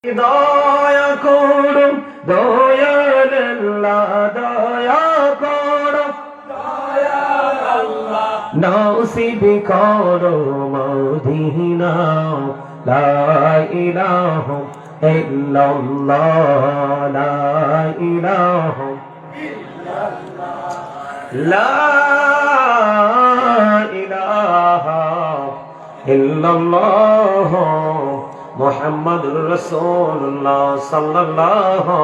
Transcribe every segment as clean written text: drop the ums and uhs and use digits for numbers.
দয়া করো দয়াল আল্লাহ, দয়া করো দয়াল আল্লাহ, নসিব করো মদিনা। লা ইলাহা ইল্লাল্লাহ, লা ইলাহা ইল্লাল্লাহ, লা ইলাহা ইল্লাল্লাহ, মুহাম্মাদুর রাসূলুল্লাহ সাল্লাল্লাহু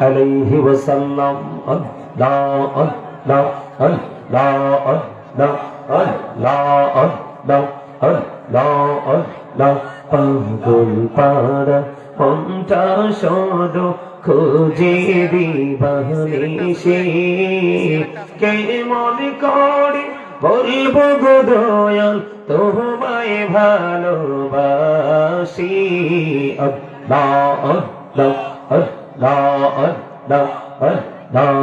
আলাইহি ওয়াসাল্লাম। আল্লাহ আল্লাহ আল্লাহ আল্লাহ আল্লাহ আল্লাহ আল্লাহ আল্লাহ, পাগল পারা মনটা শুধু খুঁজে দিবানিশি, কেমন করে বলবো গো দয়াল তোমায় ভালোবাসি। আল্লাহ আল্লাহ আল্লাহ আল্লাহ আল্লাহ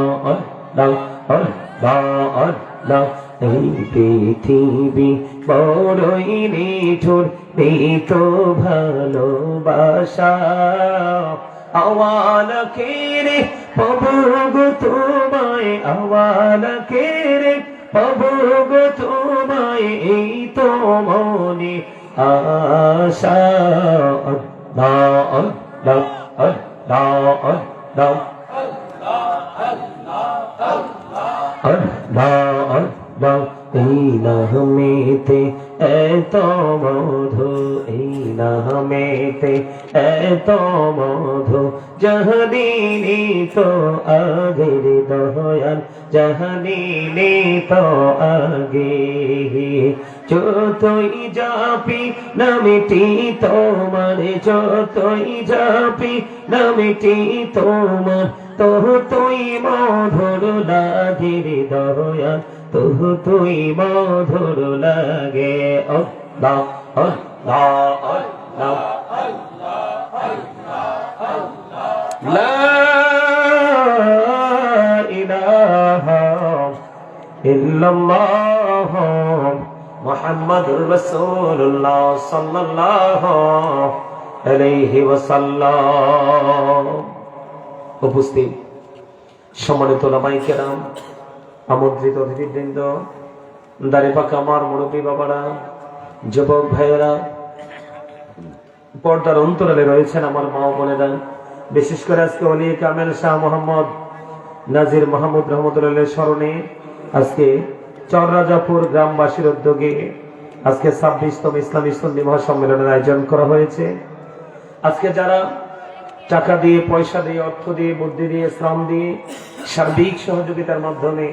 আল্লাহ আল্লাহ আল্লাহ, এই পৃথিবী বড়ই নিঠুর, নেই তো ভালোবাসা। আওয়াল কেরে পাবো গো তোমায়, আওয়াল কেরে পাবো গো তোমায়, এই তো মনে আশা। আল্লাহ আল্লাহ আল্লাহ আল্লাহ আল্লাহ আল্লাহ, এই নামেতে এত মধু, এই নামেতে এত মধু, জাহানিনি তো আগের দয়াল, জাহানিনি তো আগে। যতই জাপি নামটি তোমার, যতই জাপি নামটি তোমার, তুই মধুর লাগে রে দয়াল, তুই মধুর লাগে। আল্লাহ আল্লাহ আল্লাহ লা ইলাহা ইল্লাল্লাহ, মুহাম্মাদুর রাসূলুল্লাহ সাল্লাল্লাহু আলাইহি ওয়াসাল্লাম। উপস্থিত সম্মানিত ওলামায়ে কেরাম, আমন্ত্রিত অতিথিবৃন্দ, দাড়ি পাকা আমার মুরব্বী বাবারা, যুবক ভাইয়েরা, পর্দার অন্তরালে রয়েছেন আমার মা বোনেরা, বিশেষ করে আজকে ওলি কামেল শাহ মোহাম্মদ নাজির মাহমুদ রহমতুল্লাহ স্মরণে আজকে চররাজাপুর গ্রামবাসীর উদ্যোগে আজকে 26তম ইসলামী সুন্নি মহাসম্মেলনের আয়োজন করা হয়েছে। আজকে যারা টাকা দিয়ে, পয়সা দিয়ে, অর্থ দিয়ে, বুদ্ধি দিয়ে, শ্রম দিয়ে, সার্বিক সহযোগিতার মাধ্যমে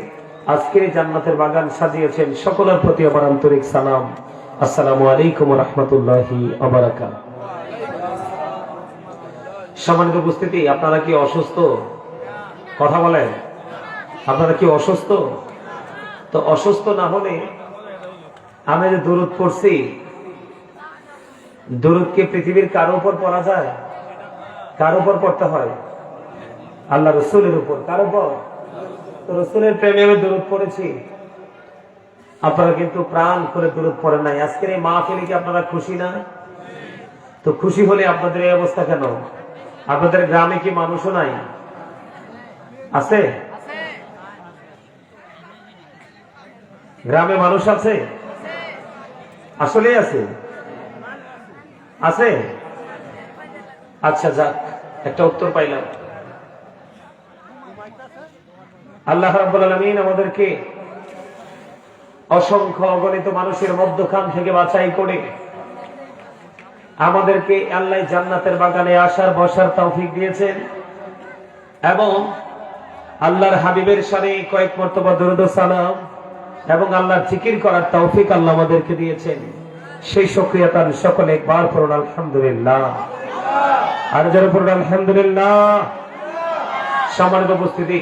আজকের জান্নাতের বাগান সাজিয়েছেন, সকলের প্রতি আমার আন্তরিক সালাম। আসসালামু আলাইকুম ওয়া রাহমাতুল্লাহি ওয়া বারাকাতুহু। সম্মানিত উপস্থিতি, আপনারা কি অসুস্থ? কথা বলেন, আপনারা কি অসুস্থ? তো অসুস্থ না হলে আমি যে দুরূদ পড়ছি, দুরূদ কি পৃথিবীর কারো উপর পড়া যায়? কার উপর পড়তে হয়? আল্লাহ রাসূলের উপর। কার উপর? তো রাসূলের প্রেমে আমি দুরূদ পড়েছি, আপনারা কিন্তু প্রাণ করে দুরূদ পড়েন নাই। আজকের এই মাহফিলে কি আপনারা খুশি না? তো খুশি হলে আপনাদের এই অবস্থা কেন? আপনাদের গ্রামে কি মানুষও নাই? আছে? গ্রামে মানুষ আছে? আসলে আছে? আছে? আচ্ছা, যাক, একটা উত্তর পাইলাম। আল্লাহ রাব্বুল আলামিন আমাদেরকে অসংখ্য অগণিত মানুষের মধ্যখান থেকে বাছাই করে আমাদেরকে আল্লাহ জান্নাতের বাগানে আসার বসার তৌফিক দিয়েছেন, এবং আল্লাহর হাবিবের শানে কয়েক মর্তবা দরুদ ও সালাম এবং আল্লাহর জিকির করার তৌফিক আল্লাহ আমাদেরকে দিয়েছেন। সেই শুকরিয়াতান সকলে একবার পড়ুন আলহামদুলিল্লাহ। আর যারা পড়ুন আলহামদুলিল্লাহ। সম্মানিত উপস্থিতি,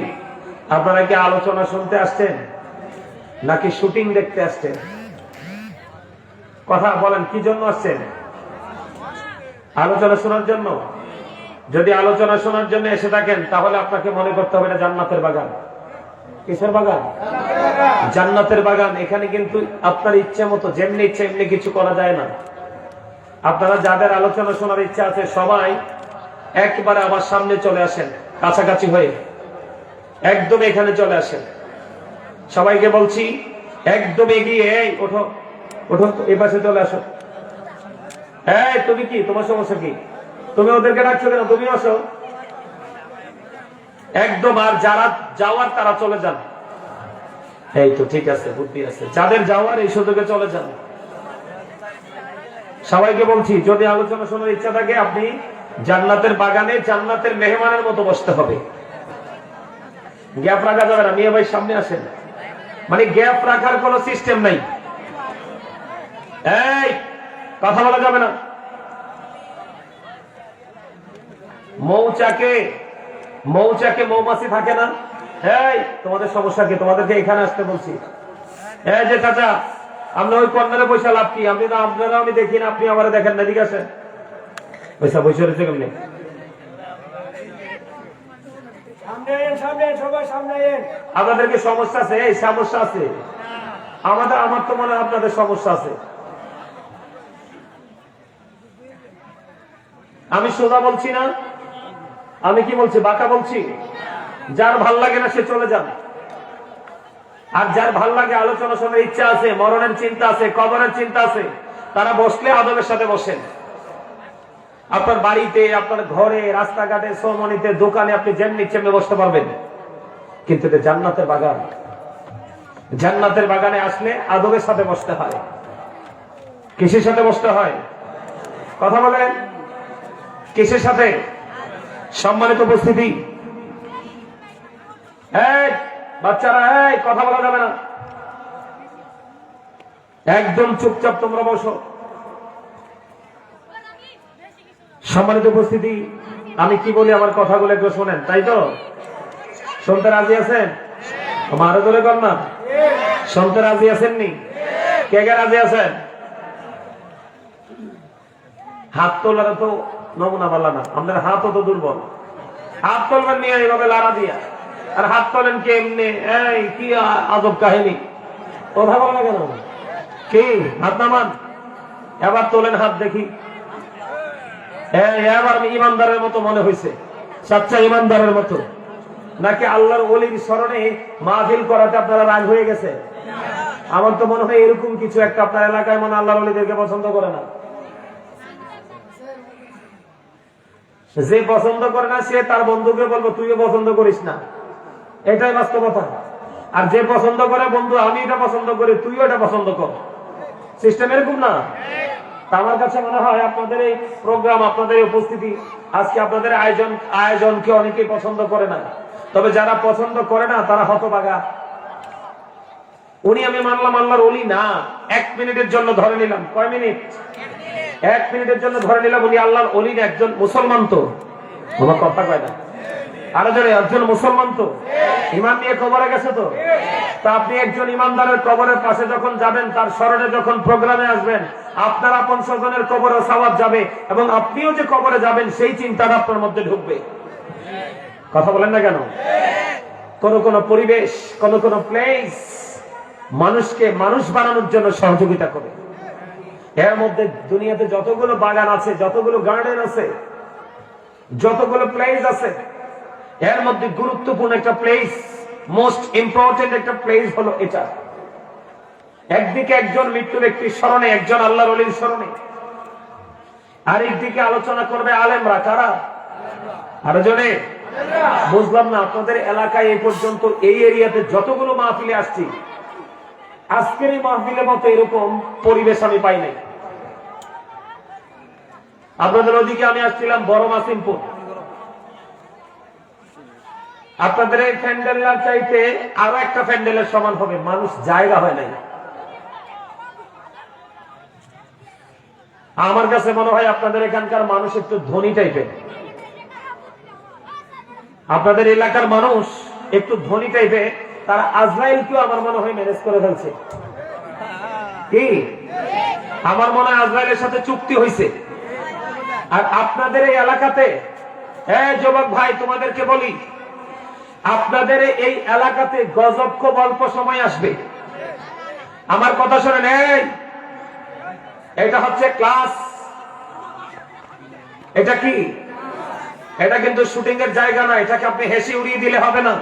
আপনারা কি আলোচনা শুনতে আসছেন নাকি শুটিং দেখতে আসছেন? কথা বলেন, কি জন্য আসছেন? আলোচনা শোনার জন্য? যদি আলোচনা শোনার জন্য এসে থাকেন তাহলে আপনাকে মনে করতে হবে এটা জান্নাতের বাগান। কিসের বাগান? জান্নাতের বাগান। এখানে কিন্তু আপনার ইচ্ছে মতো যেমনি ইচ্ছে এমনি কিছু করা যায় না। আপনারা যাদের আলোচনা শোনার ইচ্ছা আছে সবাই একবারে আমার সামনে চলে আসেন, কাছাকাছি হয়ে একদম এখানে চলে আসেন। সবাইকে বলছি একদম এগিয়ে, এই ওঠো ওঠো, এই পাশে চলে আসো। হ্যাঁ, তুমি কি, তোমার সমস্যা কি? তুমি ওদেরকে ডাকছো কেন? তুমি আসো একদম। আর যারা যাওয়ার তারা চলে যান। এই তো ঠিক আছে, বুদ্ধি আছে। যাদের যাওয়ার এই সুযোগে চলে যান। সবাইকে বলছি যদি আলোচনা শোনার ইচ্ছা থাকে আপনি জান্নাতের বাগানে জান্নাতের মেহমানের মতো বসতে হবে। গ্যাপ রাখা যাবে না। মিয়া ভাই সামনে আসেন। মানে গ্যাপ রাখার কোন সিস্টেম নাই। এই কথা বলা যাবে না। মৌচাকে মৌমাছি থাকে না? এই তোমাদের সমস্যা কি? তোমাদেরকে এখানে আসতে বলছি। এই যে চাচা, আমরা ওই কর্নারে পয়সা লাভ কি? আপনি তো, আপনারা আমি দেখি না, আপনি আমার দেখেন না। ঠিক আছে, পয়সা পয়সা রয়েছে কেমনি? আপনাদেরকে সমস্যা আছে? এই সমস্যা আছে আমার তো মনে হয় আপনাদের সমস্যা আছে। আমি সোজা বলছি না, আমি কি বলছি? বাঁকা বলছি? যার ভাল লাগে না সে চলে যান। আর যার ভাল লাগে, আলোচনা শোনার ইচ্ছা আছে, মরণের চিন্তা আছে, কবরের চিন্তা আছে, তারা বসলে আদবের সাথে বসেন। আপনার বাড়িতে, আপনার ঘরে, রাস্তাঘাটে, শ্রমণীতে, দোকানে আপনি যেমনি চেমনি বসতে পারবেন। কিন্তু এটা জান্নাতের বাগান। জান্নাতের বাগানে আসলে আদবের সাথে বসতে হয়। কিসের সাথে বসতে হয়? কথা বলেন, কিসের সাথে? সম্মানিত উপস্থিতি, এই বাচ্চারা, এই কথা বলা যাবে না, একদম চুপচাপ তোমরা বসো। সম্মানিত উপস্থিতি, আমি কি বলি আমার কথাগুলো একটু শোনেন, তাই তো? শুনতে রাজি আছেন? আরো ধরে কর না, শুনতে রাজি আছেননি? কে কে রাজি আছেন? হাত তোলার তো নমুনা বলা না, আমাদের হাতও তো দুর্বল। হাত তোলবেন নিয়ে এইভাবে লাড়া দিয়া, আর হাত তোলেন কি এমনি? এই কি আজব কাহিনী, কথা বলে না কেন? কি হাত নামান, এবার তোলেন হাত দেখি। এবার ইমানদারের মতো মনে হয়েছে, সাচ্চা ইমানদারের মতো। নাকি আল্লাহর ওলির স্মরণে মাহফিল করাতে আপনারা রাগ হয়ে গেছে? আমার তো মনে হয় এরকম কিছু একটা আপনার এলাকায় মনে আল্লাহর ওলিদেরকে পছন্দ করে না। যে পছন্দ করে না সে তার বন্ধুকে বলবো তুইও পছন্দ করিস না, এটাই বাস্তবতা। আর যে পছন্দ করে, বন্ধু আমি এটা পছন্দ করি, তুইও এটা পছন্দ কর। সিস্টেম এরকম না? আমার কাছে মনে হয় আপনাদের এই প্রোগ্রাম, আপনাদের এই উপস্থিতি, আজকে আপনাদের আয়োজনকে অনেকেই পছন্দ করে না। তবে যারা পছন্দ করে না তারা হতভাগা। উনি আমি মানলাম আল্লাহর ওলি না, 1 মিনিটের জন্য ধরে নিলাম। কয় মিনিট? 1 মিনিটের জন্য ধরে নিলাম উনি আল্লাহর ওলি না, একজন মুসলমান। তো আমার কথা কয় না, আরো জোরে, একজন মুসলমান তো ইমান নিয়ে কবরে গেছে। তো তা আপনি একজন ইমানদারের কবরের পাশে যখন যাবেন, তার স্মরণে যখন প্রোগ্রামে আসবেন, আপনার আপন স্বজনের কবরে সওয়াব যাবে, এবং আপনিও যে কবরে যাবেন সেই চিন্তাটা আপনার মধ্যে ঢুকবে। কথা বলেন না কেন? কোন পরিবেশ, কোন প্লেস মানুষকে মানুষ বানানোর জন্য সহযোগিতা করে। এর মধ্যে দুনিয়াতে যতগুলো বাগান আছে, যতগুলো গার্ডেন আছে, যতগুলো প্লেস আছে, এর মধ্যে গুরুত্বপূর্ণ একটা প্লেস, মোস্ট ইম্পর্টেন্ট একটা প্লেস হলো এটা। একদিকে একজন মৃত্যু ব্যক্তির স্মরণে, একজন আল্লাহর ওলির স্মরণে, আরেকদিকে আলোচনা করবে আলেমরা। কারা? আরো জনে বুঝলাম না। আপনাদের এলাকায় এই পর্যন্ত এই এরিয়াতে যতগুলো মাহফিলে আসছি, আজকের এই মাহফিলের মতো এরকম পরিবেশ আমি পাই নাই। আপনাদের ওদিকে আমি আসছিলাম বড় মাসিমপুর, আপনাদের এই প্যান্ডেলের চাইতে আরো একটা প্যান্ডেলের সমান হবে, মানুষ জায়গা হয় নাই। আমার কাছে মনে হয় আপনাদের এখানকার মানুষ একটু ধনী টাইপের, আপনাদের এলাকার মানুষ একটু ধনী টাইপের। তারা আজরাইলকেও আমার মনে হয় ম্যানেজ করে ফেলছে। কি আমার মনে হয় আজরাইলের সাথে চুক্তি হয়েছে। আর আপনাদের এই এলাকাতে, যুবক ভাই তোমাদেরকে বলি, আপনাদের এই এলাকাতে গজব খুব অল্প সময় আসবে। আমার কথা শোনেন, এটা হচ্ছে ক্লাস, এটা কি? এটা কিন্তু শুটিং এর জায়গা না, এটাকে আপনি হেসে উড়িয়ে দিলে হবে না।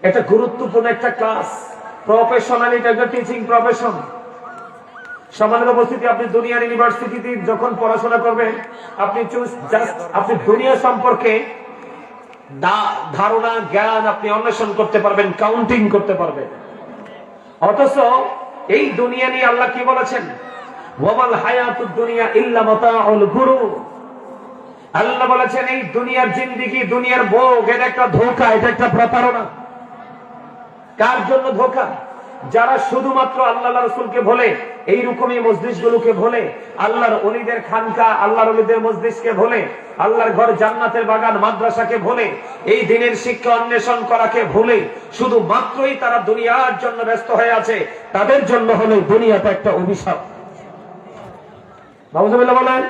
এটা গুরুত্বপূর্ণ একটা ক্লাস, প্রফেশনাল, এটা একটা টিচিং প্রফেশন। সম্মানিত উপস্থিতি, আপনি দুনিয়ার ইউনিভার্সিটিতে যখন পড়াশোনা করবেন, আপনি দুনিয়া সম্পর্কে ধারণা, জ্ঞান আপনি অন্বেষণ করতে পারবেন, কাউন্টিং করতে পারবেন। অথচ এই দুনিয়া নিয়ে আল্লাহ কি বলেছেন? ওয়ামাল হায়াতুদ দুনিয়া ইল্লা মাতাউল গুরুর। আল্লাহ বলেছেন এই দুনিয়ার জিন্দেগি, দুনিয়ার ভোগ, এটা একটা ধোঁকা, এটা একটা প্রতারণা। কার জন্য ধোঁকা? যারা শুধুমাত্র আল্লাহ রাসূলকে ভোলে, এইরকমই মজলিসগুলোকে ভোলে, আল্লাহর ওলিদের খানকা, আল্লাহর ওলিদের মজলিসকে ভোলে, আল্লাহর ঘর জান্নাতের বাগান মাদ্রাসাকে ভোলে, এই দিনের শিক্ষা অন্বেষণ করাকে ভুলে শুধু মাত্রই তারা দুনিয়ার জন্য ব্যস্ত হয়ে আছে। তাদের জন্য হলো দুনিয়াটা একটা অভিশাপ। নাউজুবিল্লাহ বলেন।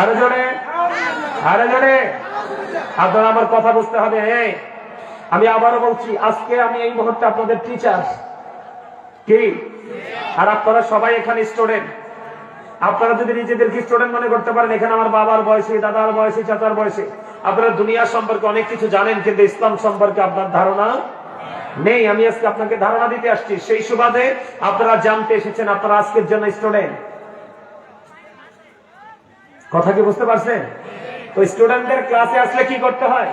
আরে জোরে, আরে জোরে। আপনারা আমার কথা বুঝতে হবে। আমি আবারও বলছি, আজকে আমি এই মুহূর্তে আপনাদের টিচার কি, আর আপনারা সবাই এখানে স্টুডেন্ট। আপনারা যদি নিজেদেরকে স্টুডেন্ট মনে করতে পারেন, এখানে আমার বাবার বয়সী, দাদার বয়সী, চাচার বয়সী, আপনারা দুনিয়া সম্পর্কে অনেক কিছু জানেন, কিন্তু ইসলাম সম্পর্কে আপনার ধারণা নেই। আমি আজকে আপনাকে ধারণা দিতে আসছি, সেই সুবাদে আপনারা জানতে এসেছেন, আপনারা আজকের জন্য স্টুডেন্ট। কথা কি বুঝতে পারছেন? তো স্টুডেন্টদের ক্লাসে আসলে কি করতে হয়?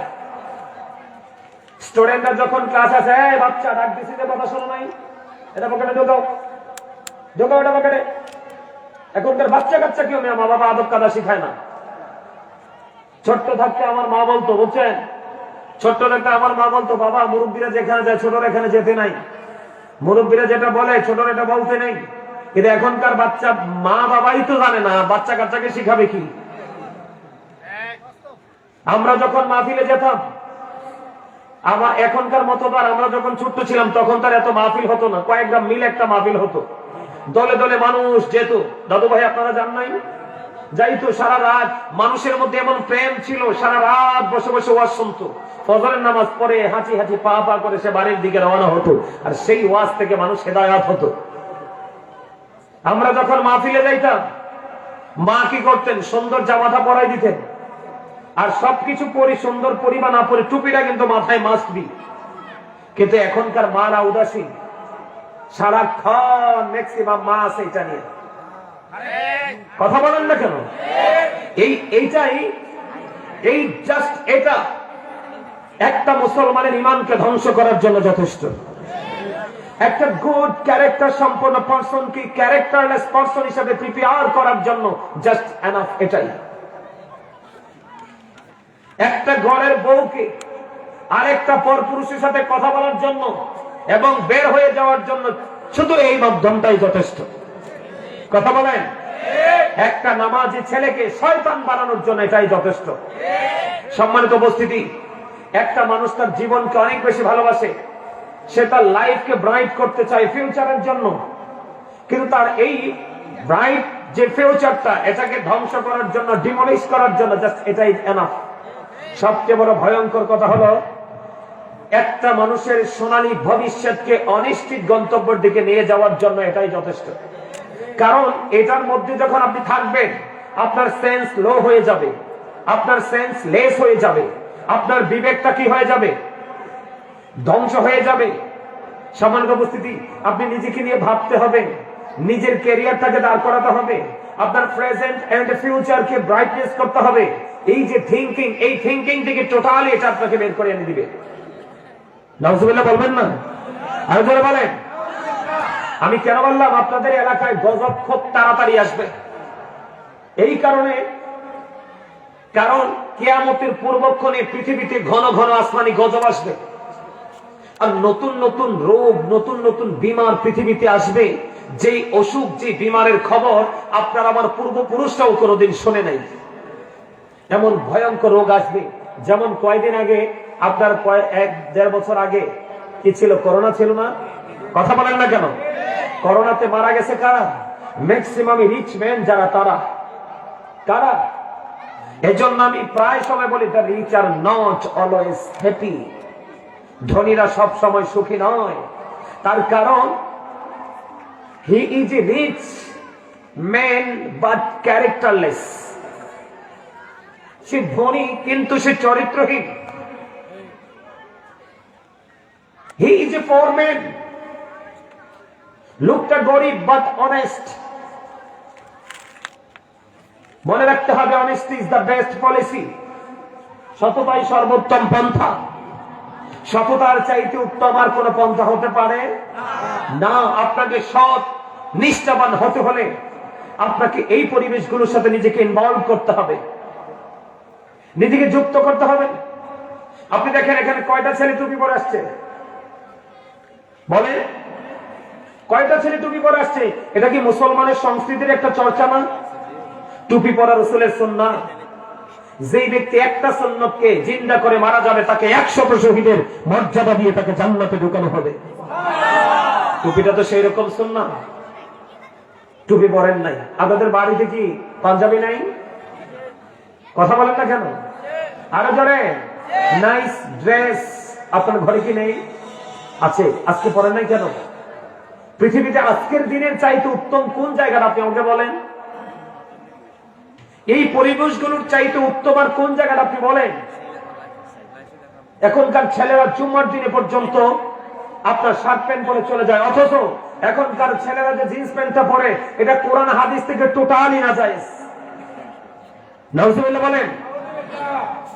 স্টুডেন্টরা যখন ক্লাস আসে, বাচ্চা ডাক দিছি যে কথা শোনো নাই, এটা পকেটে ঢোকাও, ঢোকাও এটা পকেটে। এখনকার বাচ্চা কাচ্চা কেউ মা বাবা আদব কাদা শিখায় না। ছোট্ট থাকতে আমার মা বলতো, বুঝছেন, ছোট্ট থাকতে আমার মা বলতো, বাবা মুরব্বীরা যেখানে যায় ছোটরা এখানে যেতে নাই, মুরব্বীরা যেটা বলে ছোটরা এটা বলতে নেই। কিন্তু এখনকার বাচ্চা মা বাবাই তো জানে না, বাচ্চা কাচ্চাকে শিখাবে কি? আমরা যখন মাহফিলে যেতাম, আমার এখনকার মতো আর আমরা যখন ছোট্ট ছিলাম তখন তার এত মাহফিল হতো না, কয়েক গ্রাম মিলে একটা মাহফিল হতো, দলে দলে মানুষ যেত। দাদু ভাই আপনারা জান নাই? যাইতো সারা রাত, মানুষের মধ্যে এমন প্রেম ছিল, সারা রাত বসে বসে ওয়াজ শুনতো। ফজরের নামাজ পড়ে হাঁচি হাঁচি পা পা করে সে বাড়ির দিকে রওনা হতো, আর সেই ওয়াজ থেকে মানুষ হেদায়াত হতো। আমরা যখন মাহফিলে যাইতাম, মা কি করতেন? সুন্দর জামাটা পরাই দিতেন, আর সবকিছু পরি, সুন্দর পরিমাণ না পরে টুপিটা কিন্তু মাথায় মাস্ট বি। কিন্তু এখনকার মারা উদাসীন, সারাক্ষণ ম্যাক্সিমাম মা আছে এটা নিয়ে। কথা বলেন না কেন? এই জাস্ট এটা একটা মুসলমানের ঈমানকে ধ্বংস করার জন্য যথেষ্ট। একটা গুড ক্যারেক্টার সম্পন্ন পারসন কি ক্যারেক্টারলেস পারসন হিসেবে প্রিপেয়ার করার জন্য জাস্ট এনাফ এটাই। একটা ঘরের বউকে আরেকটা পরপুরুষের সাথে কথা বলার জন্য এবং বের হয়ে যাওয়ার জন্য শুধু এই মাধ্যমটাই যথেষ্ট। কথা বলেন। একটা নামাজি ছেলেকে শয়তান বানানোর জন্য এটাই যথেষ্ট। সম্মানিত উপস্থিতি, একটা মানুষ তার জীবনকে অনেক বেশি ভালোবাসে, সে তার লাইফকে ব্রাইট করতে চায় ফিউচারের জন্য, কিন্তু তার এই ব্রাইট যে ফিউচারটা, এটাকে ধ্বংস করার জন্য, ডিমলিশ করার জন্য জাস্ট এটাই এনাফ। সবচেয়ে বড় ভয়ঙ্কর কথা হলো, একটা মানুষের সোনালী ভবিষ্যৎকে অনিশ্চিত গন্তব্যের দিকে নিয়ে যাওয়ার জন্য এটাই যথেষ্ট। কারণ এটার মধ্যে যখন আপনি থাকবেন, আপনার সেন্স লো হয়ে যাবে, আপনার সেন্স লেস হয়ে যাবে, আপনার বিবেকটা কি হয়ে যাবে? ধ্বংস হয়ে যাবে। সম্মানিত উপস্থিতি, আপনি নিজেকে নিয়ে ভাবতে হবে, নিজের ক্যারিয়ারটাকে দাঁড় করাতে হবে, আপনার প্রেজেন্ট এন্ড ফিউচারকে ব্রাইটনেস করতে হবে। এই যে থিংকিং, এই থিংকিং থেকে টোটালি এটা আপনাকে বের করে এনে দিবে। নাউজুবিল্লাহ বলবেন না? আর জোরে বলেন। আমি কেন বললাম আপনাদের এলাকায় গজব খুব তাড়াতাড়ি আসবে? এই কারণে, কারণ কিয়ামতের পূর্বক্ষণে পৃথিবীতে ঘন ঘন আসমানি গজব আসবে, আর নতুন নতুন রোগ, নতুন নতুন বিমার পৃথিবীতে আসবে। যে অসুখ, যে বিমারের খবর আপনার আমার পূর্বপুরুষরাও কোনোদিন শোনে নাই, এমন ভয়ঙ্কর রোগ আসবে। যেমন কয়েকদিন আগে, আপনার 1-1.5 বছর আগে কি ছিল? করোনা ছিল না? কথা বলেন না কেন? করোনাতে মারা গেছে কারা? ম্যাক্সিমাম রিচ ম্যান যারা, তারা কারা? এজন্য আমি প্রায় সময় বলি, the rich are not always happy. ধনীরা সব সময় সুখী নয়। তার কারণ, he is a rich man but characterless. সে ধনী কিন্তু সে চরিত্রহীন। He is a poor man, looked at গরিব but honest। মনে রাখতে হবে honesty is the best policy। সততাই সর্বোত্তম পন্থা। সততার চাইতে উত্তম আর কোন পন্থা হতে পারে না। আপনাকে সৎ নিষ্ঠাবান হতে হলে আপনাকে এই পরিবেশগুলোর সাথে নিজেকে ইনভলভ করতে হবে, নিজেকে যুক্ত করতে হবে। আপনি দেখেন এখানে কয়টা ছেলে টুপি পরে আসছে, বলে কয়টা ছেলে টুপি পরে আসছে? এটা কি মুসলমানের সংস্কৃতির একটা চর্চা না? টুপি পরা রাসূলের সুন্নাহ। যেই ব্যক্তি একটা সুন্নতকে জিন্দা করে মারা যাবে তাকে 100 শহীদের মর্যাদা দিয়ে তাকে জান্নাতে ঢুকানো হবে। টুপিটা তো সেই রকম সুন্নাহ। টুপি পরেন নাই, আপনাদের বাড়িতে কি পাঞ্জাবি নাই? কথা বলেন না কেন? আরো জোরে। নাইস ড্রেস আপনার ঘরে কি নেই? আছে। আজকে পরেন নাই কেন? পৃথিবীতে আজকের দিনের চাইতে উত্তম কোন জায়গাটা আপনি আমাকে বলেন? এই পরিবেশগুলোর চাইতে উত্তম আর কোন জায়গাটা আপনি বলেন? এখনকার ছেলেরা জুম্মার দিনে পর্যন্ত আপনার শার্ট প্যান্ট পরে চলে যায়, অথচ এখনকার ছেলেরা যে জিন্স প্যান্টটা পরে এটা কোরআন হাদিস থেকে টোটালি নাজায়েজ। নাউজুবিল্লাহ বলেন।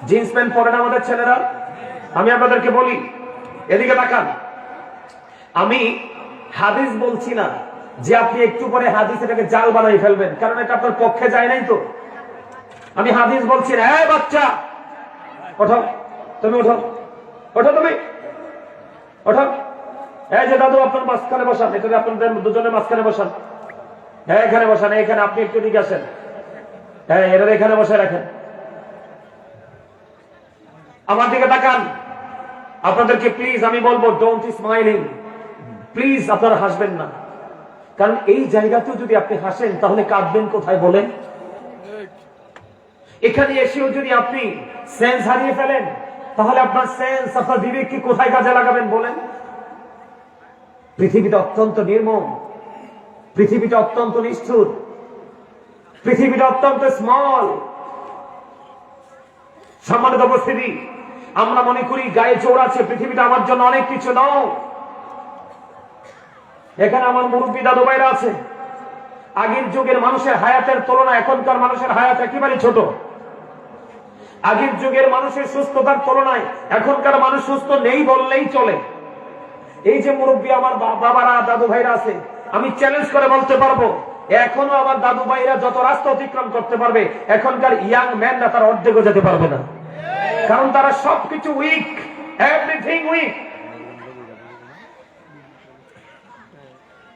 জিন্স প্যান্ট পরে না আমাদের ছেলেরা। আমি আপনাদেরকে বলি, এদিকে তাকান। আমি হাদিস বলছি না যে আপনি একটু পরে হাদিস এটাকে জাল বানাই ফেলবেন, কারণ এটা আপনার পক্ষে যায় নাই তো। আমি হাদিস বলছি না। এই বাচ্চা ওঠো, তুমি ওঠো, ওঠো, তুমি ওঠো। এই যে দাদু আপনার মাঝখানে বসান, এটা আপনাদের দুজনের মাঝখানে বসান। হ্যাঁ এখানে বসান, এখানে আপনি একটু দিকে আসেন। হ্যাঁ এটা এখানে বসে রাখেন। আমার দিকে তাকান। আপনাদেরকে প্লিজ আমি বলবো, ডোন্ট স্মাইলিং, প্লিজ আপনারা হাসবেন না। কারণ এই জায়গাতেও যদি আপনি হাসেন তাহলে কাঁদবেন কোথায় বলেন? এখানে এসেও যদি আপনি সেন্স হারিয়ে ফেলেন তাহলে আপনার সেন্স, আপনার বিবেককে কোথায় কাজে লাগাবেন বলেন? পৃথিবীটা অত্যন্ত নির্মম, পৃথিবীটা অত্যন্ত নিষ্ঠুর, পৃথিবীটা অত্যন্ত স্মল। সম্মানিত উপস্থিতি, আমরা মনে করি গায়ে জোর আছে, পৃথিবীটা আমার জন্য অনেক কিছু নাও। এখানে আমার মুরব্বী দাদু ভাইরা আছে। আগের যুগের মানুষের হায়াতের তুলনায় এখনকার মানুষের হায়াত একেবারে ছোট। আগের যুগের মানুষের সুস্থতার তুলনায় এখনকার মানুষ সুস্থ নেই বললেই চলে। এই যে মুরব্বী আমার বাবারা, দাদু ভাইরা আছে, আমি চ্যালেঞ্জ করে বলতে পারবো এখনো আমার দাদু ভাইরা যত রাস্তা অতিক্রম করতে পারবে এখনকার ইয়াং ম্যানরা তারা অর্ধেকও যেতে পারবে না, কারণ তারা সবকিছু উইক, এভরিথিং উইক।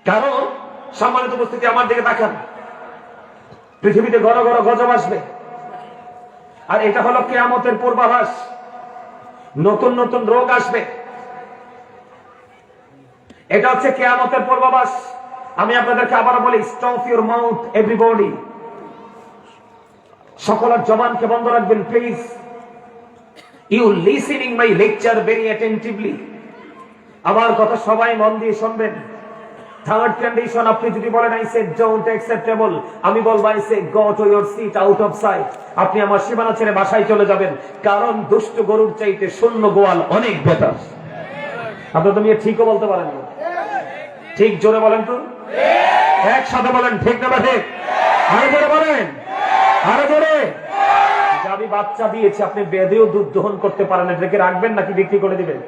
কারণ সম্মানিত উপস্থিতি, আমার দিকে তাকান। পৃথিবীতে ঘন ঘন গজব আসবে, আর এটা হলো কিয়ামতের পূর্বাভাস। নতুন নতুন রোগ আসবে, এটা হচ্ছে কিয়ামতের পূর্বাভাস। আমি আপনাদেরকে আবার বলি, স্টপ ইউর মাউথ এভরিবডি। সকলের জবানকে বন্ধ রাখবেন please. You listening my lecture very attentively. আমার কথা সবাই মন দিয়ে শুনবেন। থার্ড কন্ডিশন, আপনি যদি বলেন আই সে ডোন্ট অ্যাকসেপ্টেবল, আমি বলবো I say go to your seat out of sight. আপনি আমার সীমানা ছেড়ে বাসায় চলে যাবেন, কারণ দুষ্ট গরুর চাইতে শূন্য গোয়াল অনেক বেটার। আপনি তো মেয়ে ঠিকও বলতে পারেন না, ঠিক জোরে বলেন তো, একসাথে বলেন ঠিক না ঠিক? আরো জোরে বলেন, আরো জোরে। আমি বাচ্চা দিয়েছি, আপনি বেঁধেও দুধ দহন করতে পারেন, এটাকে রাখবেন নাকি বিক্রি করে দিবেন?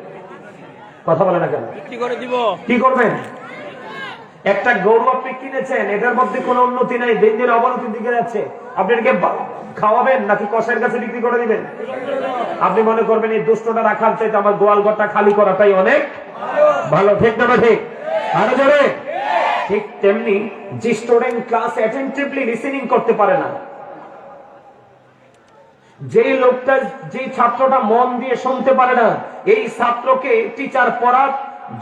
কথা বলে না কেন? বিক্রি করে দিব। কি করবেন? একটা গরু আপনি কিনেছেন, এটার মধ্যে কোনো উন্নতি নাই, দিন দিন অবনতির দিকে যাচ্ছে, আপনি এটাকে খাওয়াবেন নাকি কষের কাছে বিক্রি করে দিবেন? আপনি মনে করবেন এই দুষ্টটা রাখার চাইতে আমার গোয়াল ঘরটা খালি করাটাই অনেক ভালো, ঠিক না ঠিক? আরো জোরে। ঠিক তেমনি যে স্টুডেন্ট ক্লাস অ্যাটেন্টিভলি লিসেনিং করতে পারে না, যে লোকটা, যে ছাত্রটা মন দিয়ে শুনতে পারে না, এই ছাত্রকে টিচার পড়ার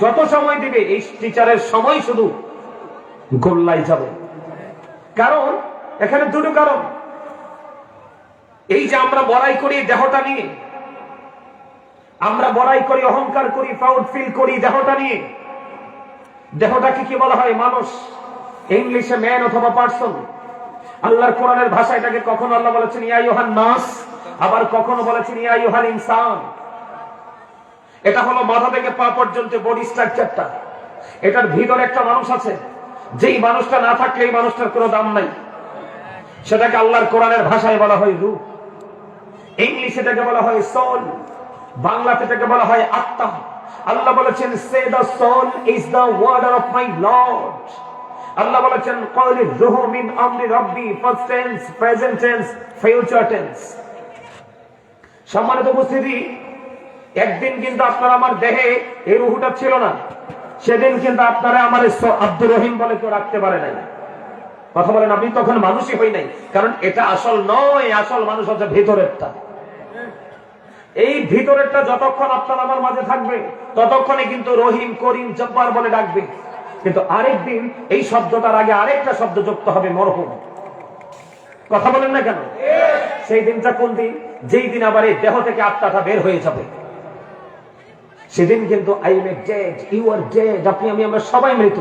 যত সময় দিবে এই টিচারের সময় শুধু গোল্লাই যাবে। কারণ এখানে দুটো কারণ। এই যে আমরা বড়াই করি দেহটা নিয়ে, আমরা বড়াই করি, অহংকার করি, প্রাউড ফিল করি দেহটা নিয়ে। দেহটাকে কি বলা হয়? মানুষ, ইংলিশে ম্যান অথবা পারসন। আল্লাহর কোরআনের ভাষায় এটাকে কখনো আল্লাহ বলেছেন ইয়া আইয়ুহান নাস, আবার কখনো বলেছেন ইয়া আইয়ুহাল ইনসান। এটা হলো মাথা থেকে পা পর্যন্ত বডি স্ট্রাকচারটা। এটার ভিতরে একটা মানুষ আছে, যেই মানুষটা না থাকলে এই মানুষটার কোনো দাম নাই। সেটাকে আল্লাহর কোরআনের ভাষায় বলা হয় রূহ, ইংলিশে এটাকে বলা হয় সোল, বাংলাতে এটাকে বলা হয় আত্মা। আল্লাহ বলেছেন সে the soul is the word of my lord. Allah বলেছেন ক্বালির রূহু মিন আমরি রাব্বি, first tense, present tense, future tense. সম্মানিত উপস্থিতি, একদিন কিন্তু আপনার আমার দেহে এই রূহটা ছিল না, সেদিন কিন্তু আপনারা আমার আব্দুর রহিম বলে কেউ রাখতে পারে নাই। কথা বলেন, আপনি তখন মানুষই হই নাই, কারণ এটা আসল নয়। আসল মানুষ হচ্ছে ভিতরেরটা। এই ভিতরেরটা যতক্ষণ আপনার আমার মাঝে থাকবে ততক্ষণে কিন্তু রহিম, করিম, জব্বার বলে ডাকবে। কিন্তু আরেকদিন এই শব্দটার আগে আরেকটা শব্দ যুক্ত হবে, মরহুম। কথা বলেন না কেন? সেই দিনটা কোন দিন? যেই দিন আবার এই দেহ থেকে আত্মাটা বের হয়ে যাবে, সেদিন কিন্তু I am dead, you are dead, আপনি আমি আমরা সবাই মৃত।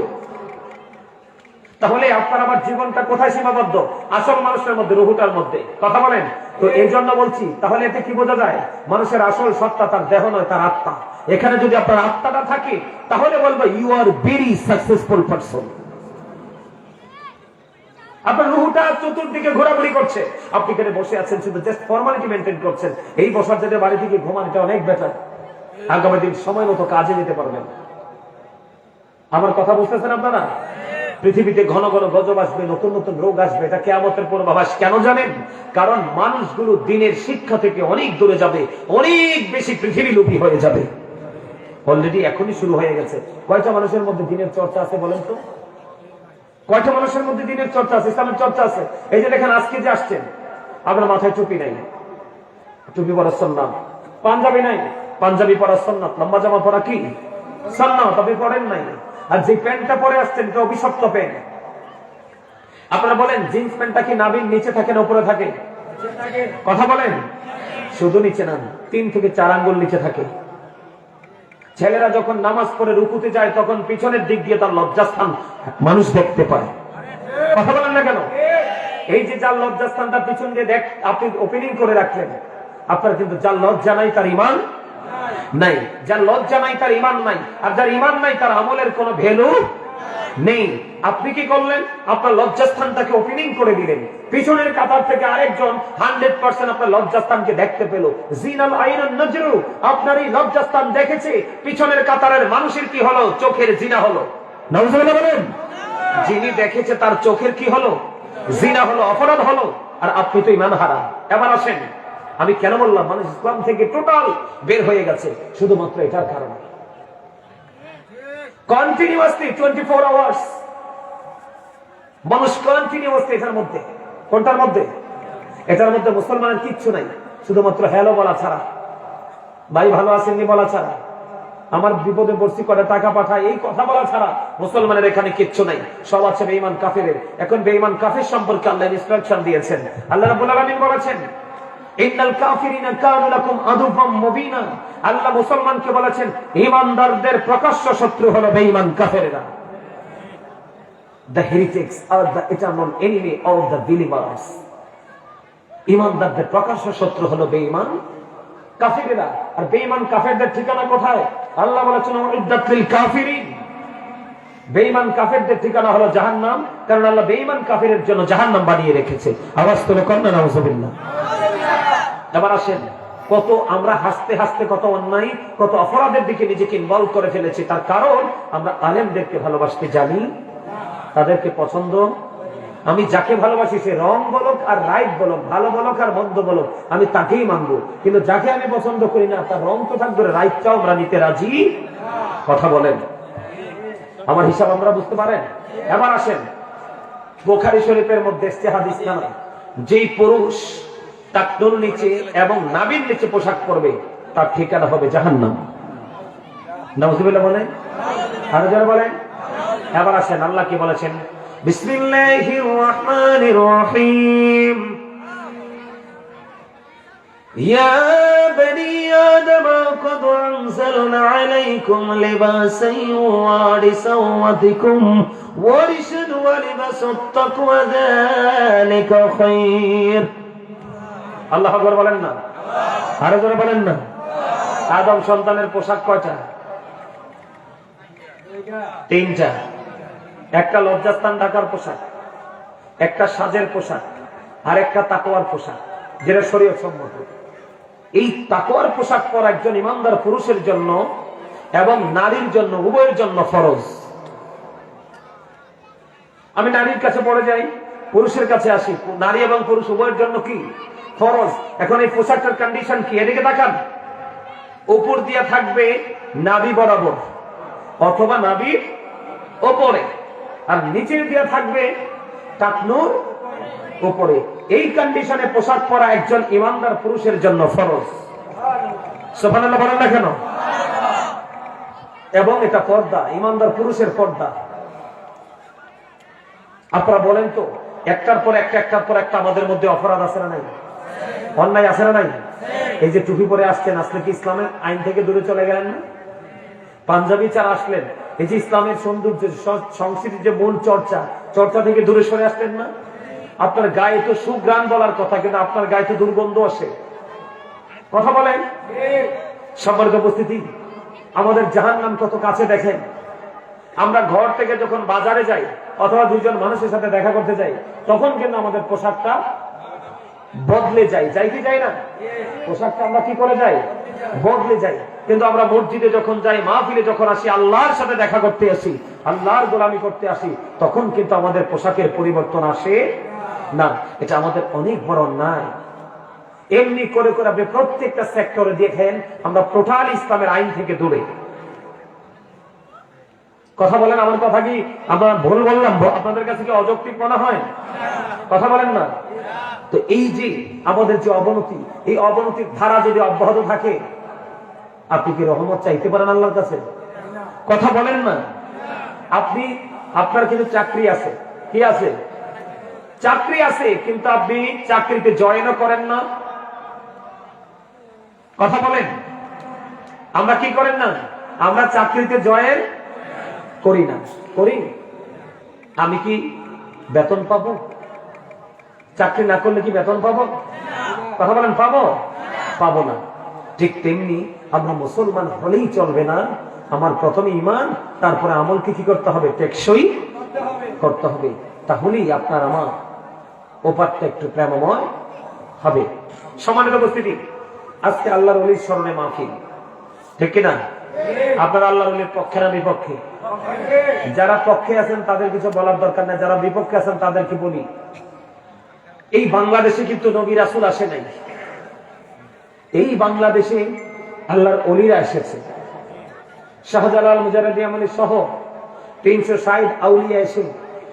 তাহলে আপনার আমার জীবনটা কোথায় সীমাবদ্ধ? আসল মানুষের মধ্যে, রুহুটার মধ্যে। কথা বলেন তো। এই জন্য বলছি, তাহলে এতে কি বোঝা যায়? মানুষের আসল সত্তা তার দেহ নয়, তার আত্মা। এখানে যদি আপনার আত্মাটা থাকে তাহলে বলবো you are very successful person. আপনার রুহুটা চতুর্দিকে ঘোরাঘুরি করছে, আপনি এখানে বসে আছেন শুধু জাস্ট ফর্মালিটি মেনটেন করছেন। এই বসার জন্য বাড়ি থেকে ঘুমানোটা অনেক বেটার। আগামী দিন সময় মতো কাজে যেতে পারবেন। আমার কথা বুঝতেছেন আপনারা? পৃথিবীতে ঘন ঘন গজব আসবে, নতুন নতুন রোগ আসবে, এটা কিয়ামতের পূর্বাভাস। কেন জানেন? কারণ মানুষগুলো দিনের শিক্ষা থেকে অনেক দূরে যাবে, অনেক বেশি পৃথিবী লোভী হয়ে যাবে। অলরেডি এখনই শুরু হয়ে গেছে। কয়টা মানুষের মধ্যে দিনের চর্চা আছে বলেন তো? কয়টা মানুষের মধ্যে দিনের চর্চা আছে, ইসলামের চর্চা আছে? এই যে দেখেন, আজকে যে আসছেন, আপনার মাথায় টুপি নাই, টুপি পরা সুন্নাত। পাঞ্জাবি নাই, পাঞ্জাবি পরা সুন্নাত। লম্বা জামা পরা কি সুন্নাত, আপনি পরেন নাই। আর যে প্যান্টটা পরে আসছেন এটা অভিশপ্ত প্যান্ট। আপনারা বলেন, জিন্স প্যান্টটা কি নাভির নিচে থাকে না উপরে থাকে? কথা বলেন। শুধু নিচে না, 3 থেকে 4 আঙ্গুল নিচে থাকে। ছেলেরা যখন নামাজ পড়ে রুকুতে যায় তখন পিছনের দিক দিয়ে তার লজ্জাস্থান মানুষ দেখতে পায়। কথা বলেন না কেন? এই যে যার লজ্জাস্থানটা পিছন দিয়ে আপনি ওপেনিং করে রাখলেন, আপনার কিন্তু যার লজ্জা নাই তার ঈমান নাই। যার লজ্জা নাই তার ঈমান নাই, আর যার ঈমান নাই তার আমলের কোনো ভ্যালু নেই। আপনি কি করলেন? আপনার লজ্জাস্থানটাকে ওপেনিং করে দিলেন। পিছনের কাতার থেকে আরেকজন 100% আপনার লজ্জাস্থানকে দেখতে পেল। জিনাল আইনুন নজরু, আপনার এই লজ্জাস্থান দেখেছে। পিছনের কাতারের মানুষের কি হলো? চোখের জিনা হলো। নাউজুবিল্লাহ বলেন। যিনি দেখেছে তার চোখের কি হলো? জিনা হলো, অপরাধ হলো। আর আপনি তো ঈমান হারা। এবার আসেন, আমি কেন বললাম মানুষ ইসলাম থেকে টোটাল বের হয়ে গেছে? শুধুমাত্র এটার কারণে। কন্টিনিউয়াসলি 24 আওয়ার্স মানুষ কন্টিনিউয়াসলি এটার মধ্যে। কোনটার মধ্যে? এটার মধ্যে মুসলমানের কিচ্ছু নাই, শুধুমাত্র হ্যালো বলা ছাড়া, ভাই ভালো আছেননি বলা ছাড়া, আমার বিপদে পড়ছি করে টাকা পাঠায়, এই কথা বলা ছাড়া মুসলমানের এখানে কিচ্ছু নাই। সব আছে বেঈমান কাফেরের। এখন বেঈমান কাফের সম্পর্কে আল্লাহ ইনস্ট্রাকশন দিয়েছেন। আল্লাহ রাব্বুল আলামিন বলেছেন, ইন্নাল কাফিরিনা কানু লাকুম আদুওয়াম মুবিনা। আল্লাহ মুসলমানকে বলেছেন ঈমানদারদের প্রকাশ্য শত্রু হলো বেঈমান কাফেররা। The heretics are the eternal enemy of the believers. ঈমানদারদের প্রকাশ্য শত্রু হলো বেঈমান কাফেররা। আর বেঈমান কাফেরদের ঠিকানা কোথায়? আল্লাহ বলেছেন উইদ্দাত লিল কাফিরিন। বেঈমান কাফেরদের ঠিকানা হলো জাহান্নাম, কারণ আল্লাহ বেঈমান কাফেরের জন্য জাহান্নাম বানিয়ে রেখেছে। আওয়াজ তুলে কন্যা নাউজুবিল্লাহ। এবার আসেন, কত আমরা হাসতে হাসতে কত অন্যায়, কত অপরাধের দিকে নিজেকে ইনভলভ করে ফেলেছি। তার কারণ আমরা আলেমদেরকে ভালোবাসতে জানি, তাদেরকে পছন্দ। আমি যাকে ভালোবাসি সে রং বলক আর রাইট বলক, ভালো বলক আর মন্দ বলক, আমি তাকেই মানবো। কিন্তু যাকে আমি পছন্দ করি না তার রং তো থাকবে, রাইটটাও আমরা নিতে রাজি। কথা বলেন, আমার হিসাব আমরা বুঝতে পারেন? এবার আসেন, বুখারী শরীফের মধ্যে এসেছে হাদিস খানা, যেই পুরুষ টাকনুর নিচে এবং নাভির নিচে পোশাক পরবে তার ঠিকানা হবে জাহান্নাম। নাউজুবিল্লাহ বলেন, আরো যারা বলেন। এবার আসেন, আল্লাহ কি বলেছেন? বিসমিল্লাহির রহমানির রহিম। ইয়া বনি আদম قد أنزلنا عليكم لباسا يواري سوءتكم ورشد ولباس التقوى ذلك خير। আল্লাহ আকবার বলেন না, আরো জোরে বলেন না। আদম সন্তানের পোশাক কয়টা? তিনটা। একটা লজ্জাস্থান ঢাকার পোশাক, একটা সাজের পোশাক, আর একটা তাকওয়ার পোশাক, যেটা শরীয়ত সম্মত। এই তাকওয়ার পোশাক পরা একজন ইমানদার পুরুষের জন্য এবং নারীর জন্য, উভয়ের জন্য ফরজ। আমি নারীর কাছে পড়ে যাই, পুরুষের কাছে আসি, নারী এবং পুরুষ উভয়ের জন্য কি ফরজ। এখন এই পোশাকটার কন্ডিশন কি? এদিকে তাকান। উপর দিয়া থাকবে নাভি বরাবর অথবা নাভির ওপরে, আর নিচের দিয়া থাকবে টাকনুর উপরে। এই কন্ডিশনে পোশাক পরা একজন ইমানদার পুরুষের জন্য ফরজ। সুবহানাল্লাহ বলেন না কেন? এবং এটা পর্দা, ইমানদার পুরুষের পর্দা। আপনারা বলেন তো, একটার পর একটা, একটার পর একটা আমাদের মধ্যে অপরাধ আছে না নাই? অন্যায় আছে না নাই? এই যে টুপি পরে আসছেন, আসলে কি ইসলামের আইন থেকে দূরে চলে গেলেন না? পাঞ্জাবি চার আসলেন, এই যে ইসলামের সৌন্দর্য সংস্কৃতির যে মূল চর্চা থেকে দূরে সরে আসলেন না? আপনার গায়ে তো সুঘ্রাণ বলার কথা, কিন্তু আপনার গায়ে তো দুর্গন্ধ আসে। কথা বলেন। সম্মানিত উপস্থিতি, আমাদের জাহান্নাম কত কাছে দেখেন। আমরা ঘর থেকে যখন বাজারে যাই অথবা দুইজন মানুষের সাথে দেখা করতে যাই, তখন কিন্তু আমাদের পোশাকটা বদলে যায়, যাই কি যাই না? পোশাকটা আমরা কি করে যাই? বদলে যাই। কিন্তু আমরা মসজিদে যখন যাই, মাহফিলে যখন আসি, আল্লাহর সাথে দেখা করতে আসি, আল্লাহর গোলামি করতে আসি, তখন কিন্তু আমাদের পোশাকের পরিবর্তন আসে না। এটা আমাদের অনেক বড় অন্যায়। এমনি করে করে আপনি প্রত্যেকটা সেক্টরে দেখেন আমরা টোটাল ইসলামের আইন থেকে দূরে। কথা বলেন, আমার কথা কি আমরা ভুল বললাম? আপনাদের কাছে কি অযৌক্তিক মনে হয়? কথা বলেন না। তো এই যে আমাদের যে অবনতি, এই অবনতির ধারা যদি অব্যাহত থাকে, আপনি কি রহমত চাইতে পারেন আল্লাহর কাছে? কথা বলেন না। আপনি, আপনার কিন্তু চাকরি আছে, কি আছে? চাকরি আছে, কিন্তু আপনি চাকরিতে জয়েনও করেন না। কথা বলেন। আমরা কি করেন না? আমরা চাকরিতে জয়েন করি না। করি? আমি কি বেতন পাবো? চাকরি না করলে কি বেতন পাবো? কথা বলেন, পাবো? পাবো না। ঠিক তেমনি আমরা মুসলমান হলেই চলবে না। আমার প্রথমে ঈমান, তারপরে আমলকে কি করতে হবে? টেকসই করতে হবে। তাহলেই আপনার আমার ওপারটা একটু প্রেমময় হবে। সম্মানিত উপস্থিতি, আজকে আল্লাহর ওলির স্মরণে মাহফিল, ঠিক কিনা? আপনারা আল্লাহর ওলির পক্ষে না বিপক্ষে? যারা পক্ষে আছেন তাদের কিছু বলার দরকার নেই, যারা বিপক্ষে আছেন তাদেরকে বলি, এই বাংলাদেশে কিন্তু নবী রাসূল আসে নাই। এই বাংলাদেশে আল্লাহর ওলিরা এসেছে। শাহজালাল, মুজাহিদ ইয়ামানি সহ 360 আউলিয়া এসে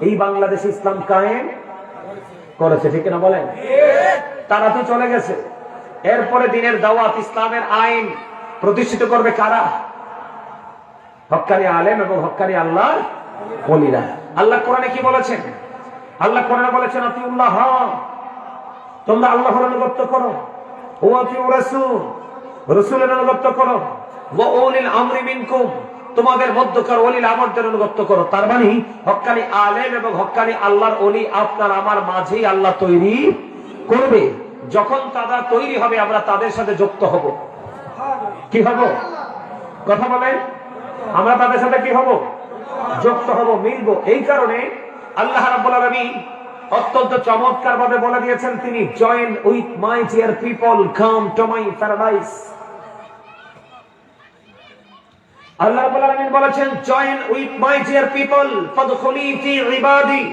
এই বাংলাদেশে ইসলাম কায়েম করেছে, ঠিক না বলেন? তারা তো চলে গেছে। এরপরে দিনের দাওয়াত, ইসলামের আইন প্রতিষ্ঠিত করবে কারা? হক্কানি আলেম এবং হক্কানি আল্লাহর ওলিরা। আল্লাহ কোরআনে কি বলেছেন? আল্লাহ কোরআনে বলেছেন, আতিউল্লাহ, তোমরা আল্লাহর আনুগত্য করো, ওয়া আতিউর রাসূল, রাসূলের আনুগত্য করো, ওয়া উলিল আমরি মিনকুম, তোমাদের মধ্যকার ওলিল আমরদের আনুগত্য করো। তার মানে হক্কানি আলেম এবং হক্কানি আল্লাহর ওলি আপনার আমার মাঝেই আল্লাহ তৈরি করবে। যখন তারা তৈরি হবে, আমরা তাদের সাথে যুক্ত হব। কি হব? কথা বলেন। আমরা তাদের সাথে কি হব? যুক্ত হব, মিলব। এই কারণে আল্লাহ রাব্বুল আলামিন অত্যন্ত চমৎকার ভাবে বলে দিয়েছেন, তিনি join with my dear people, come to my paradise. Allah রাব্বুল আলামিন বলেছেন, join with my dear people ফাদখুলি ফি ইবাদি,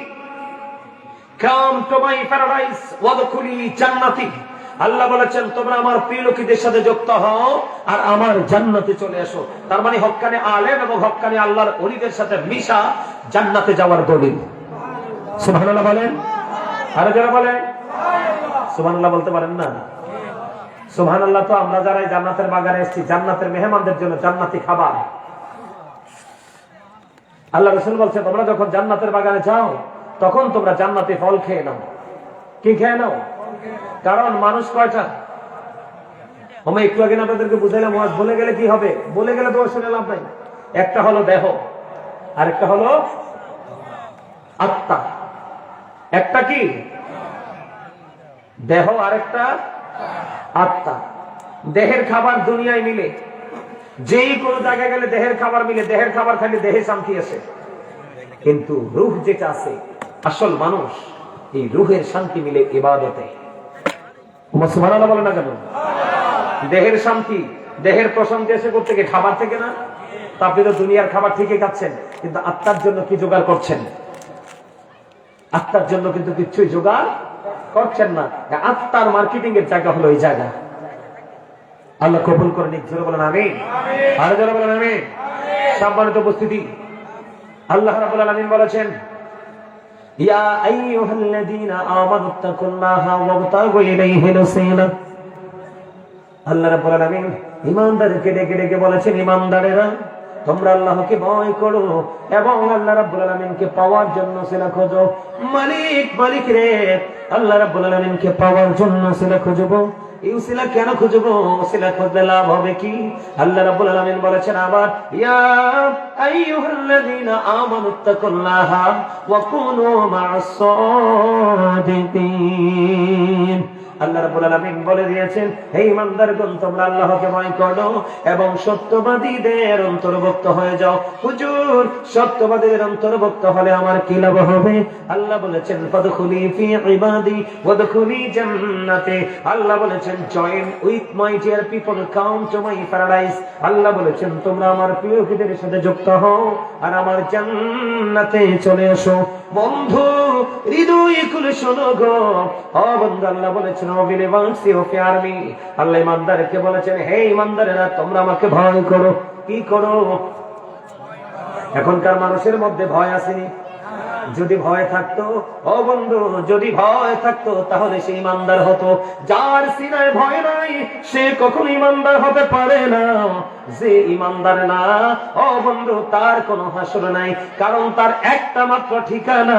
কাম টু মাই প্যারাডাইস ওয়াদখুলি জান্নাতি। আল্লাহ বলেছেন, তোমরা আমার প্রিয় লোকদের সাথে যুক্ত হও আর আমার জান্নাতে চলে আসো। তার মানে হক্কানি আলেম এবং হক্কানি আল্লাহর ওলিদের সাথে মিশা জান্নাতে যাওয়ার দলিল। সুবহানাল্লাহ বলেন। আরো যারা বলেন সুবহানাল্লাহ বলতে পারেন না? সুবহানাল্লাহ তো আমরা যারা জান্নাতের বাগানে এসেছি, জান্নাতের মেহমানদের জন্য জান্নাতি খাবার। আল্লাহ রাসূল বলছেন, তোমরা যখন জান্নাতের বাগানে যাও তখন তোমরা জান্নাতি ফল খেয়ে নাও। কি খেয়ে নাও? কারণ মানুষ কয়টা? আমি একটু আগে আপনাদেরকে বুঝাইলাম, ওয়াজ বলে গেলে কি হবে? বলে গেলে তো শুনে লাভ নাই। একটা হলো দেহ, আরেকটা হলো আত্মা। একটা কি দেহ, আরেকটা আত্মা। দেহের খাবার দুনিয়ায় মিলে, যেই কোনো জায়গায় গেলে দেহের খাবার মিলে, দেহের খাবার খাইলে দেহে শান্তি আসে, কিন্তু রূহ যেটা আছে আসল মানুষ, এই রূহের শান্তি মিলে ইবাদতে। সুবহানাল্লাহ বলে না কেন? দেহের শান্তি, দেহের প্রশান্তি এসে করতে গিয়ে খাবার থেকে না? তা আপনি তো দুনিয়ার খাবার ঠিকই খাচ্ছেন, কিন্তু আত্মার জন্য কি জোগাড় করছেন? আত্মার জন্য কিন্তু কিছুই জোগাড় করছেন না। আত্মার মার্কেটিং এর জায়গা হলো এই জায়গা। আল্লাহ কবুল করে নিক। জোরে বলেন আমিন। আরো জোরে বলেন আমিন। সম্মানিত উপস্থিতি, আল্লাহ রাব্বুল আলামিন বলেছেন, ইয়া আইয়ুহাল্লাযীনা আমানুত্তাকুল্লাহা ওয়াবতাগু ইলাইহিল ওয়াসিলা। আল্লাহ রাব্বুল আলামিন ঈমানদারকে ডেকে ডেকে বলেছেন, ঈমানদারেরা তোমরা আল্লাহকে ভয় করো এবং আল্লাহ রাব্বুল আলামিনকে পাওয়ার জন্য ওসিলা খোঁজো। মালিক রে, আল্লাহ রাব্বুল আলামিনকে পাওয়ার জন্য ওসিলা খুঁজবো। এই উসিলা কেন খুঁজবো? উসিলা খুঁজলে লাভ হবে কি? আল্লাহ রাব্বুল আলামিন বলেছেন আবার, ইয়া আইয়ুহাল্লাযীনা আমানুত্তাকুল্লাহা ওয়া কুনু মা'আস সাদিকিন। আল্লাহ রাব্বুল আলামিন বলে দিয়েছেন, হে ঈমানদারগণ তোমরা আল্লাহকে ভয় করো এবং সত্যবাদীদের অন্তর্ভুক্ত হয়ে যাও। হুজুর, সত্যবাদীদের অন্তর্ভুক্ত হলে আমার কি লাভ হবে? আল্লাহ বলেছেন, ফাদখুলি ফি ইবাদি ওয়াদখুলি জান্নাতি। আল্লাহ বলেছেন, join with my dear people, come to my paradise. Allah বলেছেন, তোমরা আমার প্রিয়দের সাথে যুক্ত হও আর আমার জান্নাতে চলে আসো। বন্ধু, হৃদয় খুলে শোনো গো। ও বন্ধু, আল্লাহ বলেছেন, আল্লাহ ইমানদারকে বলেছেন, হে ইমানদারেরা তোমরা আমাকে ভয় করো। কি করো? এখনকার মানুষের মধ্যে ভয় আসেনি? যদি ভয় থাকতো, ও বন্ধু, যদি ভয় থাকতো তাহলে সে ইমানদার হতো। যার সিনায় ভয় নাই সে কখনো ইমানদার হতে পারে না। যে ইমানদার না, ও বন্ধু, তার কোনো হাসর নাই, কারণ তার একটা মাত্র ঠিকানা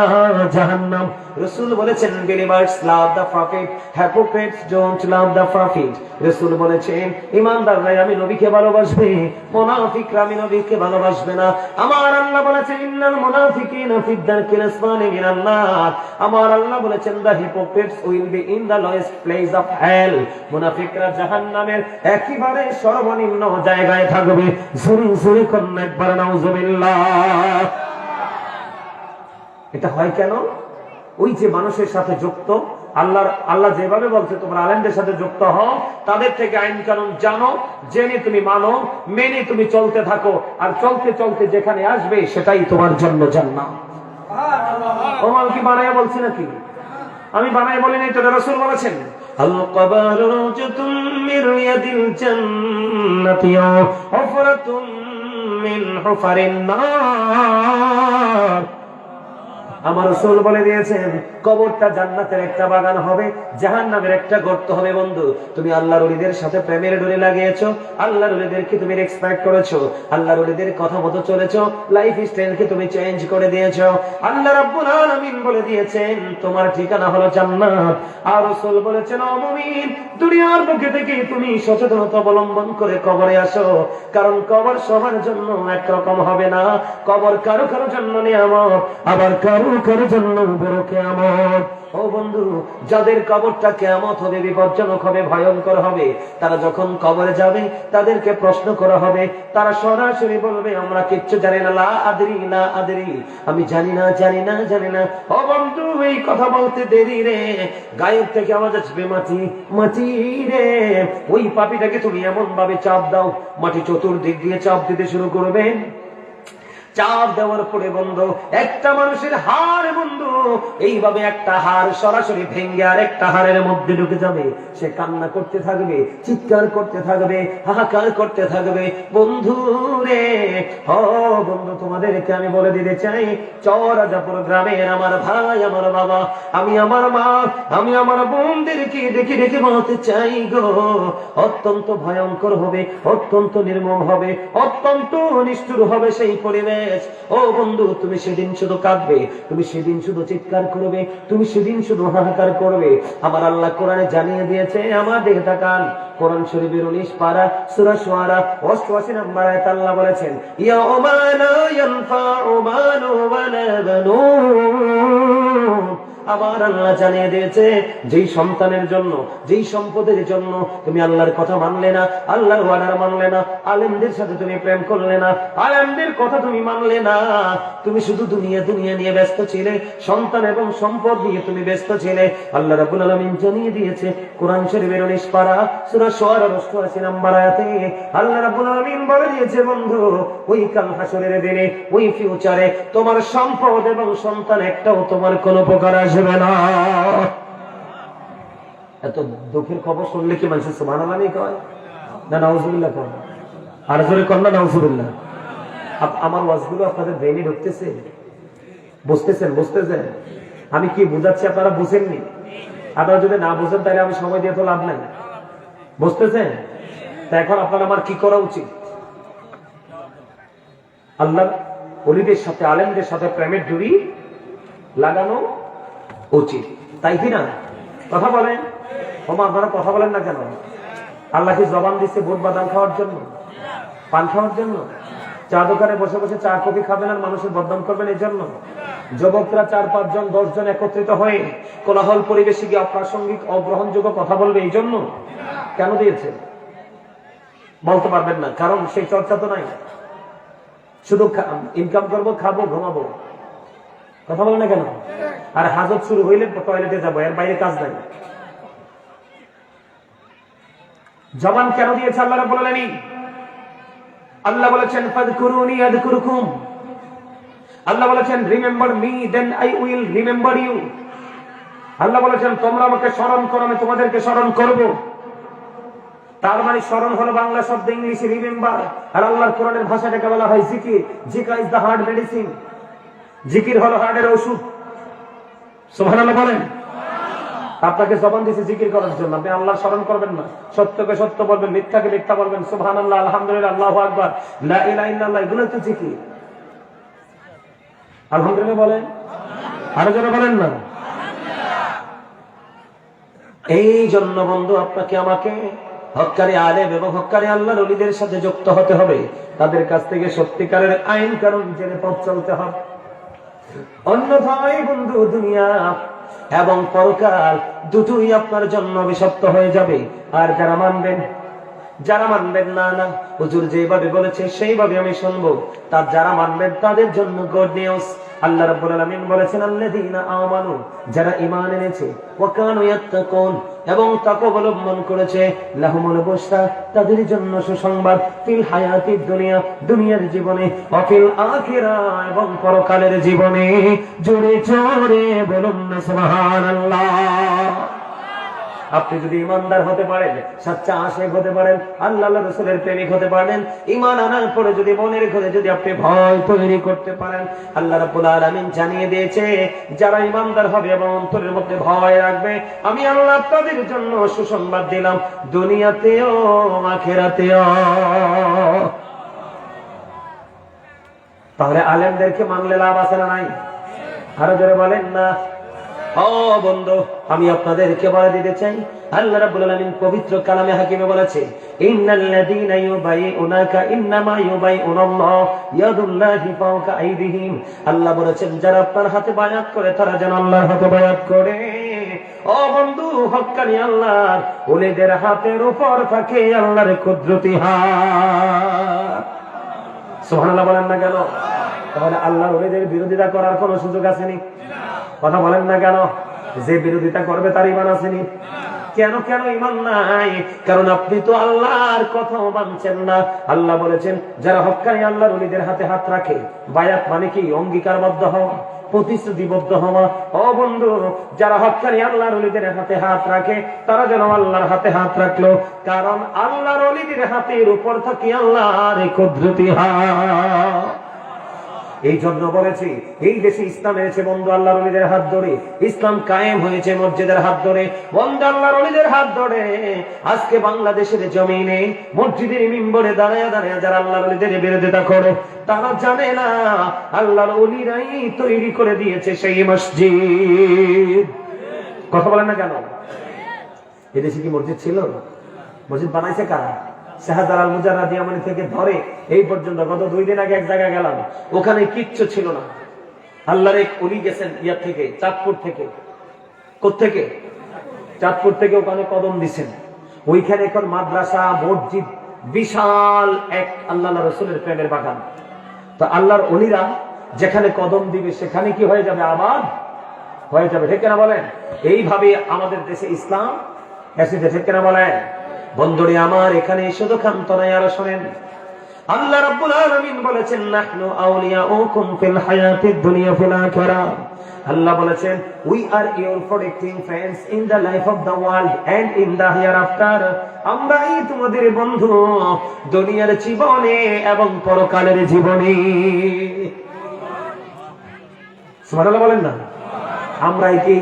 জাহান্নাম। রাসূল বলেছেন, believers love the prophet, hypocrites don't love the prophet। রাসূল বলেছেন, ইমানদাররা আমি নবীকে ভালোবাসবে, মুনাফিকরা আমি নবীকে ভালোবাসবে না। আমার আল্লাহ বলেছেন, ইন্নাল মুনাফিকিনা ফি দারকিল আসফালি মিনান নার। আমার আল্লাহ বলেছেন, the hypocrites will be in the lowest place of hell। মুনাফিকরা জাহান্নামের একেবারে সর্বনিম্ন জায়গায় থাকবে। জোরে জোরে করুন একবার নাউজুবিল্লাহ। এটা হয় কেন? ওই যে মানুষের সাথে যুক্ত, আল্লাহ যেভাবে বলছে তোমরা আলেমদের সাথে যুক্ত হও, তাদের থেকে আইন কানুন জানো, জেনে তুমি মানো, মেনে তুমি চলতে থাকো, আর চলতে চলতে যেখানে আসবে সেটাই তোমার জন্য জান্নাত। ওমাল কি বানায় বলছি নাকি? আমি বানায় বলি নাই তো, রাসূল বলেছেন, আল কবারু রাজতুম মির ইয়াদিল জান্নাতি হুফরাতুম মিন হুফারিন নার। আমার রাসূল বলে দিয়েছেন, কবরটা জান্নাতের একটা বাগান হবে, জাহান্নামের একটা গর্ত হবে। বন্ধু, তুমি আল্লাহর ওলিদের সাথে প্রেমের ডোরে লাগিয়েছো, আল্লাহর ওলিদেরকে তুমি রেসপেক্ট করেছো, আল্লাহর ওলিদের কথা মতো চলেছো, লাইফ স্টাইলকে তুমি চেঞ্জ করে দিয়েছো। আল্লাহ রাব্বুল আলামিন বলে দিয়েছেন, তোমার ঠিকানা হলো জান্নাত। আর রাসূল বলেছেন, ও মুমিন, দুনিয়ার বুকে থেকে তুমি সচেতনতা অবলম্বন করে কবরে আসো, কারণ কবর সবার জন্য একরকম হবে না। কবর কারো কারো জন্য নিয়ামত, আবার কারো কারো জন্য বড় কিয়ামত। ও বন্ধু, যাদের কবরটা কিয়ামত হবে, বিপজ্জনক হবে, ভয়ঙ্কর হবে, তারা যখন কবরে যাবে তাদেরকে প্রশ্ন করা হবে, তারা সরাসরি বলবে, আমরা কিচ্ছু জানি না, লা আদরি লা আদরি, আমি জানি না জানি না জানি না। ও বন্ধু, এই কথা বলতে দেরি রে, গায়ের থেকে আওয়াজ আসবে, মাটি মাটি রে। ওই পাপীটাকে তুমি এমন ভাবে চাপ দাও, মাটি চতুর্দিক দিয়ে চাপ দিতে শুরু করবে। চাপ দেওয়ার পরে বন্ধু, একটা মানুষের হাড় বন্ধু, এইভাবে একটা হাড় সরাসরি ভেঙে আর একটা হাড়ের মধ্যে ঢুকে যাবে। সে কান্না করতে থাকবে, চিৎকার করতে থাকবে, হাহাকার করতে থাকবে। বন্ধু রে, ও বন্ধু, তোমাদেরকে আমি বলে দিতে চাই, চররাজাপুর গ্রামের আমার ভাই, আমার বাবা, আমি আমার মা, আমি আমার বোনদেরকে ডেকে ডেকে বলতে চাই গো, অত্যন্ত ভয়ঙ্কর হবে, অত্যন্ত নির্মম হবে, অত্যন্ত নিষ্ঠুর হবে সেই পরিবেশ। ও বন্ধু, তুমি সেদিন শুধু কাঁদবে, তুমি সেদিন শুধু চিৎকার করবে, তুমি সেদিন শুধু হাহাকার করবে। আমার আল্লাহ কোরআনে জানিয়ে দিয়েছে, আমাদের তাকান, কোরআন শরীফের 19 পারা সূরা শুআরা 88 নম্বর আয়াত আল্লাহ বলেছেন, ইয়াউমা লা ইয়ানফাউ মালু ওয়ালা বানুন আমার আল্লাহ জানিয়ে দিয়েছে, যেই সন্তানের জন্য, যেই সম্পদের জন্য তুমি আল্লাহর কথা মানলে না, আল্লাহর ওয়ার্ডার মানলে না, আলেমদের সাথে তুমি প্রেম করলে না, আলেমদের কথা তুমি মানলে না, তুমি শুধু দুনিয়া দুনিয়া নিয়ে ব্যস্ত ছিলে, সন্তান এবং সম্পদ নিয়ে তুমি ব্যস্ত ছিলে, আল্লাহ রাব্বুল আলামিন জানিয়ে দিয়েছে কোরআন শরীফের 19 পারা সূরা শুআরা 88 নম্বর আয়াতে আল্লাহ রাব্বুল আলামিন বলে দিয়েছে, বন্ধু ওই কাল হাসরের দিনে, ওই ফিউচারে তোমার সম্পদ এবং সন্তান একটাও তোমার কোনো উপকার আসবে না। এত দুঃখের খবর শুনলে কি মানুষ সুবহানাল্লাহ কয় না নাউজুবিল্লাহ কয়? আর জোরে কর না নাউজুবিল্লাহ। আমার ওয়াজগুলো আপনাদের ব্রেনে ঢুকতেছে? বুঝতেছেন? আমি কি বুঝাচ্ছি আপনারা বুঝেননি? আপনারা যদি না বুঝেন তাহলে আমি সময় দিয়ে তো লাভ নাই। বুঝতেছেন? তা এখন আপনার আমার কি করা উচিত? আল্লাহ ওলিদের সাথে, আলেমদের সাথে প্রেমের জুড়ি লাগানো উচিত, তাই কি না? কথা বলেন। আপনারা কথা বলেন না কেন? আল্লাহ কি জবান দিচ্ছে ভোট বাদাম খাওয়ার জন্য, পান খাওয়ার জন্য? চা দোকানে বসে বসে চা কফি খাবেন আর মানুষের বদনাম করবেন এই জন্য? যুবকরা 4-5 জন 10 জন একত্রিত হয়ে কোলাহল পরিবেশে গিয়ে অপ্রাসঙ্গিক অগ্রহণযোগ্য কথা বলবে এই জন্য? কেন দিয়েছে বলতে পারবেন না, কারণ সেই চর্চা তো নাই। শুধু ইনকাম করবো, খাবো, ঘুমাবো, কথা বলে না কেন? আর হাজত শুরু হইলে টয়লেটে যাবো, এর বাইরে কাজ নাই। জবান কেন দিয়েছে আল্লাহ রাব্বুল আলামিন? আল্লাহ বলেছেন ফাযকুরুনি আযকুরুকুম, আল্লাহ বলেছেন remember me then I will remember you. Allah বলেছেন তোমরা আমাকে স্মরণ করো, আমি তোমাদেরকে স্মরণ করব। তার মানে স্মরণ হলো বাংলা শব্দ, ইংলিশে রিমেম্বার, আর আল্লাহর কোরআনের ভাষাটাকে বলা হয় জিকির। জিকির ইজ দ্য হার্ট মেডিসিন, জিকির হলো হার্টের ওষুধ। সুবহানাল্লাহ বলেন। আপনাকে জবান দিয়েছে জিকির করার জন্য, আপনি আল্লাহ স্মরণ করবেন না, সত্যকে সত্য বলবেন, মিথ্যাকে মিথ্যা বলবেন, সুবহানাল্লাহ, আলহামদুলিল্লাহ, আল্লাহু আকবার, লা ইলাহা ইল্লাল্লাহ, এগুলো তো জিকির। আলহামদুলিল্লাহ বলেন, আরো যারা বলেন না। এই জন্য বন্ধু আপনাকে আমাকে হক্কারি আলেম এবং হক্কারি আল্লাহর ওলিদের সাথে যুক্ত হতে হবে, তাদের কাছ থেকে সত্যিকারের আইন কানুন জেনে পথ চলতে হবে। অন্যথায় বন্ধু দুনিয়া এবং পরকাল দুটোই আপনার জন্য অভিশপ্ত হয়ে যাবে। আর যারা মানবেন না না হুজুর যেভাবে বলেছে সেইভাবে আমি শুনবো, তার যারা মানবেন তাদের জন্য গুড নিউজ। আল্লাহ রাব্বুল আলামিন বলেছেন আল্লাযীনা আমানু, যারা ঈমান এনেছে, ওয়া কানু ইয়াত্তাকুন, এবং তাকওয়া অবলম্বন করেছে, লাহুমুল বুশরা, তাদের জন্য সুসংবাদ, ফিল হায়াতিদ দুনিয়া, দুনিয়ার জীবনে, ওয়া ফিল আখিরাহ, এবং পরকালের জীবনে। জোরে জোরে বলুন না সুবহানাল্লাহ। আপনি যদি ইমানদার হতে পারেন, সচ্চা আশিক হতে পারেন, আল্লাহ রাসূলের প্রেমিক হতে পারেন, ঈমান আনার পরে যদি মনের ঘরে যদি আপনি ভয় তৈরি করতে পারেন, আল্লাহ রাব্বুল আলামিন জানিয়ে দিয়েছে যারা ইমানদার হবে এবং অন্তরের মধ্যে ভয় রাখবে, আমি আল্লাহ তাদের জন্য সুসংবাদ দিলাম, দুনিয়াতেও আখিরাতেও। তাহলে আলেমদেরকে মানলে লাভ আছে না নাই? আরো জোরে বলেন না। ও বন্ধু, আমি আপনাদেরকে বলে দিতে চাই, আল্লাহ রাব্বুল আলামিন পবিত্র কালামে হাকিমে বলেছে, ইন্নাল্লাযীনা ইউবাইউনাকা ইন্নামা ইউবাইউনাল্লাহ ইয়াদুল্লাহি ফাওকা আইদিহিম। আল্লাহ বলেছেন যারা আপনার হাতে বায়াত করে তারা যেন আল্লাহর হাতে বায়াত করে। ও বন্ধু, হক্কানি আল্লাহর ওলিদের হাতের উপর থাকে আল্লাহর কুদরতি হাত। সুবহানাল্লাহ বলেন না কেন? তাহলে আল্লাহর ওলিদের বিরোধিতা করার কোনো সুযোগ আসেনি? কথা বলেন না কেন? যে বিরোধিতা করবে তার ঈমান আসেনি। কেন ঈমান নাই? কারণ আপনি তো আল্লাহর কথাও মানছেন না। আল্লাহ বলেছেন যারা হক্কানি আল্লাহর ওলিদের হাতে হাত রাখে, বায়াত মানে কি? অঙ্গীকারবদ্ধ হওয়া, প্রতিশ্রুতিবদ্ধ হওয়া। ও বন্ধু, যারা হক্কানি আল্লাহর ওলিদের হাতে হাত রাখে তারা যেন আল্লাহর হাতে হাত রাখলো, কারণ আল্লাহর ওলিদের হাতের উপর থাকে আল্লাহর কুদরতি হাত। এই জন্য বলেছি এই দেশে ইসলাম এনেছে বন্ধু আল্লাহর ওলিদের হাত ধরে, ইসলাম কায়েম হয়েছে মসজিদের হাত ধরে, বন্ধু আল্লাহর ওলিদের হাত ধরে। আজকে বাংলাদেশের জমিনে মসজিদের মিম্বরে দাঁড়ায় যারা আল্লাহর ওলিদের বিরোধিতা করে, তারা জানে না আল্লাহর ওলিরাই তৈরি করে দিয়েছে সেই মসজিদ। কথা বলেন না কেন? এদেশে কি মসজিদ ছিল? মসজিদ বানাইছে কারা? শাহজালাল মুজাররাদ ইয়ামানি থেকে ধরে এই পর্যন্ত গত 2 দিন আগে এক জায়গায় গেলাম, ওখানে কিচ্ছু ছিল না। আল্লাহর এক ওলি গেছেন ইয়ার থেকে, চাঁদপুর থেকে, কোত্থেকে? চাঁদপুর থেকে ওখানে কদম দিছেন। ওইখানে এখন মাদ্রাসা, মসজিদ, বিশাল এক আল্লাহ রসুলের প্রেমের বাগান। তো আল্লাহর ওলিরা যেখানে কদম দিবে সেখানে কি হয়ে যাবে? আবাদ হয়ে যাবে। ঠিক না বলেন? এইভাবে আমাদের দেশে ইসলাম এসেছে। ঠিক না বলেন? বন্ধুরে আমার, এখানে শুধু ক্ষান্ত নাই, আরো শোনেন। আল্লাহ রাব্বুল আলামিন বলেছেন, নাহনু আউলিয়াউকুম ফিল হায়াতিদ দুনিয়া ফিল আখিরাহ। আল্লাহ বলেছেন, we are your protecting friends in the life of the world and in the hereafter. আমরাই তোমাদের বন্ধু দুনিয়ার জীবনে এবং পরকালের জীবনে। সুবহানাল্লাহ বলেন না? আমরাই কি?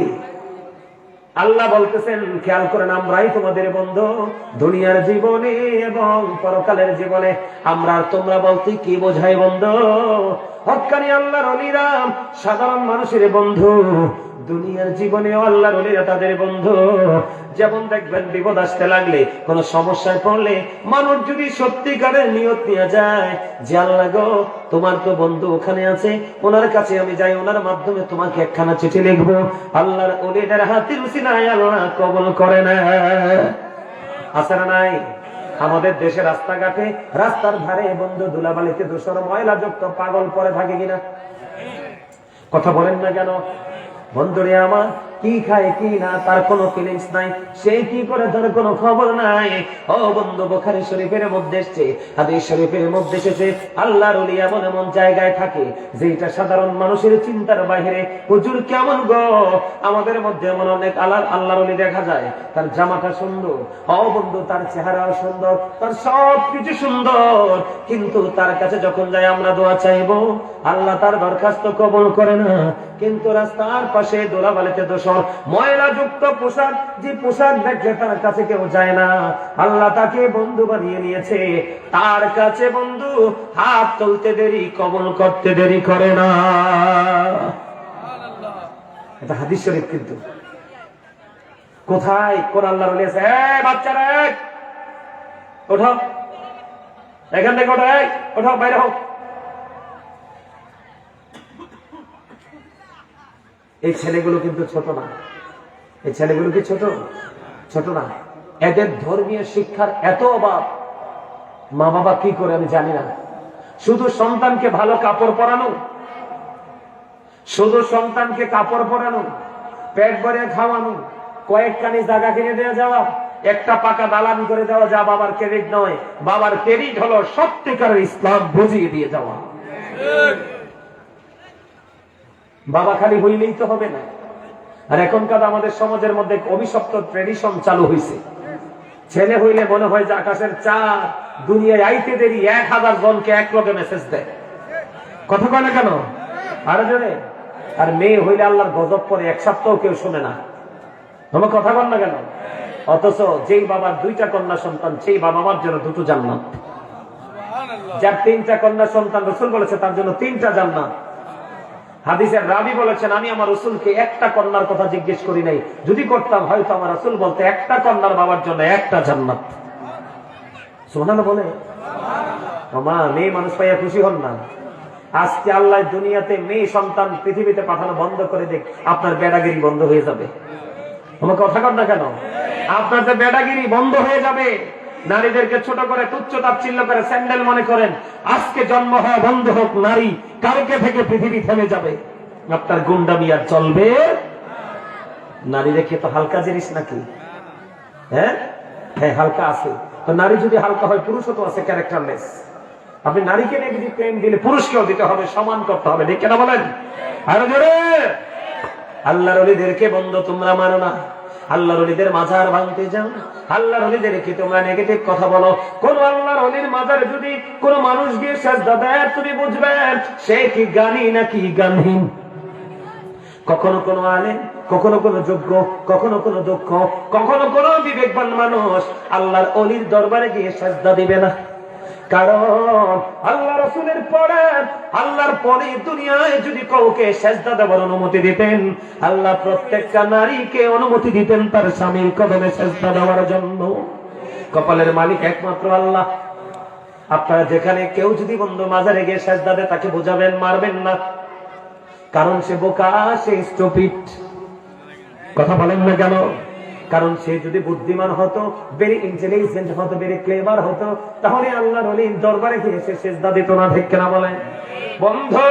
আল্লাহ বলতেছেন, খেয়াল করেন, আমরাই তোমাদের বন্ধু দুনিয়ার জীবনে এবং পরকালের জীবনে। আমরা তোমরা বলতে কি বোঝায় বন্ধু? হক্কানি আল্লাহর ওলিরা সাধারণ মানুষের বন্ধু, দুনিয়ার জীবনেও আল্লাহর ওলিরা তাদের বন্ধু। যেমন দেখবেন, বিপদ আসতে লাগলে, কোন সমস্যায় পড়লে মানুষ যদি সত্যিকারের নিয়ত নিয়ে যায় যে আল্লাহ গো, তোমার তো বন্ধু ওখানে আছে, ওনার কাছে আমি যাই, ওনার মাধ্যমে তোমাকে একখানা চিঠি লিখবো, আল্লাহর ওলিদের হাতের উসিলায় আল্লাহ কবুল করে না। আছে না নাই? আমাদের দেশে রাস্তাঘাটে, রাস্তার ধারে বন্ধু ধুলাবালিতে দূষণ ময়লা যুক্ত পাগল পরে থাকে কিনা? কথা বলেন না কেন? বন্ধুরে আমার, কি খায় কি না তার কোনো ফিলিংস নাই, সে কি করে তার কোনো খবর নাই। ও বন্ধু, বুখারী শরীফের মধ্যে এসেছে, হাদিস শরীফের মধ্যে এসেছে, আল্লাহর ওলি এমন এমন জায়গায় থাকে যেটা সাধারণ মানুষের চিন্তার বাইরে। হুজুর কেমন গো? আমাদের মধ্যে এমন অনেক আল্লাহর ওলি দেখা যায়, তার জামাটা সুন্দর, ও বন্ধু তার চেহারাও সুন্দর, তার সবকিছু সুন্দর, কিন্তু তার কাছে যখন যাই আমরা দোয়া চাইবো, আল্লাহ তার দরখাস্ত কবুল করে না। কিন্তু রাস্তার পাশে ধুলাবালিতে দূষণ, ময়লা যুক্ত পোশাক, যে পোশাক দেখলে তার কাছে কেউ যায় না, আল্লাহ তাকে বন্ধু বানিয়ে নিয়েছে। তার কাছে বন্ধু হাত তুলতে দেরি, কবুল করতে দেরি করে না। এটা হাদিস শরীফ। কিন্তু কোথায় কোন আল্লাহর ওলি আছে? বাচ্চারা ওঠো, এখান থেকে ওঠো, ওঠো, বাইরে হোক। এই ছেলেগুলো কিন্তু ছোট না। এই ছেলেগুলো কি ছোট? ছোট না। এদের ধর্মীয় শিক্ষার এত অভাব, মা বাবা কি করে আমি জানি না। শুধু সন্তানকে ভালো কাপড় পরানো, শুধু সন্তানকে কাপড় পরানো, পেট ভরে খাওয়ানো, কয়েকখানি জায়গা কিনে দেওয়া যাওয়া, একটা পাকা দালান করে দেওয়া, যা বাবার ক্রেডিট নয়। বাবার ক্রেডিট হলো সত্যিকারের ইসলাম বুঝিয়ে দিয়ে যাওয়া। বাবা খালি হইলেই তো হবে না। আর এখনকার আমাদের সমাজের মধ্যে অভিশপ্ত ট্রেডিশন চালু হয়েছে। ছেলে হইলে মনে হয় যে আকাশের চাঁদ, দুনিয়ায় আইতে দেরি 1000 জনকে এক লগে মেসেজ দেয়। কথা কয় না কেন? আরো জোরে। আর মেয়ে হইলে আল্লাহর গজব পরে 1 সপ্তাহ কেউ শুনে না। আমার কথা বল না কেন? অথচ যেই বাবার 2টা কন্যা সন্তান, সেই বাবা মার জন্য 2টো জান্নাত। যার 3টা কন্যা সন্তান, রাসূল বলেছে তার জন্য 3টা জান্নাত। হাদিসের রাবী বলেছেন, আমি আমার রাসূলকে একটা কন্যার কথা জিজ্ঞেস করি নাই, যদি করতাম হয়তো আমার রাসূল বলতে একটা কন্যার বাবার জন্য 1টা জান্নাত। সুবহানাল্লাহ বলে। আমার মেয়ে মানুষ পাইয়া খুশি হন না? আজকে আল্লাহ দুনিয়াতে মেয়ে সন্তান পৃথিবীতে পাঠানো বন্ধ করে দেখ, আপনার বেড়াগিরি বন্ধ হয়ে যাবে। আমার কথা কর না কেন? আপনার যে বেড়াগিরি বন্ধ হয়ে যাবে। নারীদেরকে ছোট করে, তুচ্ছ তাচ্ছিল্য করে, স্যান্ডেল মনে করেন। আজকে জন্ম হওয়া বন্ধ হোক নারী, কালকে থেকে পৃথিবী থেমে যাবে। আপনার গুন্ডামি আর চলবে। নারী রেখে তো হালকা জিনিস নাকি? হ্যাঁ, হালকা আছে। তো নারী যদি হালকা হয়, পুরুষও তো আছে ক্যারেক্টারলেস। আপনি নারীকে নিয়ে যদি প্রেম দিলে, পুরুষকেও দিতে হবে, সমান করতে হবে। ঠিক কেন বলেন? আরো জোরে। আল্লাহর ওলিদেরকে বন্ধু তোমরা মানো না, আল্লাহর ওলিদের মাজার ভাঙতে যাও, আল্লাহর ওলিদেরকে তোমরা নেগেটিভ কথা বলো। কোন আল্লাহর ওলির মাজারে যদি কোন মানুষ গিয়ে সাজদা দেয়, তুমি বুঝবেন সে কি জ্ঞানী নাকি জ্ঞানহীন। কখনো কোনো আলেম, কখনো কোনো যোগ্য, কখনো কোনো দক্ষ, কখনো কোনো বিবেকবান মানুষ আল্লাহর ওলির দরবারে গিয়ে সাজদা দিবে না। কারণ আল্লাহ রাসূলের পরে, আল্লাহর পরে দুনিয়ায় যদি কাউকে সেজদা দেওয়ার অনুমতি দিতেন, আল্লাহ প্রত্যেকটা নারীকে অনুমতি দিতেন তার স্বামীর কদমে সেজদা দেওয়ার জন্য। কপালের মালিক একমাত্র আল্লাহ। আপনারা যেখানে কেউ যদি বন্ধু মাজারে গিয়ে সেজদা দেয়, তাকে বোঝাবেন, মারবেন না। কারণ সে বোকা, সে স্টুপিড। কথা বলেন না কেন? কারণ সে যদি বুদ্ধিমান হতো, ভেরি ইন্টেলিজেন্ট হতো, ভেরি ক্লেভার হতো, তাহলে আল্লাহর ওলির দরবারে গিয়ে সে সিজদা দিত না। ঠিক কিনা বলেন? বন্ধু,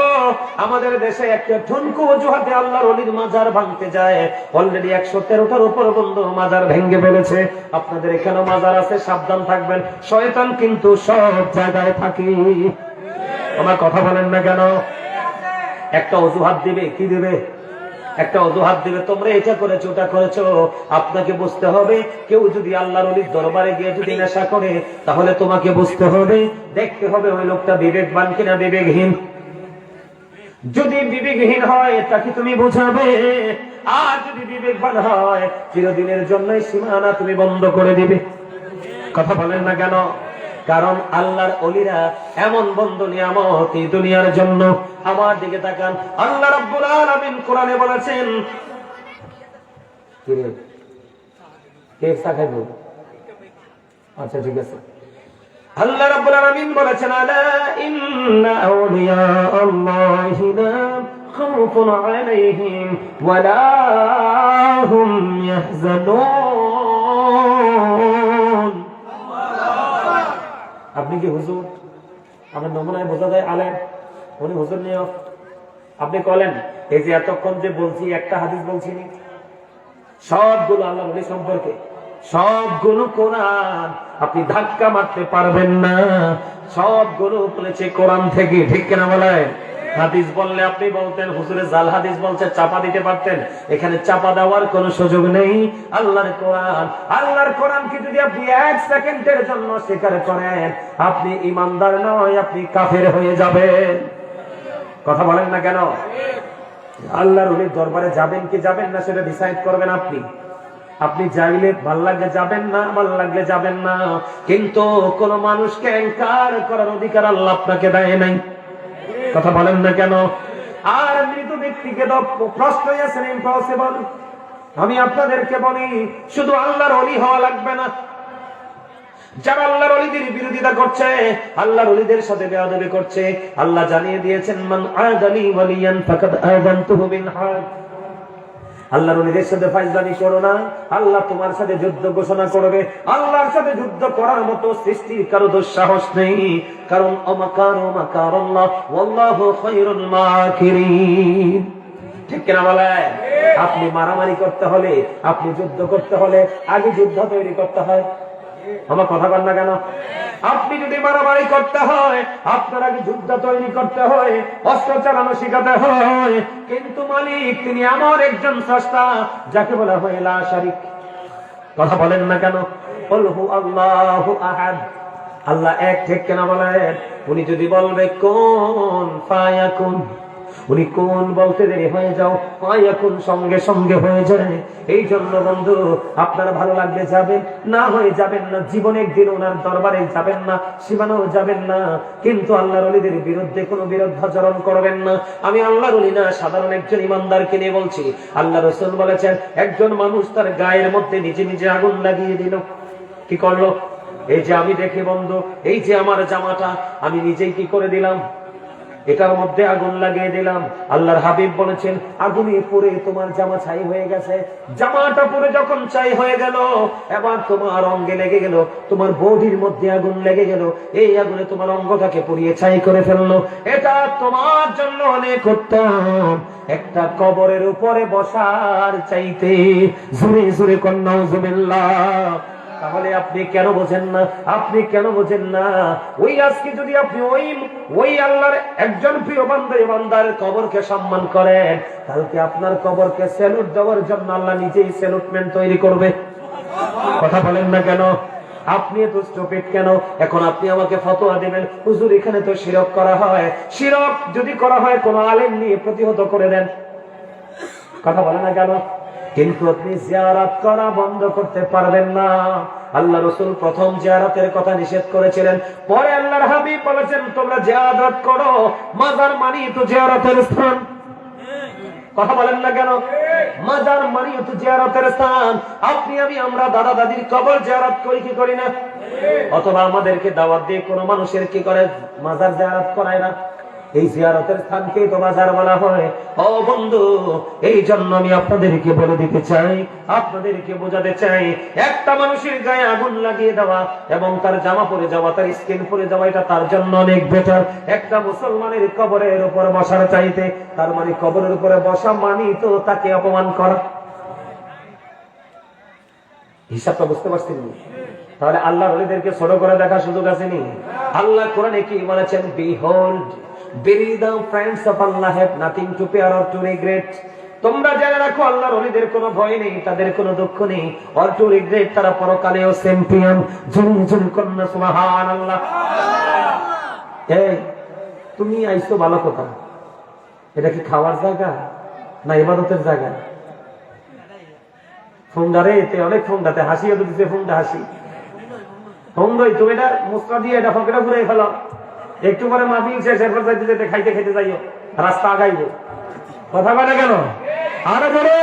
আমাদের দেশে একটা ঠুনকো অজুহাতে আল্লাহর ওলির মাজার ভাঙতে যায়। অলরেডি 113টার উপর বন্ধু মাজার ভেঙে ফেলেছে। আপনাদের এখানে মাজার আছে, সাবধান থাকবেন, শয়তান কিন্তু সব জায়গায় থাকে। আমার কথা বলেন না কেন? একটা অজুহাত দিবে, কি দিবে? একটা অজুহাত দিবে, তোমরা এটা করেছো ওটা করেছো। আপনাকে বুঝতে হবে, কেউ যদি আল্লাহর ওলির দরবারে গিয়ে যদি নেশা করে, তাহলে তোমাকে বুঝতে হবে, দেখতে হবে ওই লোকটা বিবেকবান কিনা বিবেকহীন। যদি বিবেকহীন হয় তাকে তুমি বোঝাবে, আর যদি বিবেকবান হয় চিরদিনের জন্য সীমানা তুমি বন্ধ করে দিবে। কথা বলেন না কেন? কারণ আল্লাহর ওলিরা এমন বন্ধু নিয়ামত এই দুনিয়ার জন্য। আমার দিকে তাকান, আল্লাহ রাব্বুল আলামিন কোরআনে বলেছেন, কে সাখাইব? আচ্ছা ঠিক আছে। আল্লাহ রাব্বুল আলামিন বলেছেন, আলা ইন্না আউলিয়া আল্লাহি লা খাউফুন আলাইহিম ওয়া লা হুম ইয়াহজানুন। আপনি কি হুজুর? আমার নমুনায় বোঝা যায় আলেম, উনি হুজুর নিয়ে আপনি বলেন, এই যে এতক্ষণ যে বলছি একটা হাদিস বলছি, সবগুলো আল্লাহ নবী সম্পর্কে, সবগুলো কোরআন, আপনি ধাক্কা মারতে পারবেন না, সবগুলো বলেছে কোরআন থেকে। ঠিক কিনা বলেন? হাদিস বললে আপনি বলতেন হুজুরে জাল হাদিস বলছে, চাপা দিতে পারতেন। এখানে চাপা দেওয়ার কোনো সুযোগ নেই। আল্লাহর কোরআন, আল্লাহর কোরআনকে যদি আপনি 1 সেকেন্ডের জন্য স্বীকার করেন, আপনি ইমানদার নয়, আপনি কাফের হয়ে যাবেন। কথা বলেন না কেন? আল্লাহর ওলির দরবারে যাবেন কি যাবেন না সেটা ডিসাইড করবেন আপনি। আপনি যাইলে ভাল লাগলে যাবেন না, ভাল লাগলে যাবেন না, কিন্তু কোন মানুষকে এনকার করার অধিকার আল্লাহ আপনাকে দেয় নাই। কথা বলেন না কেন? আর মৃত ব্যক্তিকে তো প্রশ্নই আছে ইম্পসিবল। আমি আপনাদেরকে বলি, শুধু আল্লাহর ওলি হওয়া লাগবে না। যারা আল্লাহর ওলিদের বিরোধিতা করছে, আল্লাহর ওলিদের সাথে বেয়াদবি করছে, আল্লাহ জানিয়ে দিয়েছেন, মান আদালি ওয়ালিয়ান ফাকাদ আযানতুহু বিল হক। আল্লাহর ওলিদের সাথে ফাইজলামি করো না, আল্লাহ তোমার সাথে যুদ্ধ ঘোষণা করবে। আল্লাহর সাথে যুদ্ধ করার মতো সৃষ্টির কারো দুঃসাহস নেই, কারণ ওমাকারু মাকারাল্লাহ ওয়াল্লাহু খায়রুল মাকিরিন। ঠিক কিনা বলেন? আপনি মারামারি করতে হলে, আপনি যুদ্ধ করতে হলে আগে যুদ্ধ তৈরি করতে হয়। আমার কথা বল না কেন? আপনি যদি মারামারি করতে হয়, আপনার আগে যুদ্ধ তৈরি করতে হয়, অস্ত্র চালানো শিখাতে হয়। কিন্তু মালিক তিনি আমার একজন স্রষ্টা, যাকে বলা হয় লা শারিক। কথা বলেন না কেন? কুলহু আল্লাহু আহাদ, আল্লাহ এক। ঠিক কিনা বলেন? উনি যদি বলবে কোন ফায়াকুন, উনি কোন বলতে দেরি হয়ে যাও, ফায়াকুন সঙ্গে সঙ্গে হয়ে যায়। এই জন্য বন্ধু, আপনার ভালো লাগলে যাবেন, না হয়ে যাবেন না। জীবনে একদিন ওনার দরবারে যাবেন না, সীমানাও যাবেন না, কিন্তু আল্লাহর ওলিদের বিরুদ্ধে কোনো বিরুদ্ধাচরণ করবেন না। আমি আল্লাহর ওলি না, সাধারণ একজন ইমানদারকে নিয়ে বলছি। আল্লাহ রাসূল বলেছেন, একজন মানুষ তার গায়ের মধ্যে নিজে নিজে আগুন লাগিয়ে দিল। কি করলো? এই যে আমি দেখি বন্ধু, এই যে আমার জামাটা, আমি নিজেই কি করে দিলাম, এটার মধ্যে আগুন লাগিয়ে দিলাম। আল্লাহর হাবিব বলেছেন, আগুনে পুড়ে তোমার জামা ছাই হয়ে গেছে। জামাটা পুড়ে যখন ছাই হয়ে গেল, এবার তোমার অঙ্গে লেগে গেল, তোমার বডির মধ্যে আগুন লেগে গেল, এই আগুনে তোমার অঙ্গটাকে পুড়িয়ে ছাই করে ফেললো। এটা তোমার জন্য অনেক উত্তম, একটা কবরের উপরে বসার চাইতে। জোরে জোরে কন্যা নাউজুবিল্লাহ। তাহলে আপনি কেন বোঝেন না? আপনি কেন বোঝেন না? ওই আজকে যদি আপনি ওই আল্লাহর একজন প্রিয় বান্দার কবরকে সম্মান করেন, কালকে আপনার কবরকে স্যালুট দেওয়ার জন্য আল্লাহ নিজেই স্যালুটমেন্ট তৈরি করবে। কথা বলেন না কেন? আপনি এত স্টুপিড কেন? এখন আপনি আমাকে ফতোয়া দিবেন, হুজুর এখানে তো শিরক করা হয়। শিরক যদি করা হয়, কোন আলেম নিয়ে প্রতিহত করে দেন। কথা বলেন না কেন? কিন্তু আপনি জিয়ারত করা বন্ধ করতে পারবেন না। আল্লাহ রাসূল প্রথম জিয়ারতের কথা নিষেধ করেছিলেন, পরে আল্লাহর হাবিব বলেছেন তোমরা জিয়ারত করো। মাজার মানি তো জিয়ারতের স্থান। কথা বলেন না কেন? মাজার মানি তো জিয়ারতের স্থান। আপনি আমি আমরা দাদা দাদির কবর জিয়ারত করি কি করি না? অথবা আমাদেরকে দাওয়াত দিয়ে কোনো মানুষের কি করে মাজার জিয়ারত করায় না? এই জিয়ারতের স্থানকে তো বাজার বলা হয়। ও বন্ধু, এই জন্য আমি আপনাদেরকে বলে দিতে চাই, আপনাদেরকে বোঝাতে চাই, একটা মানুষের গায়ে আগুন লাগিয়ে দেওয়া এবং তার জামা পরে যাওয়া, তার স্কিন পরে যাওয়া, এটা তার জন্য অনেক বেটার একটা মুসলমানের কবরের উপর বসার চাইতে। তার মানে কবরের উপরে বসা মানি তো তাকে অপমান করা। হিসাবটা বুঝতে পারছেন? তাহলে আল্লাহর ওলিদেরকে ছোট করে দেখার সুযোগ আসেনি? আল্লাহ কোরআনে কি বলেছেন? Behold, bury the friends of Allah have nothing to fear or to regret. তোমরা জেনে রাখো আল্লাহর ওলিদের কোনো ভয় নেই, তাদের কোনো দুঃখ নেই, or to regret, তারা পরকালেও চ্যাম্পিয়ন। জুরি জুরি কন্যা সুবহানাল্লাহ। এই তুমি আইছো ভালো কথা, এটা কি খাওয়ার জায়গা না ইবাদতের জায়গা? ফোনদারে এতে অনেক ফোনদাতে হাসিও তো দিতে, ফোনটা হাসি ফোনদই, তুমি এটা মুস্তা দিয়ে এটা ফকেটা ঘুরে ফেলো, একটু পরে মাহফিল শেষ, এরপর যাইতে যেতে খাইতে খাইতে যাইও, রাস্তা আগাইবো। কথা বলে কেন? আরে বলে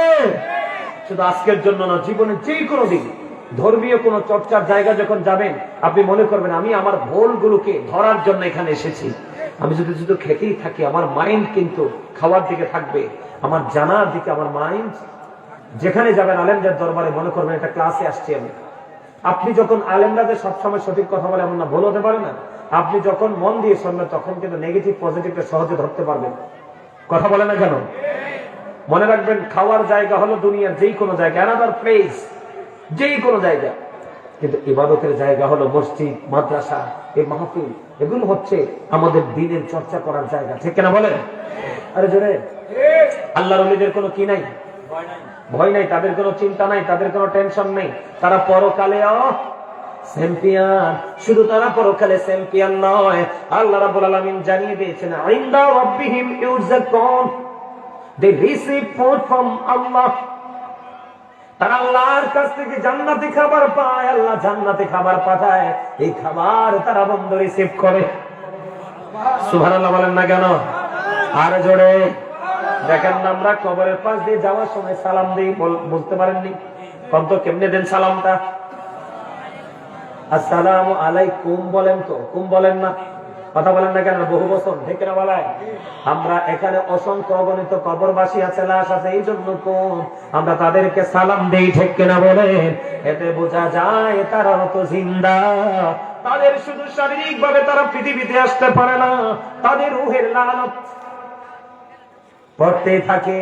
শুধু আজকের জন্য না, জীবনের যে কোনো দিন ধর্মীয় কোন চর্চার জায়গা যখন যাবেন, আপনি মনে করবেন আমি আমার ভুলগুলোকে ধরার জন্য এখানে এসেছি। আমি যদি শুধু খেতেই থাকি, আমার মাইন্ড কিন্তু খাওয়ার দিকে থাকবে, আমার জানার দিকে আমার মাইন্ড। যেখানে যাবেন আলেমদের দরবারে, মনে করবেন একটা ক্লাসে আসছি আমি। আপনি যখন আলেমরা যে সবসময় সঠিক কথা বলে এমন না, ভুল হতে পারে না। আপনি যখন মন দিয়ে শুনবেন তখন কিন্তু নেগেটিভ পজিটিভটা সহজে ধরতে পারবেন। কথা বলে না কেন? মনে রাখবেন, খাওয়ার জায়গা হলো দুনিয়ার যেই কোনো জায়গা, অ্যানাদার প্লেস, যেই কোনো জায়গা। কিন্তু ইবাদতের জায়গা হলো মসজিদ, মাদ্রাসা, এই মাহফিল, এগুলো হচ্ছে আমাদের দ্বীনের চর্চা করার জায়গা। ঠিক কিনা বলেন? আরে জোরে। আল্লাহর ওলিদের কোনো কি নাই? ভয় নাই, তাদের কোনো চিন্তা নাই, তাদের কোনো টেনশন নেই। তারা পরকালেও চ্যাম্পিয়ন। শুধু তারা পরকালে চ্যাম্পিয়ন নয়, আল্লাহ রাব্বুল আলামিন জানিয়ে দিয়েছেন, ইনদা রাব্বিহিম ইউরযাকুন, দে রিসিভ ফুড ফ্রম আল্লাহ। তারা আল্লাহর কাছ থেকে জান্নাতি খাবার পায়, আল্লাহ জান্নাতি খাবার পাঠায়, এই খাবার তারা বন্ধ রিসিভ করে। সুবহানাল্লাহ বলেন না কেন? আর জোরে। দেখেন না, আমরা কবরের পাশ দিয়ে যাওয়ার সময় সালাম দিই, বুঝতে পারেননি? কত কেমনে দেন সালামটা? আসসালামু আলাইকুম বলেন তো, কুম বলেন না? কথা বলেন না কেন? বহু বছর ঠিক না বলায়। আমরা এখানে অসংখ্য অগণিত কবরবাসী আছে, লাশ আছে, এই জন্য আমরা তাদেরকে সালাম দেই, ঠিক কিনা বলেন? এতে বোঝা যায় তারা তো জিন্দা। তাদের শুধু শারীরিক ভাবে তারা পৃথিবীতে আসতে পারে না, তাদের রূহের লালত পড়তে থাকে।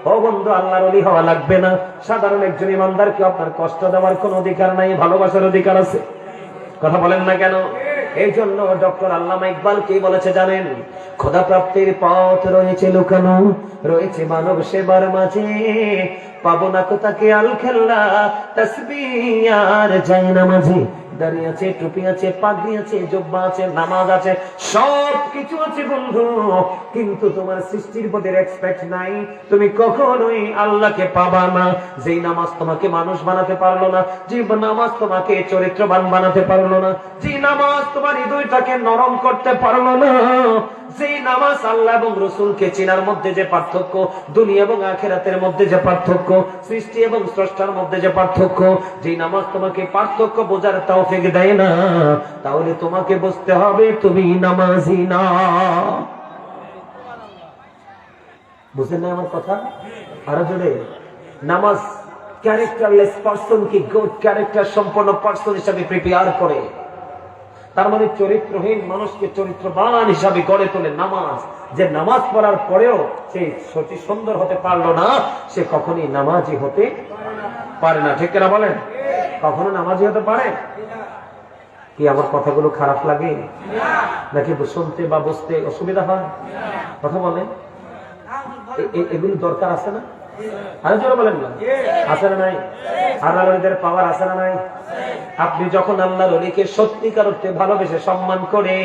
ও বন্ধু, আল্লাহর ওলি হওয়া লাগবে না। সাধারণ একজন ইমানদারকে আপনার কষ্ট দেওয়ার কোন অধিকার নাই, ভালোবাসার অধিকার আছে। কথা বলেন না কেন? এই জন্য ডক্টর আল্লামা ইকবাল কি বলেছে জানেন? খোদা প্রাপ্তির পথ রয়েছে লুকানো, রয়েছে মানব সেবার মাঝে, পাবো না কোথাকে আল খেল্লা তাসবিহ আর যায় না মাঝে। দাঁড়িয়ে আছে, টুপি আছে, পাগড়ি আছে, জুব্বা আছে, নামাজ আছে, সব কিছু আছে বন্ধু, কিন্তু তোমার সৃষ্টির প্রতি রেসপেক্ট নাই। তুমি কখনোই আল্লাহকে পাবা না। যেই নামাজ তোমাকে মানুষ বানাতে পারলো না, যে নামাজ তোমাকে চরিত্রবান বানাতে পারলো না, যে নামাজ তোমার হৃদয়টাকে নরম করতে পারলো না, যে নামাজ আল্লাহ এবং রসুলকে চেনার মধ্যে যে পার্থক্য, দুনিয়া এবং আখিরাতের মধ্যে যে পার্থক্য, সৃষ্টি এবং স্রষ্টার মধ্যে যে পার্থক্য, যে নামাজ তোমাকে পার্থক্য বোঝার তৌফিক দেয় না, তাহলে তোমাকে বুঝতে হবে তুমি নামাজি না। বুঝলেন না আমার কথা? আরো জোরে। নামাজ ক্যারেক্টারলেস পারসন কি গুড ক্যারেক্টার সম্পন্ন পারসন হিসাবে প্রিপেয়ার করে। তার মানে চরিত্রহীন মানুষকে চরিত্রবান হিসাবে গড়ে তোলে নামাজ। যে নামাজ পড়ার পরেও সে সত্যি সুন্দর হতে পারলো না, সে কখনই নামাজি হতে পারে না। ঠিক কিনা বলেন? কখনো নামাজি হতে পারে? কি আমার কথাগুলো খারাপ লাগে নাকি শুনতে বা বুঝতে অসুবিধা হয়? কথা বলেন, এগুলো দরকার আছে না? আরে জোরে বলেন না, আছে না নাই? আল্লাহর ওলিদের পাওয়ার আছে না নাই? আপনি যখন আল্লাহর ওলিকে সত্যিকার অর্থে ভালোবেসে সম্মান করে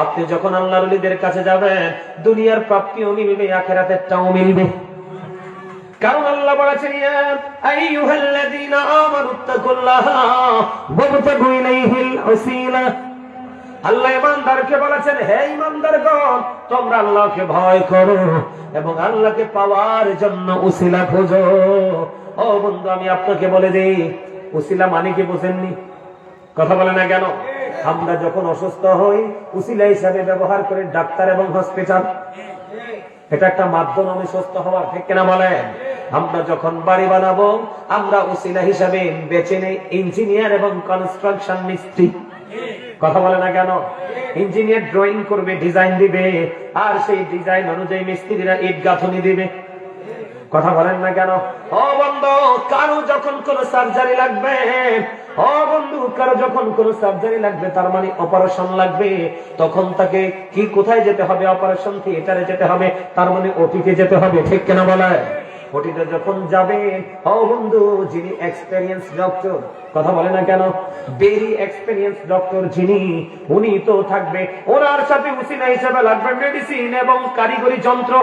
আপনি যখন আল্লাহর ওলিদের কাছে যাবেন, দুনিয়ার প্রাপ্তিও মিলবে, আখিরাতেরটাও মিলবে। কারণ আল্লাহ বলেছেন, ইয়া আইয়ুহাল্লাযীনা আমানুত্তাকুল্লাহা ওয়াবতাগু ইলাইহিল ওয়াসিলা। আল্লাহ ইমানদারকে বলেছেন, হে ইমানদারগণ, তোমরা আল্লাহকে ভয় করো এবং আল্লাহকে পাওয়ার জন্য উসিলা খোঁজো। ও বন্ধু, আমি আপনাকে বলে দেই, উসিলা মানে কি বুঝেননি? কথা বলে না কেন? আমরা যখন অসুস্থ হই উসিলা হিসাবে ব্যবহার করে ডাক্তার এবং হসপিটাল, এটা একটা মাধ্যম আমি সুস্থ হওয়ার, ঠিক কিনা বলেন? আমরা যখন বাড়ি বানাবো আমরা উসিলা হিসাবে বেছে নেই ইঞ্জিনিয়ার এবং কনস্ট্রাকশন মিস্ত্রি। কথা বলে না কেন? ইঞ্জিনিয়ার ড্রয়িং করবে, ডিজাইন দিবে, আর সেই ডিজাইন অনুযায়ী মিস্ত্রিরা ইট গাঁথনি দিবে। কথা বলেন না কেন? ও বন্ধু, কারো যখন কোন সার্জারি লাগবে, ও বন্ধু কারো যখন কোন সার্জারি লাগবে, তার মানে অপারেশন লাগবে, তখন তাকে কি কোথায় যেতে হবে? অপারেশন থিয়েটারে যেতে হবে, তার মানে ওটিতে যেতে হবে, ঠিক কিনা বলে? ওটিতে যখন যাবে, ও বন্ধু যিনি এক্সপেরিয়েন্স ডক্টর, কথা বলে না কেন, ভেরি এক্সপেরিয়েন্স ডক্টর যিনি, উনি তো থাকবে, ওনার সাথে উসিলা হিসেবে লাগবে মেডিসিন এবং কারিগরি যন্ত্র।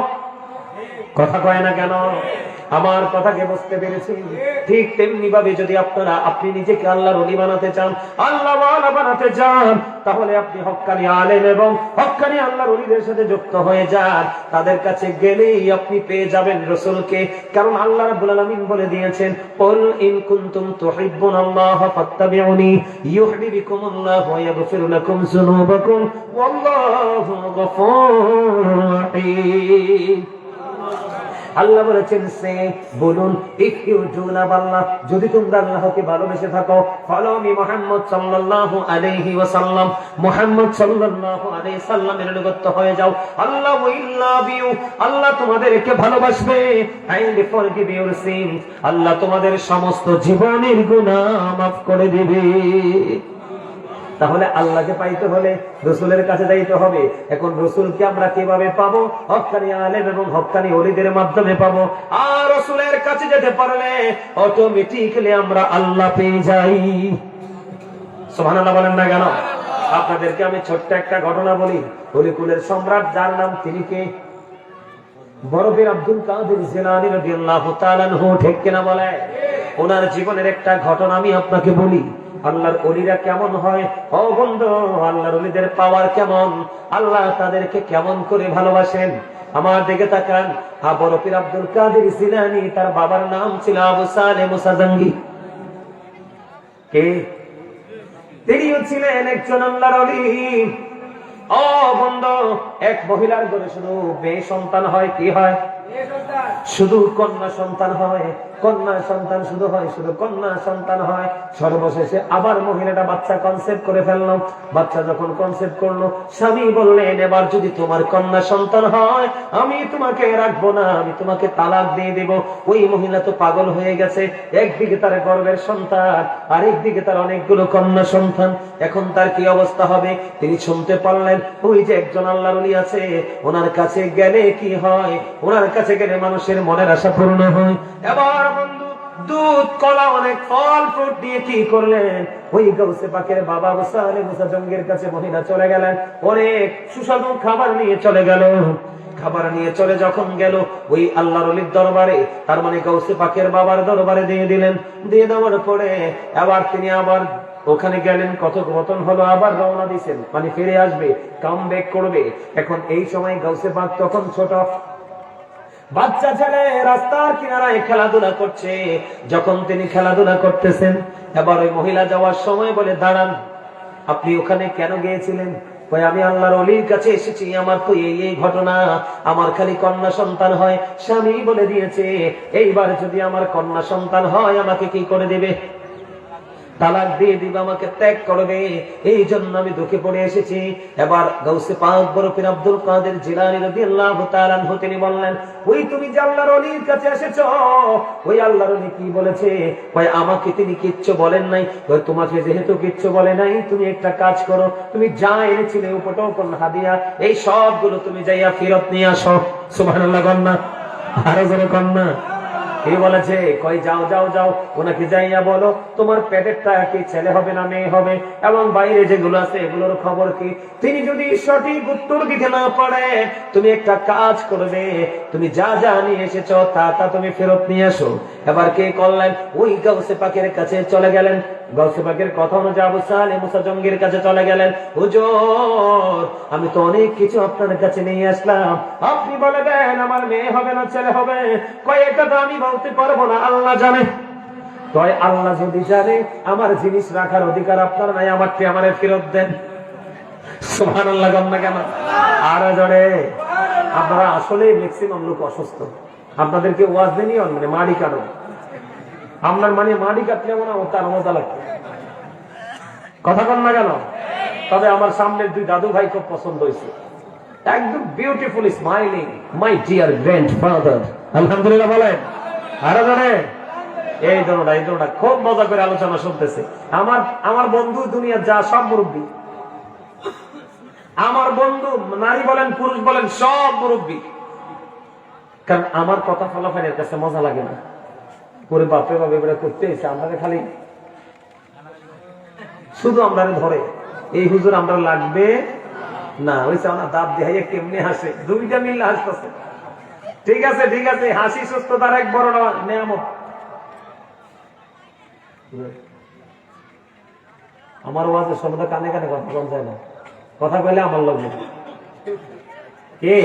কথা কয় না কেন? আমার কথাকে বুঝতে পেরেছি? ঠিক তেমনি ভাবে যদি আপনি নিজেকে আল্লাহর ওলি বানাতে চান, আল্লাহ ওয়ালা বানাতে চান, তাহলে আপনি হক্কানি আলেম এবং হক্কানি আল্লাহর ওলিদের সাথে যুক্ত হয়ে যান। তাদের কাছে গেলেই আপনি পেয়ে যাবেন রাসূলকে। কারণ আল্লাহ রাব্বুল আলামিন বলে দিয়েছেন, কুল ইন কুনতুম তুহিব্বুনাল্লাহ ফাত্তাবিউনি ইউহিব্বুকুমুল্লাহ ওয়া ইয়াগফির লাকুম যুনুবাকুম ওয়াল্লাহু গফুরুর রাহিম। আল্লাহ বলেছেন, সে বলুন, ইফ ইউ ডু লাভ আল্লাহ, যদি তোমরা আল্লাহকে ভালোবেসে থাকো, ফলো মি মুহাম্মদ সাল্লাল্লাহু আলাইহি ওয়াসাল্লাম, মুহাম্মদ সাল্লাল্লাহু আলাইহি সাল্লামের অনুগত হয়ে যাও, আল্লাহ উইল লাভ ইউ, আল্লাহ তোমাদেরকে ভালোবাসবে, এন্ড ফরগিভ ইউর সিনস, আল্লাহ তোমাদের সমস্ত জীবনের গুনাহ মাফ করে দিবে। তাহলে আল্লাহকে পাইতে হলে রাসূলের কাছে যাইতে হবে। এখন রাসূলকে আমরা কিভাবে পাবো? হক্কানি আলেম এবং হক্কানি ওলিদের মাধ্যমে পাবো। আর রাসূলের কাছে যেতে পারলে অটোমেটিক্যালি আমরা আল্লাহ পেয়ে যাই। সুবহানাল্লাহ বলেন না কেন? আপনাদেরকে আমি ছোট্ট একটা ঘটনা বলি। ওলিকুলের সম্রাট যার নাম, তিনি কে? বরফের আব্দুল কাদের জিলানী রাদিয়াল্লাহু তাআলা আনহু, ঠিক কিনা বলে? ওনার জীবনের একটা ঘটনা আমি আপনাকে বলি। আল্লাহর ওলিরা কেমন হয়? ও বন্ধু, আল্লাহর ওলিদের পাওয়ার কেমন, আল্লাহ তাদেরকে কেমন করে ভালোবাসেন, আমার দিকে তাকান। বরফের আব্দুল কাদের জিলানী, তার বাবার নাম ছিল আবু সালেহ মুসাজাঙ্গি। কে? তিনিও ছিলেন একজন আল্লাহর ওলি। ও বন্ধু, এক মহিলার ঘরে শুধু মেয়ে সন্তান হয়, কি হয়? শুধু কন্যা সন্তান হয়, কন্যা সন্তান শুধু হয়, শুধু কন্যা সন্তান হয়। সর্বশেষে আবার মহিলাটা বাচ্চা কনসেপ্ট করে ফেললো। বাচ্চা যখন কনসেপ্ট করলো, স্বামী বললেন, এবার যদি তোমার কন্যা সন্তান হয়, আমি তোমাকে রাখবো না, আমি তোমাকে তালাক দিয়ে দেব। ওই মহিলা তো পাগল হয়ে গেছে, একদিকে তার গর্ভের সন্তান, আরেকদিকে তার অনেকগুলো কন্যা সন্তান। এখন তার কি অবস্থা হবে? তিনি শুনতে পারলেন ওই যে একজন আল্লাহর ওলি আছে, ওনার কাছে গেলে কি হয়? ওনার কাছে গেলে মানুষের মনের আশা পূর্ণ হয়। এবার বন্ধু দুধ, কলা, অনেক ফল ফ্রুট দিয়ে কি করলেন? ওই গাউসে পাকের বাবা আবু সালেহ মুসাজাঙ্গির কাছে মহিলা চলে গেলেন, অনেক সুস্বাদু খাবার নিয়ে চলে গেল। খাবার নিয়ে চলে যখন গেল ওই আল্লাহর ওলির দরবারে, তার মানে গাউসে পাকের বাবার দরবারে দিয়ে দিলেন। দিয়ে দেওয়ার পরে আবার তিনি আবার ওখানে গেলেন, কথোপকথন হলো, আবার রওনা দিয়েছেন, মানে ফিরে আসবে, কাম ব্যাক করবে। এখন এই সময় গাউসে পাক তখন ছোট বাচ্চা ছেলে রাস্তার কিনারায় খেলাধুলা করছে। যখন তিনি খেলাধুলা করতেছেন, এবার ওই মহিলা যাওয়ার সময় বলে, দাঁড়ান, আপনি ওখানে কেন গিয়েছিলেন? কই, আমি আল্লাহর ওলির কাছে এসেছি, আমার তো এই ঘটনা, আমার খালি কন্যা সন্তান হয়, স্বামী বলে দিয়েছে এইবার যদি আমার কন্যা সন্তান হয় আমাকে কি করে দেবে? তালাক দিয়ে দিবে, আমাকে ত্যাগ করবে, এই জন্য আমি দুঃখে পড়ে এসেছি। এবার গাউসে পাক বরফের আব্দুল কাদের জিলানী রাদিয়াল্লাহু তাআলা আনহু তিনি বললেন, ওই তুমি যে আল্লাহর ওলির কাছে এসেছো, ওই আল্লাহর ওলি কি বলেছে? কই, আমাকে তিনি কিচ্ছু বলেন নাই। কই, তোমাকে যেহেতু কিচ্ছু বলে নাই, তুমি একটা কাজ করো, তুমি যা এনেছিলে উপটোকন হাদিয়া, এই সবগুলো তুমি যাইয়া ফেরত নিয়ে আসো। সুবহানাল্লাহ কন্যা, আরো জোরে কন্যা। কি বলেছে? কই, যাও যাও যাও, ওনাকে যাইয়া বলো তোমার পেটেরটা কি ছেলে হবে না মেয়ে হবে, এবং বাইরে যেগুলো আছে এগুলোর খবর কি। তিনি যদি সঠিক উত্তর দিতে না পারে, তুমি একটা কাজ করবে, তুমি যা যা নিয়ে এসেছো তা তুমি ফেরত নিয়ে আসো। এবার কে করলেন? ওই গাউসে পাকের কাছে চলে গেলেন। গাউসে পাকের কথা অনুযায়ী আবু সালেহ মুসাজাঙ্গির কাছে চলে গেলেন, হুজুর, আমি তো অনেক কিছু আপনার কাছে নিয়ে আসলাম, আপনি বলে দেন আমার মেয়ে হবে না ছেলে হবে। কয়, এটা তো আমি বলতে পারবো না, আল্লাহ জানে। তয় আল্লাহ যদি জানে আমার জিনিস রাখার অধিকার আপনার নাই, আমারটি আমারে ফেরত দেন। সুবহানাল্লাহ গম না কেন? আর জোরে। আপনারা আসলে ম্যাক্সিমাম লোক অসুস্থ, আপনাদেরকে ওয়াজ দেনি মানে মাড়ি কাটো, আপনার মানে মাড়ি কাটলে মনে হয় তার মজা লাগবে, কথা কন না কেন? তবে আমার সামনের দুই দাদু ভাই খুব পছন্দ হয়েছে, একদম beautiful smiling, my dear grandfather. আলহামদুলিল্লাহ বলেন। আরো জোরে। এই দোনোটা খুব মজা করে আলোচনা শুনতেছে। আমার বন্ধু দুনিয়ার যা সব মুরব্বী, আমার বন্ধু নারী বলেন পুরুষ বলেন সব মুরব্বী। কারণ আমার কথা ফলাফলের কাছে মজা লাগে না, পরে বাপরে বাপে এবারে করতে এসে আমরা খালি শুধু আমরা ধরে এই হুজুর আমরা লাগবে না, ওইসে আমার দাঁত দেখাইয়া কেমনি হাসে, দুইটা মিললে হাসতেছে। ঠিক আছে ঠিক আছে, হাসি সুস্থতার এক বড় নিয়ামত। আমার ওয়াজের শব্দ কানে কানে কথা বলা যায় না, কথা কইলে আমার লোক কে?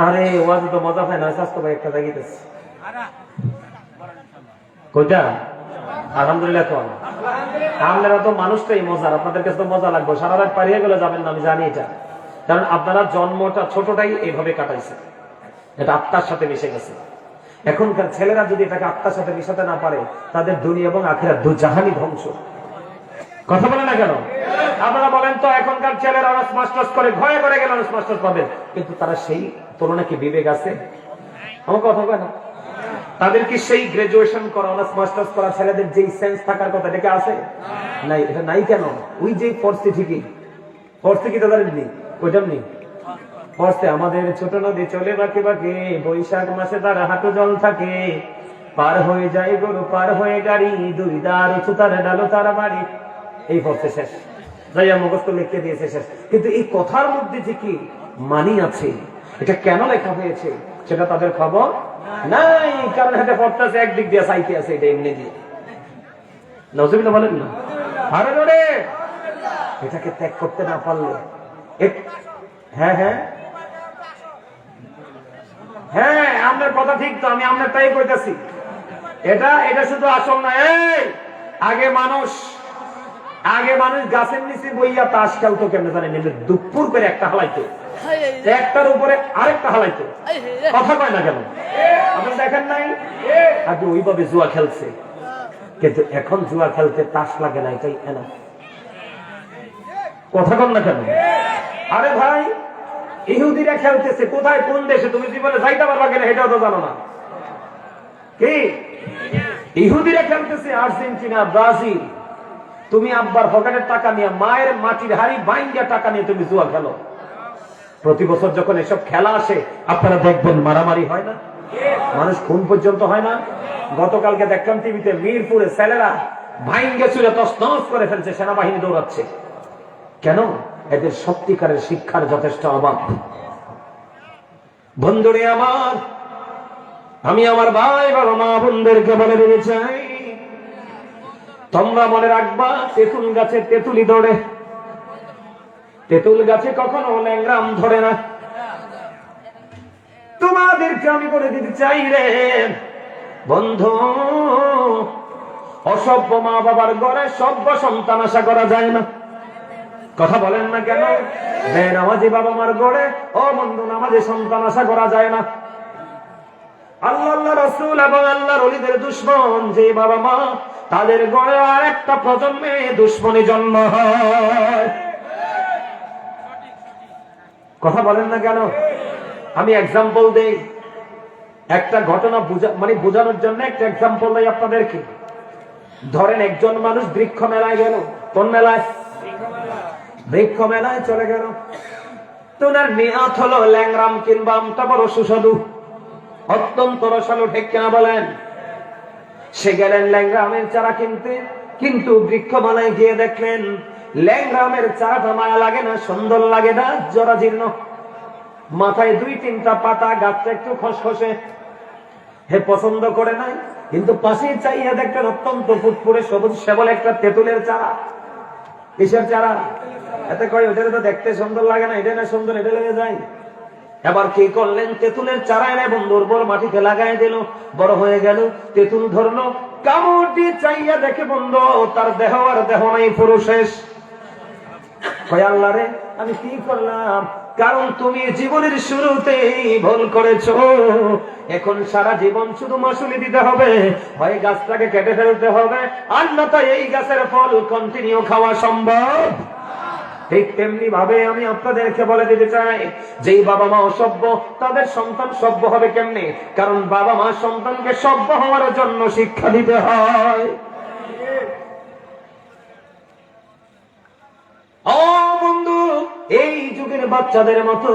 আরে ওয়াজে তো মজা পায় না, স্বাস্থ্য ভাই একটা জায়গাতেছে কোথা? আলহামদুলিল্লাহ। তো আপনারা তো মানুষটাই মজার, আপনাদের কাছে তো মজা লাগবে, সারা রাত পারিয়ে গেলে যাবেন না, আমি জানি এটা। কারণ আপনারা জন্মটা ছোটটাই এইভাবে কাটাইছে, এটা আত্মার সাথে মিশে গেছে। এখনকার ছেলেরা যদি এটাকে আত্মার সাথে মিশাতে না পারে, তাদের দুনিয়া এবং আখিরাত দুজাহানই ধ্বংস। কথা বলে না কেন? আপনারা বলেন তো এখনকার ছেলেরা অনার্স মাস্টার্স করে ভয়ে করে গেলে অনার্স মাস্টার্স পাবেন, কিন্তু তারা সেই তুলনায় কি বিবেক আছে? আমার কথা কয় না? তাদের কি সেই গ্রাজুয়েশন করা অনার্স মাস্টার্স করা ছেলেদের যে সেন্স থাকার কথা এটা আছে? নাই। এটা নাই কেন? ওই যে পড়ছে ঠিকই, পড়ছে কি তাদের নেই? ওইটার নেই পড়ছে। আমাদের ছোট নদী চলে বাঁকে বাঁকে, বৈশাখ মাসে তার হাঁটু জল থাকে, পার হয়ে যায় গরু পার হয়ে গাড়ি, দুই দার উঁচু তার ডালো তার বাড়ি। এই পড়ছে শেষ, যাইয়া মুখস্থ লিখতে দিয়েছে শেষ। কিন্তু এই কথার মধ্যে যে কি মানি আছে, এটা কেন লেখা হয়েছে সেটা তাদের খবর নাই। কারণ এটা পড়তেছে একদিক দিয়ে সাইতে আছে, এটা এমনি দিয়ে। নজরুল্লাহ বলেন না? আরে রে, এটাকে ত্যাগ করতে না পারলে হ্যাঁ হ্যাঁ হ্যাঁ আপনার কথা ঠিক, তো আমি আপনার তাই কইতাছি। এটা শুধু আসল না। এই আগে মানুষ গাছের নিচে বইয়া তাস খেলতো, কেমনে জানেন? দুপুর করে একটা হালাইতো, একটার উপরে আরেকটা হালাইতো, কথা কয় না কেন? আপনি দেখেন নাই? আগে ওইভাবে জুয়া খেলছে, কিন্তু এখন জুয়া খেলতে তাস লাগে না, এটাই এনা। কথা কন না কেন? আরে ভাই, ইহুদিরা খেলতেছে কোথায়, কোন দেশে? তুমি জীবনে যাইতে পারবা কিনা এটাও তো জানো না। কি ইহুদিরা খেলতেছে আর্জেন্টিনা, ব্রাজিল। তুমি আব্বার পকেটের টাকা নিয়ে, মায়ের মাটির হাড়ি বাইঙ্গা টাকা নিয়ে তুমি জুয়া খেলো। প্রতি বছর যখন এসব খেলা আসে, আপনারা দেখবেন মারামারি হয় না, মানুষ খুন পর্যন্ত হয় না। গতকালকে দেখলাম টিভিতে, মিরপুরে ছেলেরা ভাইঙ্গা চুরে তছনছ করে ফেলছে, সেনাবাহিনী দৌড়াচ্ছে। কেন? এদের সত্যিকারের শিক্ষার যথেষ্ট অভাব। বন্ধুরে আমার, আমি আমার ভাই বাবা মা বোনদেরকে বলে দিতে চাই, তোমরা মনে রাখবা, তেঁতুল গাছে তেঁতুলি ধরে, তেঁতুল গাছে কখনো ল্যাংরাম ধরে না। তোমাদেরকে আমি বলে দিতে চাই রে বন্ধু, অসভ্য মা বাবার ঘরে সভ্য সন্তান আশা করা যায় না। কথা বলেন না কেন? নামাজি বাবা মার গড়ে ও বন্ধু নামাজি সন্তান আশা করা যায় না। আল্লাহ রাসূল এবং আল্লাহর ওলিদের দুশমন যে বাবা মা, তাদের গড়ে আর একটা প্রজন্মে দুশমনী জন্ম হয়। কথা বলেন না কেন? আমি এক্সাম্পল দেই, একটা ঘটনা বোঝানোর জন্য একটা এক্সাম্পল দেই আপনাদেরকে। ধরেন একজন মানুষ বৃক্ষ মেলায় গেল। কোন মেলায়? বৃক্ষ মেলায় চলে গেল। তোনার নিয়াত হলো ল্যাংরাম কিংবা আমটা বড় সুস্বাদু, অত্যন্ত রসালো, ঠিক কিনা বলেন? সে গেলেন ল্যাংরামের চারা কিনতে, কিন্তু বৃক্ষ মেলায় গিয়ে দেখলেন ল্যাংরামের চারাটা মায়া লাগে না, সুন্দর লাগে না, জরাজীর্ণ, মাথায় দুই তিনটা পাতা, গাছটা একটু খসখসে। হে পছন্দ করে নাই, কিন্তু পাশেই চাইয়া দেখলেন অত্যন্ত ফুটফুটে সবুজ শ্যামল একটা তেঁতুলের চারা। কিসের চারা? এতে কয় ওটা তো দেখতে সুন্দর লাগে না, এটা না সুন্দর, এটা লেগে যায়। এবার কি করলেন, তেঁতুলের চারা এনে বন্ধুর বড় মাটিতে লাগাই দিল, বড় হয়ে গেল। তেঁতুল ধরলো, কামড় দিয়ে চাইয়া দেখে বন্ধু তার দেহ আর দেহ নাই, পুরো শেষ। কয় আল্লাহ রে, আমি কি করলাম? কারণ তুমি জীবনের শুরুতেই ভুল করেছো। এখন সারা জীবন শুধু মাসুলি দিতে হবে, হয় গাছটাকে কেটে ফেলতে হবে, আর না তাই এই গাছের ফল কন্টিনিউ খাওয়া সম্ভব। ঠিক তেমনি ভাবে আমি আপনাদেরকে বলে দিতে চাই, যেই বাবা মা অসভ্য তাদের সন্তান সভ্য হবে কেমনে? কারণ বাবা মা সন্তানকে সভ্য হওয়ার জন্য শিক্ষা দিতে হয়। ও বন্ধু, এই যুগের বাচ্চাদের মতো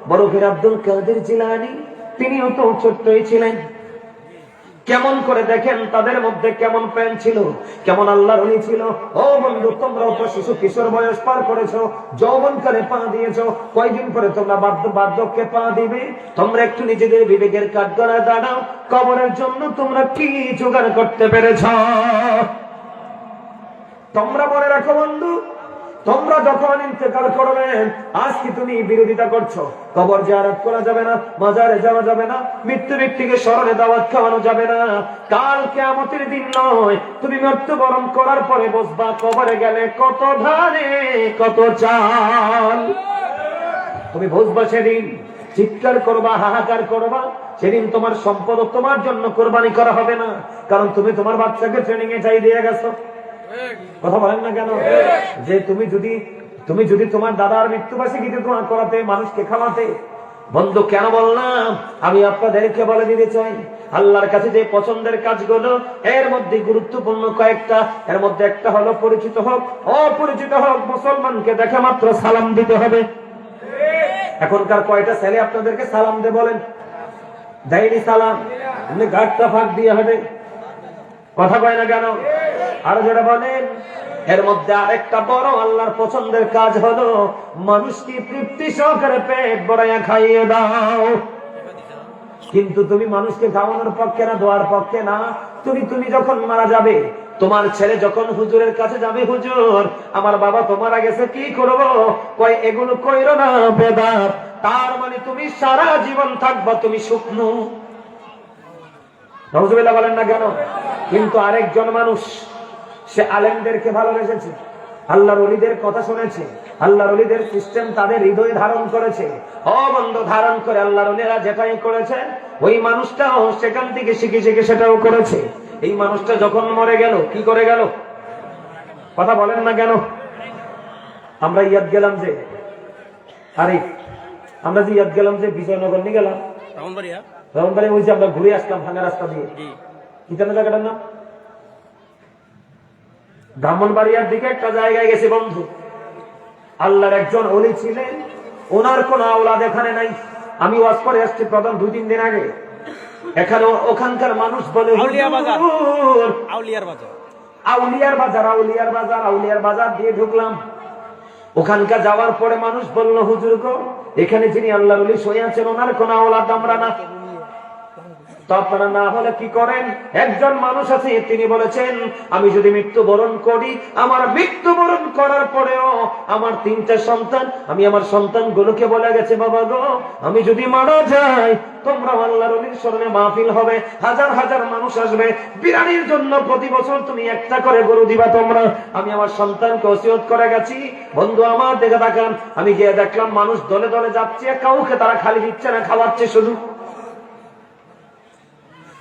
বড় পীর আব্দুল কাদের জিলানী তিনিও তো ছোট্টই ছিলেন। কেমন করে দেখেন তাদের মধ্যে কেমন প্রেম ছিল, কেমন আল্লাহর ওলি ছিল। ও বন্ধু, তোমরাও তো শিশু কিশোর বয়স পার করেছো, যৌবনকালে পা দিয়েছো, কয়দিন পরে তোমরা বার্ধক্যে পা দিবে। তোমরা একটু নিজেদের বিবেকের কাঠগড়ায় দাঁড়াও, কবরের জন্য তোমরা কি জোগাড় করতে পেরেছ? তোমরা মনে রাখো বন্ধু, তোমরা যখন ইন্তেকাল করবেন, আজ কি তুমি বিরোধিতা করছো? কবর জিয়ারত করা যাবে না, মাজারে যাওয়া যাবে না, মৃত্যু ব্যক্তিকে স্মরণে দাওয়াত খাওয়ানো যাবে না। কাল কিয়ামতের দিন নয়, তুমি মৃত্যুবরণ করার পরে বসবা, কবরে গেলে কত ধানে কত চাল। তুমি বসবা, সেদিন চিৎকার করবা, হাহাকার করবা। সেদিন তোমার সম্পদ তোমার জন্য কোরবানি করা হবে না, কারণ তুমি তোমার বাচ্চাকে ট্রেনিং এ চাই দিয়ে গেছো। কথা বলেন না কেন? যে তুমি যদি তোমার দাদার মৃত্যুবার্ষিকীতে দোয়া করাতে, মানুষকে খাওয়াতে। বন্ধু, কেন বললাম? আমি আপনাদেরকে বলে দিতে চাই, আল্লাহর কাছে যে পছন্দের কাজগুলো, এর মধ্যে গুরুত্বপূর্ণ কয়েকটা। এর মধ্যে একটা হলো পরিচিত হোক অপরিচিত হোক, মুসলমানকে দেখে মাত্র সালাম দিতে হবে। এখনকার কয়টা ছেলে আপনাদেরকে সালাম দে বলেন? দেয়নি সালাম, এমনি গাড়টা ফাঁক দিয়ে হবে। কথা কয় না কেন? আরো যেটা বলেন, এর মধ্যে আরেকটা বড় আল্লাহর পছন্দের কাজ হলো মানুষকে তৃপ্তি সহকারে পেট ভরাইয়া খাইয়ে দাও। কিন্তু তুমি মানুষকে খাওয়ানোর পক্ষে না, দোয়ার পক্ষে না। তুমি যখন মারা যাবে, তোমার ছেলে যখন হুজুরের কাছে যাবে, হুজুর আমার বাবা তো মারা গেছে, কি করবো? কয় এগুলো কইরো না, বেদাত। তার মানে তুমি সারা জীবন থাকবা তুমি শুকনো। নাউজুবিল্লাহ বলেন না কেন? কিন্তু আরেকজন মানুষ, সে আলেমদেরকে ভালোবেসেছে, আল্লাহর ওলিদের কথা শুনেছে, আল্লাহর ওলিদের সিস্টেম তাদের হৃদয়ে ধারণ করেছে। অবন্ধ ধারণ করে আল্লাহর ওলিরা যেটাই করেছে, ওই মানুষটাও সেখান থেকে শিখে শিখে সেটাও করেছে। এই মানুষটা যখন মরে গেল, কি করে গেল? কথা বলেন না কেন? আমরা ইয়াদ গেলাম যে, আরে আমরা যে ইয়াদ গেলাম যে বিজয়নগর নিয়ে গেলাম, রাউন্ডবাড়ি, ওই যে আমরা ঘুরে আসলাম ভাঙা রাস্তা দিয়ে, কি জানা জায়গাটার নাম? ব্রাহ্মণবাড়িয়ার দিকে একটা জায়গায় গেছে বন্ধু। আল্লাহর একজন ওলি ছিলেন, ওনার কোন আওলাদ এখানে নাই। আমি ওয়াজ করে আসছি প্রথম 2-3 দিন আগে। এখানে ওখানকার মানুষ বলে আউলিয়ার বাজার দিয়ে ঢুকলাম। ওখানকার যাওয়ার পরে মানুষ বলল, হুজুর গো, এখানে যিনি আল্লাহর ওলি শুয়ে আছেন, ওনার কোন আওলাদ আমরা না। তো আপনারা না হলে কি করেন? একজন মানুষ আছে, তিনি বলেছেন, আমি যদি মৃত্যুবরণ করি, আমার মৃত্যুবরণ করার পরেও আমার 3টা সন্তান, আমি আমার সন্তানগুলোকে বলে গেছে, বাবা গো, আমি যদি মারা যাই, তোমরা আল্লাহর ওলির স্মরণে মাহফিল হবে, হাজার হাজার মানুষ আসবে, বিরানির জন্য প্রতি বছর তুমি একটা করে গরু দিবা তোমরা। আমি আমার সন্তানকে ওসিয়ত করে গেছি। বন্ধু আমার দেখে তাকান, আমি গিয়ে দেখলাম মানুষ দলে দলে যাচ্ছে, কাউকে তারা খালি দিচ্ছে না, খাওয়াচ্ছে শুধু।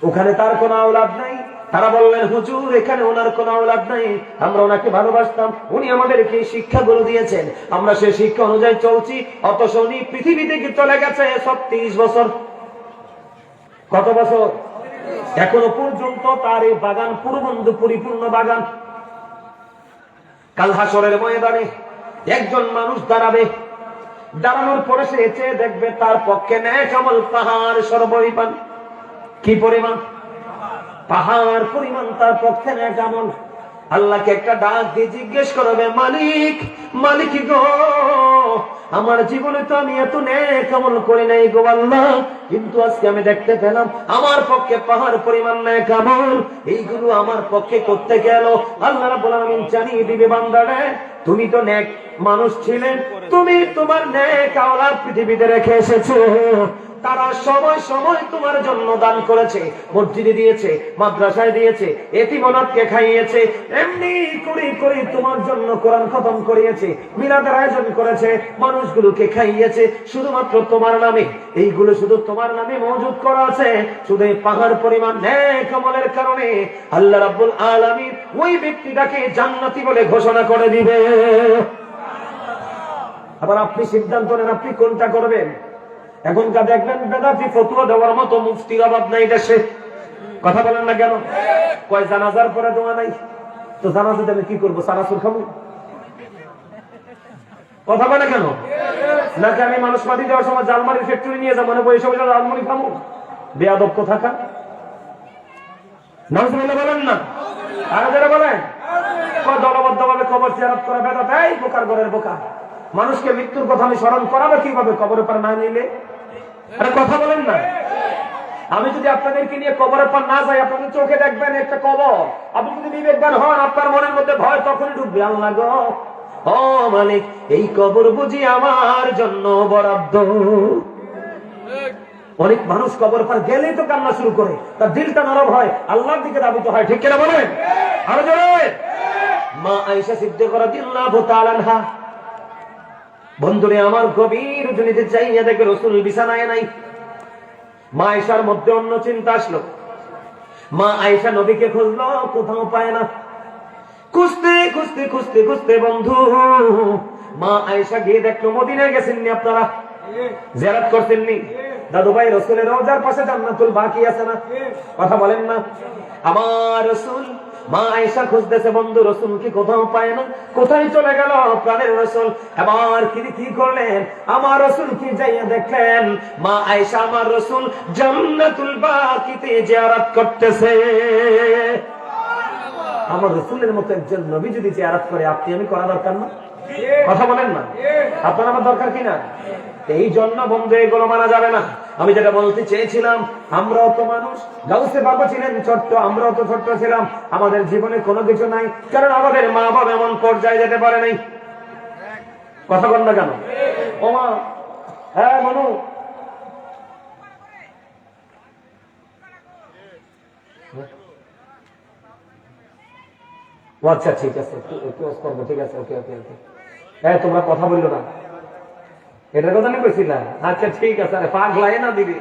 ওখানে তার কোন আওলাদ নাই। তারা বললেন, হুজুর এখানে ওনার কোন আওলাদ নাই, আমরা ওনাকে ভালোবাসতাম, উনি আমাদেরকে শিক্ষাগুলো দিয়েছেন, আমরা সেই শিক্ষা অনুযায়ী চলছি। অথচ উনি পৃথিবী থেকে চলে গেছে 36 বছর। কত বছর? এখনো পর্যন্ত তার এই বাগান পুরবন্ধু পরিপূর্ণ বাগান। কাল হাসরের ময়দানে একজন মানুষ দাঁড়াবে, দাঁড়ানোর পরে সে চেয়ে দেখবে তার পক্ষে নেক আমল পাহাড় সর্বপরিমাণ। কি পরিমাণ? পাহাড় পরিমাণ তার পক্ষে নেক আমল। আল্লাহকে একটা ডাক দিয়ে জিজ্ঞেস করবে, মালিক, মালিক গো, আমার জীবনে তো আমি এত নেক আমল করি নাই গো আল্লাহ, কিন্তু আজকে আমি দেখতে পেলাম আমার পক্ষে পাহাড় পরিমাণ নেক আমল এইগুলো আমার পক্ষে করতে গেল। আল্লাহ রাব্বুল আলামিন জানিয়ে দিবে বান্দারে, তুমি তো নেক মানুষ ছিলেন, তুমি তোমার নেক আওলাদ পৃথিবীতে রেখে এসেছো, তারা সময় সময় তোমার জন্য দান করেছে, মসজিদে দিয়েছে, মাদ্রাসায় দিয়েছে, এতিম অনাথকে খাইয়েছে, এমনি করে করে তোমার জন্য কোরআন খতম করিয়েছে, মিলাদের আয়োজন করেছে, মানুষগুলোকে খাইয়েছে শুধুমাত্র তোমার নামে। এইগুলো শুধু তোমার নামে মজুদ করা আছে। শুধু এই পাহাড় পরিমাণ নেক আমলের কারণে আল্লাহ রাব্বুল আলামিন ওই ব্যক্তিটাকে জান্নাতি বলে ঘোষণা করে দিবে। আবার আপনি সিদ্ধান্ত নেন আপনি কোনটা করবেন। এখনকার দেখবেন বেদাতি ফতোয়া দেওয়ার মতো মুফতির অভাব নাই দেশে, কথা বলেন না কেন? কয় জানাজার পরে দোয়া নাই, তো জানাজাতে আমি কি করবো? সানাসুর খাবো? কথা বলে কেন? নাকি আমি মানুষ মাটি দেওয়ার সময় জালমারির ফ্যাক্টরি নিয়ে যাবো, মানে এসব জালমারি খাবো? বেয়াদব কোথাকার। নাউজুবিল্লাহ বলেন না, আরো যারা বলেন দলবদ্ধ ভাবে কবর জিয়ারত করা বেদাত। এই বোকার ঘরের বোকা, মানুষকে মৃত্যুর কথা আমি স্মরণ করাবো কিভাবে কবরের পার না নিলে? আরে কথা বলেন না। আমি যদি আপনাদেরকে নিয়ে কবরের পার না যাই, আপনাদের চোখে দেখবেন একটা কবর, আপনি যদি বিবেকবান হন আপনার মনের মধ্যে ভয় তখনই ঢুকবে, আল্লাহ গো ও মালিক এই কবর বুঝি আমার জন্য বরাদ্দ। অনেক মানুষ কবর পার গেলেই তো কান্না শুরু করে, তার দিলটা নরম হয়, আল্লাহর দিকে ধাবিত হয়, ঠিক কিনা বলেন? আরো জোরে। মা আয়েশা সিদ্দিকা রাদিয়াল্লাহু তাআলা আনহা, বন্ধুরে আমার গভীর রজনীতে চাইয়া দেখে রাসূল বিছানায় নাই। মা আয়েশার মধ্যে অন্য চিন্তা আসলো। মা আয়েশা নবীকে খুঁজলো, কোথাও পায় না। খুঁজতে খুঁজতে খুঁজতে খুঁজতে বন্ধু মা আয়েশা গিয়ে দেখলো মদিনায় গেছেননি আপনারা? জিয়ারত করতেননি? দাদু ভাই রাসূলের রওজার পাশে জান্নাতুল বাকি আছে না? কথা বলেন না। আমার রাসূল মা আয়েশা খুঁজতেছে বন্ধু, রাসূল কি কোথাও পায় না, কোথায় চলে গেল প্রাণের রাসূল? এবার কি করলেন? আমার রাসূল কি যাইয়া দেখলেন মা আয়েশা আমার রাসূল জান্নাতুল বাকিতে জিয়ারত করতেছে। আমার রাসূলের মতো একজন নবী যদি জিয়ারত করে, আপনি আমি করা দরকার না? কথা বলেন না, আপনার আমার দরকার কিনা? এই জন্য বন্ধু এগুলো মানা যাবে না। আমি যেটা বলতে চেয়েছিলাম, আমরাও তো মানুষ, গাউসে বাবা ছিলেন ছোট্ট, আমরাও তো ছোট্ট ছিলাম, আমাদের জীবনে কোনো কিছু নাই, কারণ আমাদের মা বাবা এমন পর্যায়ে যেতে পারে নাই। কথা বল না কেন? ও মা, হ্যাঁ মনু, আচ্ছা ঠিক আছে, ঠিক আছে, ওকে ওকে ওকে। হ্যাঁ তোমরা কথা বললো না, এটার কথা নিয়ে কইছিলাম। আচ্ছা ঠিক আছে, পাগলাই না দিবি।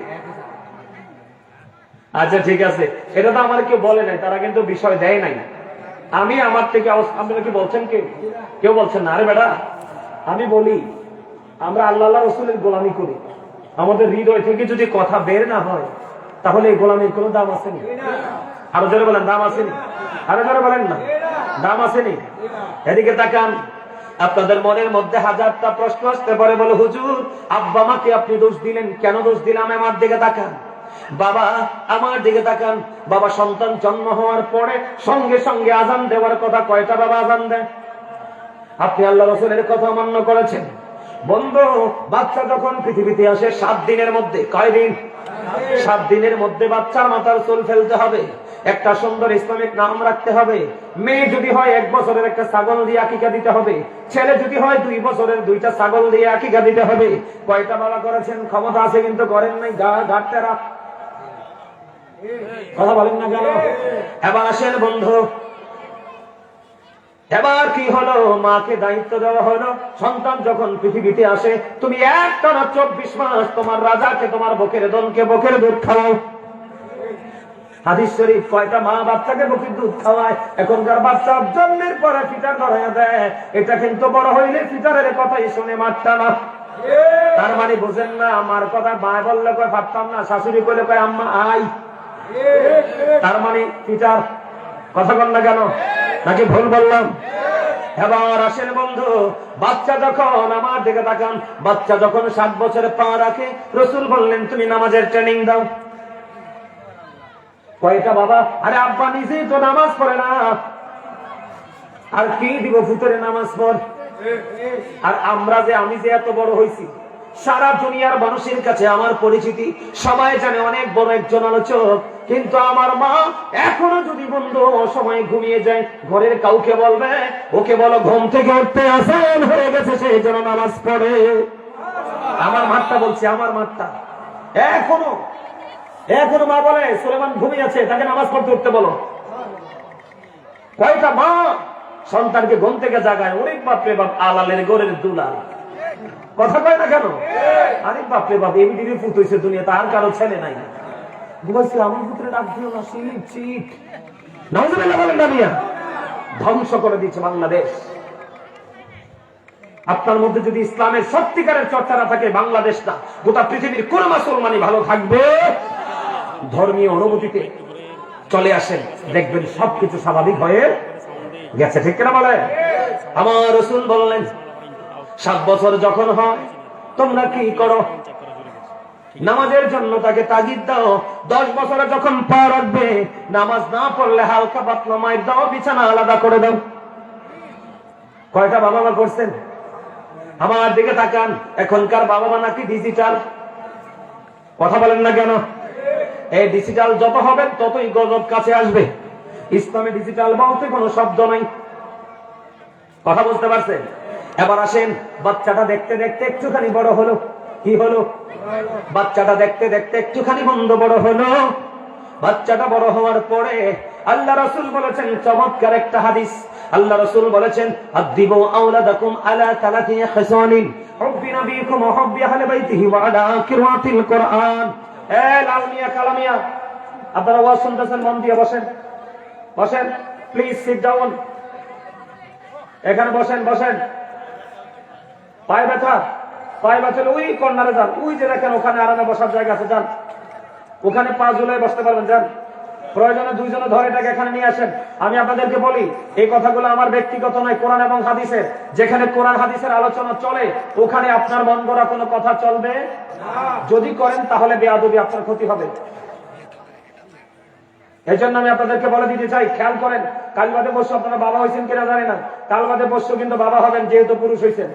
আচ্ছা ঠিক আছে, এটা তো আমার কেউ বলে নাই, তারা কিন্তু বিষয় দেয় নাই। আমি আমার থেকে আপনারা কি বলছেন? কেউ বলছেন না। আরে বেটা আমি বলি, আমরা আল্লাহ রাসূলের গোলামি করি, আমাদের হৃদয় থেকে যদি কথা বের না হয় তাহলে এই গোলামির কোনো দাম আসেনি। আরো জোরে বলেন দাম আসেনি? আরো জোরে বলেন না, দাম আসেনি? এদিকে তাকান, আপনাদের মনের মধ্যে হাজারটা প্রশ্ন আসতে পারে। বলে হুজুর আব্বা মাকে আপনি দোষ দিলেন কেন? দোষ দিলাম আমার দিকে তাকান, বাবা আমার দিকে তাকান। বাবা সন্তান জন্ম হওয়ার পরে সঙ্গে সঙ্গে আজান দেওয়ার কথা, কয়টা বাবা আজান দেয়? আপনি আল্লাহ রাসূলের কথা অমান্য করেছেন। বন্ধু বাচ্চা যখন পৃথিবীতে আসে 7 দিনের মধ্যে, কয় দিন? 7 দিনের মধ্যে বাচ্চার মাথার চুল ফেলতে হবে, একটা সুন্দর ইসলামিক নাম রাখতে হবে। মেয়ে যদি হয় 1 বছরের একটা ছাগল দিয়ে আকিকা দিতে হবে, ছেলে যদি হয় 2 বছরের 2টা ছাগল দিয়ে আকিকা দিতে হবে। কয়টা বাবা করেছেন? ক্ষমতা আছে কিন্তু করেন নাই, ঘাটতেরা। কথা বলেন না কেন? এবার আসেন বন্ধু, এবার কি হলো? মাকে দায়িত্ব দেওয়া হলো, সন্তান যখন পৃথিবীতে আসে তুমি একটানা 24 মাস তোমার রাজাকে, তোমার বকের দনকে বকের দুধ খাওয়াও। হাদিস শরীফ, কয়টা মা বাচ্চাকে বকের দুধ খাওয়ায়? এখনকার বাচ্চা জন্মের পরে ফিটার ধরাইয়া দেয়, এটা কিন্তু বড় হইলে ফিটারের কথাই শুনে মারটা না। তার মানে বুঝেন না, আমার কথা মা বললে কয় পারতাম না, শাশুড়ি করলে কয় আম্মা আই, তার মানে ফিটার। কথা বল না কেন? নাকি ভুল বললাম? এবার আসেন বন্ধু, বাচ্চা যখন, আমার দিকে তাকান, বাচ্চা যখন 7 বছরে পা রাখে রাসূল বললেন তুমি নামাজের ট্রেনিং দাও। কয়টা বাবা? আরে আব্বা নিজেই তো নামাজ পড়ে না, আর কি দিব? ভিতরে নামাজ পড়। আর আমি যে এত বড় হয়েছি, সারা দুনিয়ার মানুষের কাছে আমার পরিচিতি, সবাই জানে অনেক বড় একজন আলোচক, কিন্তু আমার মা এখনো যদি বন্ধু সময় ঘুমিয়ে যায়, ঘরের কাউকে বলবে ওকে বলো ঘুম থেকে উঠতে আসান হয়ে গেছে, সেই জন্য নামাজ পড়ে। আমার মাঠটা বলছি, আমার মাঠটা এখনো মা বলে সুলেমান ঘুমিয়ে আছে, তাকে নামাজ পড়তে উঠতে বলো। কয়টা মা সন্তানকে ঘুম থেকে জাগায়, ওরে বাপরে বাপ, আলালের গোরের দুলাল, কথা কয় না কেন? আরে বাপরে বাপ, এমনি ফুট হয়েছে দুনিয়া, তার কারো ছেলে নাই, ঘুমাইছে, আমার পুত্রে ডাক দিও না, চিট নাউজুবিল্লাহ বলেন না মিয়া, ধ্বংস করে দিচ্ছে বাংলাদেশ। আপনার মধ্যে যদি ইসলামের সত্যিকারের চর্চা না থাকে, বাংলাদেশটা গোটা পৃথিবীর কোন মুসলমানই ভালো থাকবে। ধর্মীয় অনুভূতিতে চলে আসেন, দেখবেন সবকিছু স্বাভাবিক হয়ে গেছে, ঠিক কিনা বলে? আমার রাসূল বললেন 7 বছর যখন হয় তোমরা কি করো? নামাজের জন্য তাকে তাগিদ দাও। 10 বছরে যখন পা রাখবে, নামাজ না পড়লে হালকা পাতলা মাইর দাও, বিছানা আলাদা করে দাও। কয়টা বাবা মা করছেন? আমার দিকে তাকান, এখনকার বাবা মা নাকি ডিজিটাল, কথা বলেন না কেন? এই ডিজিটাল যত হবে ততই গজব কাছে আসবে। ইসলামে ডিজিটাল বলতে কোনো শব্দ নাই, কথা বুঝতে পারছেন? এবার আসেন, বাচ্চাটা দেখতে দেখতে একটুখানি বড় হলো, কি হলো? বাচ্চাটা দেখতে দেখতে একটুখানি মন্দ বড় হলো। বাচ্চাটা বড় হওয়ার পরে আল্লাহ রাসূল বলেছেন চমৎকার একটা হাদিস। আল্লাহ রাসূল বলেছেন আদিবু আওলাদাকুম আলা তালাতি খিসানিন হুব্বি নবীকুম ওয়া হুব্বি আহলি বাইতিহি ওয়া আলা কিরাতিল কুরআন। এ লালমিয়া কালামিয়া, আপনারা ওয়াজ শুনতেছেন, মন দিয়ে বসেন, বসেন প্লিজ, সিট ডাউন, এখানে বসেন, বসেন। পায়ে ব্যথা ওই কর্নারে যান, ওই যে দেখেন ওখানে আরামে বসার জায়গা আছে, যান ওখানে 5 জুলাই বসতে পারবেন, যান। প্রয়োজনে 2 জনে ধরে এটাকে এখানে নিয়ে আসেন। আমি আপনাদেরকে বলি, এই কথাগুলো আমার ব্যক্তিগত নয়, কোরআন এবং হাদিসের। যেখানে কোরআন হাদিসের আলোচনা চলে, ওখানে আপনার মন গড়া কোনো কথা চলবে না। যদি করেন তাহলে বেয়াদবি, আপনার ক্ষতি হবে। এই জন্য আমি আপনাদেরকে বলে দিতে চাই, খেয়াল করেন, কাল বাদে বসে আপনারা বাবা হয়েছেন কিনা জানি না, কাল বাদে বসে কিন্তু বাবা হবেন, যেহেতু পুরুষ হয়েছেন।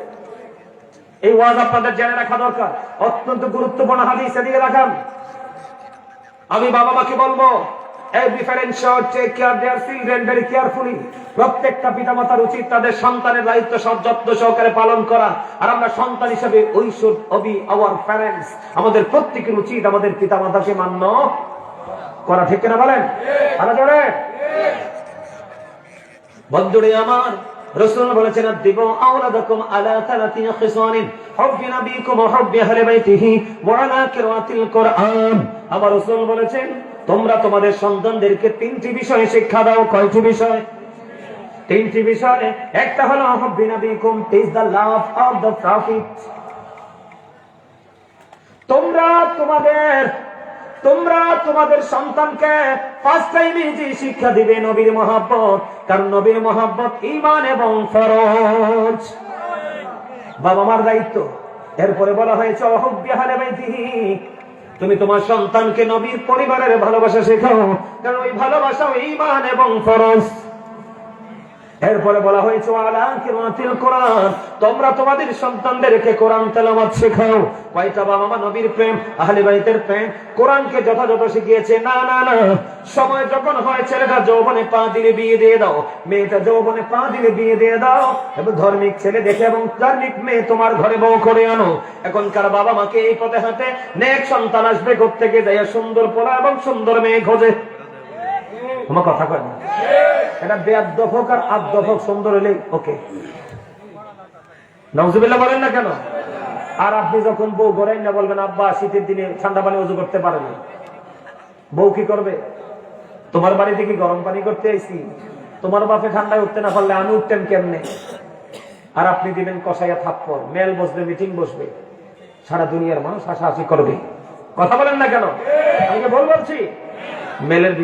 এই ওয়াজ আপনাদের জেনে রাখা দরকার, অত্যন্ত গুরুত্বপূর্ণ হাদিস, এদিকে রাখান। আমি বাবা মাকে বলবো, every parent should take care of their children very carefully. প্রত্যেকটা পিতামাতার উচিত তাদের সন্তানের দায়িত্ব সব যত্ন সহকারে পালন করা। আর আমরা সন্তান হিসেবে we should obey our parents, আমাদের প্রত্যেকের উচিত আমাদের পিতামাতাকে মান্য করা, ঠিক কিনা বলেন? আরো জোরে। বন্ধুরে আমার, রাসূল বলেছেন আদিবু আওলাদাকুম আলা তালাতি খিসানিন হুব্বি নবীকুম ওয়া হুব্বি আহলি বাইতিহি ওয়া আলা কিরাতিল কুরআন। আমার রাসূল বলেছেন তোমরা তোমাদের সন্তানদেরকে 3টি বিষয়ে শিক্ষা দাও। কয়টি বিষয়? 3টি বিষয়। একটা হলো হুব্বি নবীকুম, is the love of the prophet। তোমরা তোমাদের সন্তানকে ফার্স্ট টাইমে যে শিক্ষা দিবে নবীর মহব্বত, কারণ নবীর মহব্বত ঈমান এবং ফরজ, বাবা মার দায়িত্ব। এরপরে বলা হয়েছে হুব্বি আহলি বাইতিহি, তুমি তোমার সন্তানকে নবীর পরিবারের ভালোবাসা শেখাও, কারণ ওই ভালোবাসা ঈমান এবং ফরজ। এরপরে বলা হয়েছে আলা কিরাতিল কোরআন, তোমরা তোমাদের সন্তানদেরকে কোরআন তেলাওয়াত শেখাও। কয়টা বাবা মা নবীর প্রেম, আহলে বাইতের প্রেম, কোরআনকে যথাযথ শিখিয়েছে? না না না। সময় যখন হয় ছেলেটা যৌবনে পা দিলে বিয়ে দিয়ে দাও, মেয়েটা যৌবনে পা দিলে বিয়ে দিয়ে দাও, এবং ধার্মিক ছেলে দেখে এবং ধার্মিক মেয়ে তোমার ঘরে বউ করে আনো। এখনকার বাবা মাকে এই পথে হাঁটে, নেক সন্তান আসবে কোত্থেকে, যাইয়া সুন্দর পোলা এবং সুন্দর মেয়ে খোঁজে। তোমার কথা কয় না, এটা বেয়াদব হোক আর আদব হোক, সুন্দর হলেই ওকে। নাউজুবিল্লাহ বলেন না কেন? আর আপনি যখন বউ ঘরে না বলবেন আব্বা শীতের দিনে ঠান্ডা পানি ওযু করতে পারে না, বউ কি করবে? তোমার বাড়িতে কি গরম পানি করতে আইছি? তোমার বাপে ঠান্ডায় উঠতে না পারলে আমি উঠতেন কেমনে? আর আপনি দিবেন কষাইয়া থাপ্পড়, মেল বসবে, মিটিং বসবে, সারা দুনিয়ার মানুষ হাসাহাসি করবে। কথা বলেন না কেন? আমি বলছি মেলের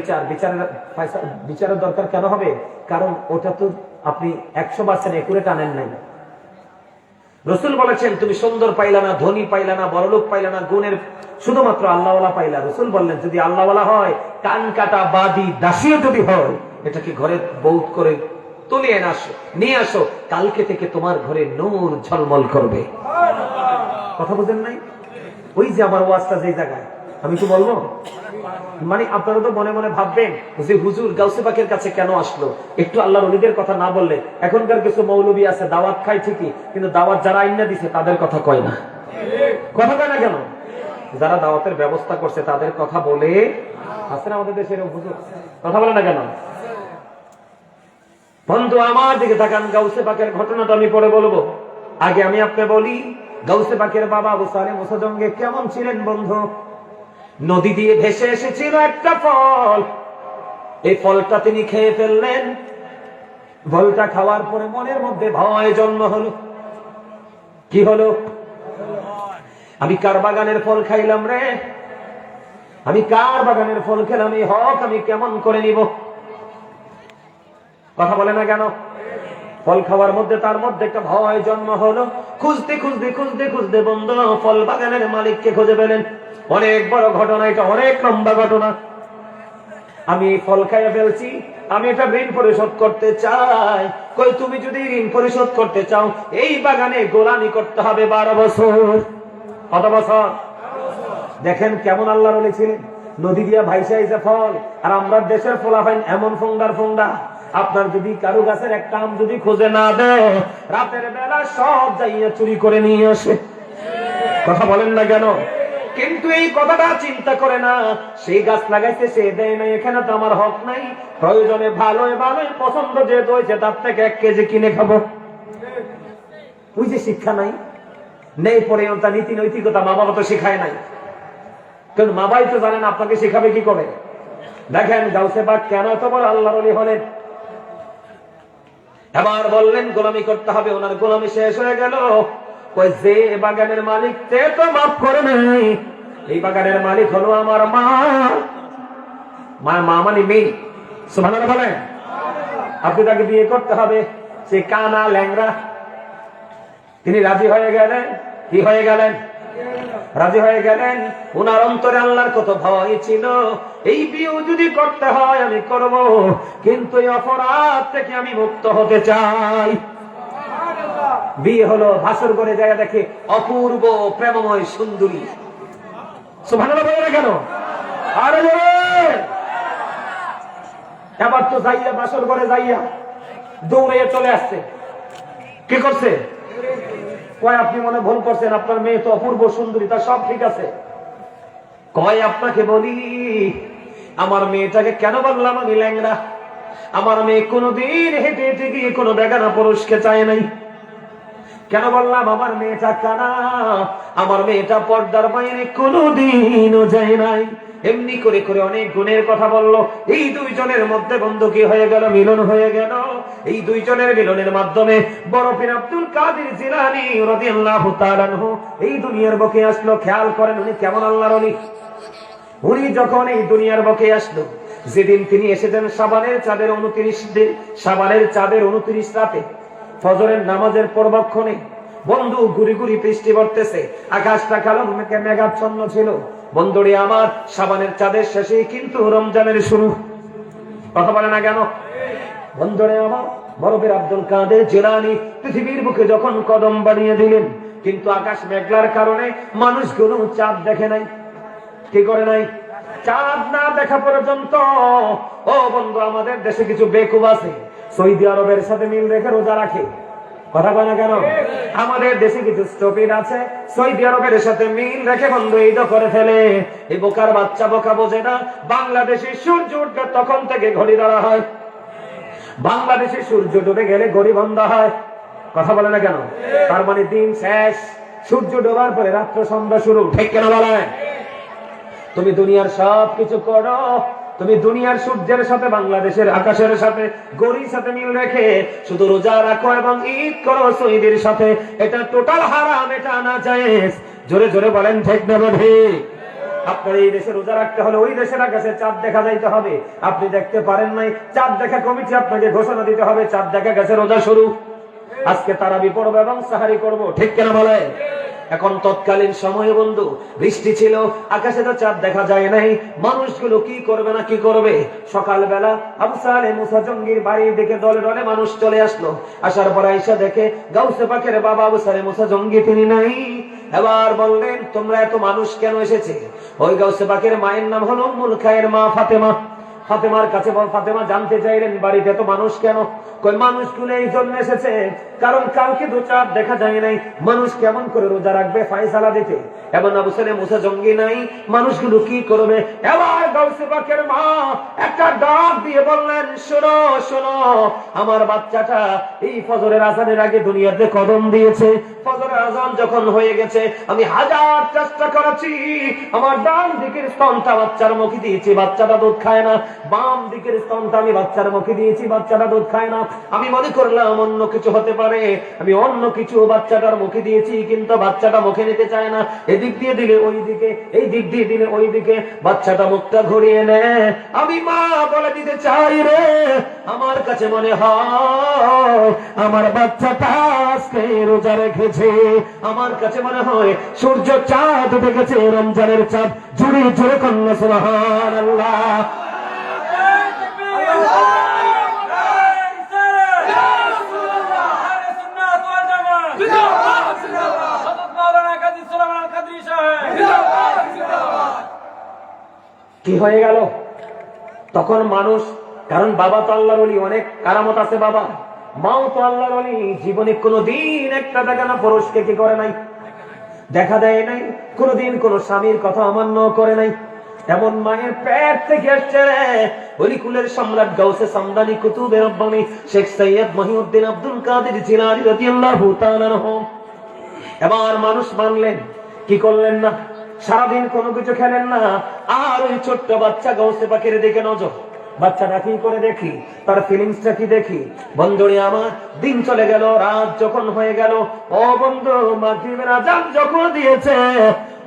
বিচারের দরকার কেন হবে? কারণ ওটা তো আপনি 100% একুরেট আনেন নাই। রাসূল বলেছেন তুমি সুন্দর পাইলা না, ধনী পাইলা না, বড়লোক পাইলা না, গুণের শুধুমাত্র আল্লাহওয়ালা পাইলা। রাসূল বললেন যদি আল্লাহওয়ালা হয়, কান কাটা বাদী দাসীও যদি হয়, এটা কি ঘরে বউত করে তুলে নিয়ে আসো, কালকে থেকে তোমার ঘরে নূর ঝলমল করবে। কথা বুঝেন নাই? ওই যে আমার ওয়াজটা যে জায়গায়, আমি কি বলবো, মানে আপনারা তো মনে মনে ভাববেন যে হুজুর গাউসে পাকের কাছে কেন আসলো, একটু আল্লাহর ওলিদের কথা না বললে। এখনকার কিছু মৌলবী আছে দাওয়াত খায় ঠিকই, কিন্তু দাওয়াত যারা আইনা দিছে তাদের কথা কয় না। কথা কয় না কেন? যারা দাওয়াতের ব্যবস্থা করছে তাদের কথা বলে। আছে না আমাদের দেশের হুজুর? কথা বলে না কেন? বন্ধু আমার দিকে তাকান, গাউসে পাকের ঘটনাটা আমি পরে বলবো, আগে আমি আপনি বলি গাউসে পাকের বাবা আবু সালেহ মুসাজঙ্গে কেমন ছিলেন। বন্ধু, নদী দিয়ে ভেসে এসেছিল একটা ফল, এই ফলটা তিনি খেয়ে ফেললেন। ফলটা খাওয়ার পরে মনের মধ্যে ভয় জন্ম হলো। কি হলো? আমি কার বাগানের ফল খাইলাম রে, আমি কার বাগানের ফল খেলাম, এই হক আমি কেমন করে নিব? কথা বলে না কেন? ফল খাওয়ার মধ্যে তার মধ্যে একটা ভয় জন্ম হলো। খুঁজতে খুঁজতে খুঁজতে খুঁজতে বন্ধু ফল বাগানের মালিককে খুঁজে পেলেন। অনেক বড় ঘটনা এটা, অনেক লম্বা ঘটনা। আমি এই ফল খাইয়া ফেলছি, আমি এটা ঋণ পরিশোধ করতে চাই। কই, তুমি যদি ঋণ পরিশোধ করতে চাও এই বাগানে গোলামি করতে হবে 12 বছর। কত বছর? দেখেন কেমন আল্লাহর ওলি ছিলেন। নদী দিয়া ভাইসা আইছে ফল, আর আমরা দেশের ফলাফাইন এমন ফোংডার ফোংডা। আপনার যদি কারো গাছের একটা আম যদি খুঁজে না দেয়, রাতের বেলা সব যাইয়া চুরি করে নিয়ে আসে। কথা বলেন না কেন? কিন্তু এই কথাটা চিন্তা করে না, সেই গাছ লাগাইছে সে দেয় নাই, এখানে তো আমার হক নাই। প্রয়োজনে ভালোই ভালোই পছন্দ যেহেতু হয়েছে তার থেকে 1 কেজি কিনে খাবো। ওই যে শিক্ষা নাই, নেই পরিণতা, নীতি নৈতিকতা মা বাবা তো শেখায় নাই। কারণ মা বাবাই তো জানেন আপনাকে শেখাবে কি করে। দেখেন গাউসে পাক কেন এত বড় আল্লাহর ওলি হলেন। এবার বললেন গোলামি করতে হবে, ওনার গোলামি শেষ হয়ে গেল। ওই যে বাগানের মালিক সে তো মাফ করে নাই, এই বাগানের মালিক হলো আমার মা। মা মানে মেয়ে। সুবহানাল্লাহ বলেন। আপনি তাকে বিয়ে করতে হবে, সে কানা ল্যাংরা। তিনি রাজি হয়ে গেলেন। কি হয়ে গেলেন? রাজি হয়ে গেলেন। উনার অন্তরে আল্লাহর কত ভয় ছিল, এই বিয়ে যদি করতে হয় আমি করব, কিন্তু এই অপরাধ থেকে আমি মুক্ত হতে চাই। বিয়ে হলো, ভাসর করে যায় দেখে অপূর্ব প্রেমময় সুন্দরী। সুবহানাল্লাহ বলে না কেন? আরে এবার তো যাইয়া ভাসর করে যাইয়া দৌড়ে চলে আসছে। কি করছে? কয় আপনি মনে ভুল করছেন, আপনার মেয়ে তো অপূর্ব সুন্দরী, তার সব ঠিক আছে। কয় আপনাকে বলি, আমার মেয়েটাকে কেন বললাম আমি ল্যাংড়া? আমার মেয়ে কোনোদিন হেঁটে হেঁটে গিয়ে কোনো বেগানা পুরুষকে চায় নাই। কেন বললাম আমার মেয়েটা কানা? আমার মেয়েটা পর্দার বাইরে কোনোদিনও যায় নাই। এমনি করে করে অনেক গুণের কথা বললো। এই দুইজনের মধ্যে বন্ধু কি হয়ে গেল? মিলন হয়ে গেল। এই দুইজনের মিলনের মাধ্যমে বড় পীর আব্দুল কাদের জিলানী রাদিয়াল্লাহু তাআলা আনহু এই দুনিয়ার বুকে আসলো। খেয়াল করেন উনি কেমন আল্লাহর ওলি। উনি যখন এই দুনিয়ার বুকে আসলো, যেদিন তিনি এসেছেন শাবানের চাঁদের 29 দিন, শাবানের চাঁদের 29 রাতে ফজরের নামাজের পূর্বক্ষণে বন্ধু গুড়ি গুড়ি বৃষ্টি পড়তেছে, আকাশটা কালো মেঘাচ্ছন্ন ছিল। বন্ধুরে আমার, শাবানের চাঁদের শেষেই কিন্তু রমজানের শুরু। কথা বলে না কেন? বন্ধুরে আমার, বড় পীর আব্দুল কাদের জিলানী পৃথিবীর বুকে যখন কদম বাড়িয়ে দিলেন, কিন্তু আকাশ মেঘলার কারণে মানুষগুলো চাঁদ দেখে নাই। কি করে নাই? চাঁদ না দেখা পর্যন্ত। ও বন্ধু, আমাদের দেশে কিছু বেকুব আছে, সৌদি আরবের সাথে মিল রেখে রোজা রাখে। কথা বলে না কেন? আমাদের দেশে কিছু স্টপিড আছে, সৌদি আরবের সাথে মিল রেখে বন্ধু ঈদ করে ফেলে। এই বোকার বাচ্চা বোকা বোঝে না, বাংলাদেশে সূর্য উঠবে তখন থেকে ঘড়ি ধরা হয়, বাংলাদেশে সূর্য ডুবে গেলে ঘড়ি বন্ধ হয়। কথা বলে না কেন? তার মানে দিন শেষ, সূর্য ডোবার পরে রাত্র সন্ধ্যা শুরু। ঠিক কেন বলেন? তুমি দুনিয়ার সব কিছু করো, তুমি দুনিয়ার সূর্যের সাথে, বাংলাদেশের আকাশের সাথে, গড়ির সাথে মিল রেখে শুধু রোজা রাখো এবং ঈদ করো সৌদির সাথে, এটা টোটাল হারাম, এটা না জায়েজ। জোরে জোরে বলেন ঠিক না ঠিক? আপনার এই দেশে রোজা রাখতে হলে ওই দেশের আকাশে চাঁদ দেখা যাইতে হবে। আপনি দেখতে পারেন নাই, চাঁদ দেখা কমিটি আপনাকে ঘোষণা দিতে হবে চাঁদ দেখা গেছে, রোজা শুরু। আজকে তারাবি পড়বো এবং সাহারি করবো। ঠিক কেন বলে? এখন তৎকালীন সময়ে বন্ধু বৃষ্টি ছিল, আকাশে তো চাঁদ দেখা যায় নাই, মানুষগুলো কি করবে না কি করবে। সকালবেলা আবু সালেহ মুসা জঙ্গির বাড়ির দিকে দলে দলে মানুষ চলে আসলো। আসার পর আয়েশা দেখে গাউসে পাকের বাবা আবু সালেহ মুসা জঙ্গি তিনি নাই। এবার বললেন তোমরা এত মানুষ কেন এসেছে? ওই গাউসে পাকের মায়ের নাম হলো উম্মুল খায়ের মা ফাতেমা। ফাতেমার কাছে ফাতেমা জানতে চাইলেন বাড়িতে তো মানুষ কেন? কই মানুষগুলো এই জন্য এসেছে কারণ কালকে দু চাঁদ দেখা যায় নাই, মানুষ কেমন করে রোজা রাখবে ফায়সালা দিতে। এমন আবু সালেহ মুসা জঙ্গি নাই, মানুষগুলো কি করবে? এবার গাউসে পাকের মা একটা ডাক দিয়ে বললেন শোনো শোনো, আমার বাচ্চাটা এই ফজরের আজানের আগে দুনিয়াতে কদম দিয়েছে। ফজরের আজান যখন হয়ে গেছে আমি হাজার চেষ্টা করেছি, আমার ডান দিকের স্তনটা বাচ্চার মুখে দিয়েছি, বাচ্চাটা দুধ খায় না। বাম দিকের স্তনটা আমি বাচ্চার মুখে দিয়েছি, বাচ্চাটা দুধ খায় না। আমি মনে করলাম অন্য কিছু হতে পারে, আমি অন্য কিছু বাচ্চাটার মুখে দিয়েছি, কিন্তু বাচ্চাটা মুখে নিতে চায় না। এদিক দিয়ে দিলে ওই দিকে, এই দিক দিয়ে দিলে ওই দিকে, বাচ্চাটা মুখটা ঘুরিয়ে নেয়। আমি মা বলে দিতে চাই রে, আমার কাছে মনে হয় আমার বাচ্চাটা আজকে রোজা রেখেছে। আমার কাছে মনে হয় সূর্য চাঁদ দেখেছে, রমজানের চাঁদ। জুড়ে জুড়ে কন্যা সুবহানাল্লাহ। কি হয়ে গেল তখন মানুষ? কারণ বাবা তো আল্লাহর ওলি, অনেক কারামত আছে বাবা, মাও তো আল্লাহর ওলি, জীবনে কোনোদিন একটা দেখানো পুরুষকে কি করে নাই, দেখা দেয় নাই, কোনোদিন কোন স্বামীর কথা অমান্য করে নাই। এমন মায়ের পেট থেকে আসছে ওলিকুলের সম্রাট গাউসে সামদানি কুতুবে রব্বানি শেখ সৈয়দ মহিউদ্দিন আব্দুল কাদের জিলানী রাদিয়াল্লাহু তাআলা আনহু। এবার মানুষ মানলেন, কি করলেন না, সারাদিন কোনো কিছু খেলেন না, আর ওই ছোট্ট বাচ্চা গাউসে পাকের দিকে নজর। বাচ্চাটা কি করে দেখি, তার ফিলিংসটা কি দেখি। বন্ধুরে আমার দিন চলে গেল, রাত যখন হয়ে গেল, ও বন্ধু মাগরিবের আযান যখন দিয়েছে,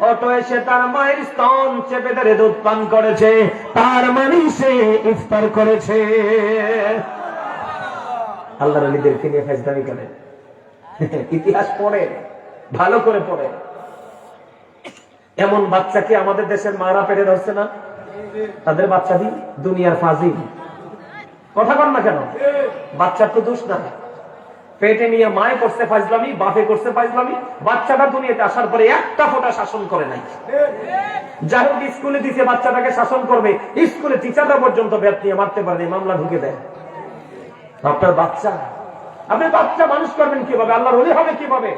অটো এসে তার মায়ের স্তন চেপে ধরে দুধ পান করেছে, তার মানে সে ইফতার করেছে। আল্লাহর ওলিদেরকে নিয়ে ফাজলামি করে, ইতিহাস পড়ে, ভালো করে পড়ে। এমন বাচ্চাকে আমাদের দেশের মারা পেটে ধরছে না, তাদের বাচ্চা দিন দুনিয়ার ফাজিল। কথা বল না কেন? বাচ্চার তো দোষ না, পেটে নিয়ে মায়ে করছে ফাজলামি, বাপে করছে ফাজলামি, বাচ্চাটা দুনিয়াতে আসার পরে একটা ফোঁটা শাসন করে নাই। যাই হোক স্কুলে দিছে বাচ্চাটাকে শাসন করবে, স্কুলে টিচাররা পর্যন্ত ব্যাট নিয়ে মারতে পারেনি, মামলা ঢুকে দেয়। আপনার বাচ্চা, আপনি বাচ্চা মানুষ করবেন কিভাবে? আল্লাহর ওলি হবে কিভাবে?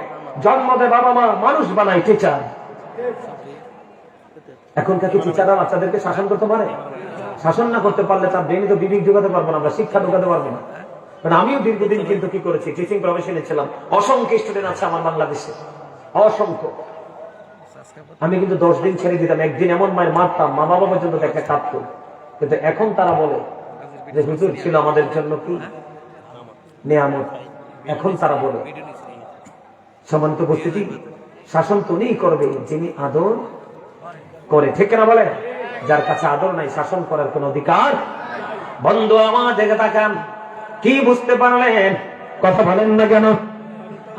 জন্ম দেয় বাবা মা, মানুষ বানায় টিচার। এখনকার কি টিচাররা বাচ্চাদেরকে শাসন করতে পারে? শাসন না করতে পারলে তার ব্রেনে তো বিবেক ঢুকাতে পারবো না, আমরা শিক্ষা ঢুকাতে পারবো না। কারণ আমিও দীর্ঘদিন কিন্তু কি করেছি, টিচিং প্রফেশনে ছিলাম। অসংখ্য স্টুডেন্ট আছে আমার বাংলাদেশে, অসংখ্য। আমি কিন্তু 10 দিন ছেড়ে দিতাম, একদিন এমন মায়ের মারতাম মা বাবা পর্যন্ত দেখে কাঁদতো। কিন্তু এখন তারা বলে যে হুজুর ছিল আমাদের জন্য কি নেয়ামত। এখন তারা বলে সমান্ত উপস্থিতি, শাসন তো উনিই করবে যিনি আদর করে, ঠিক না বলে? যার কাছে আদর নাই শাসন করার কোন অধিকার। বন্ধু আমার দেখে তাকান, কি বুঝতে পারলেন? কথা বলেন না কেন?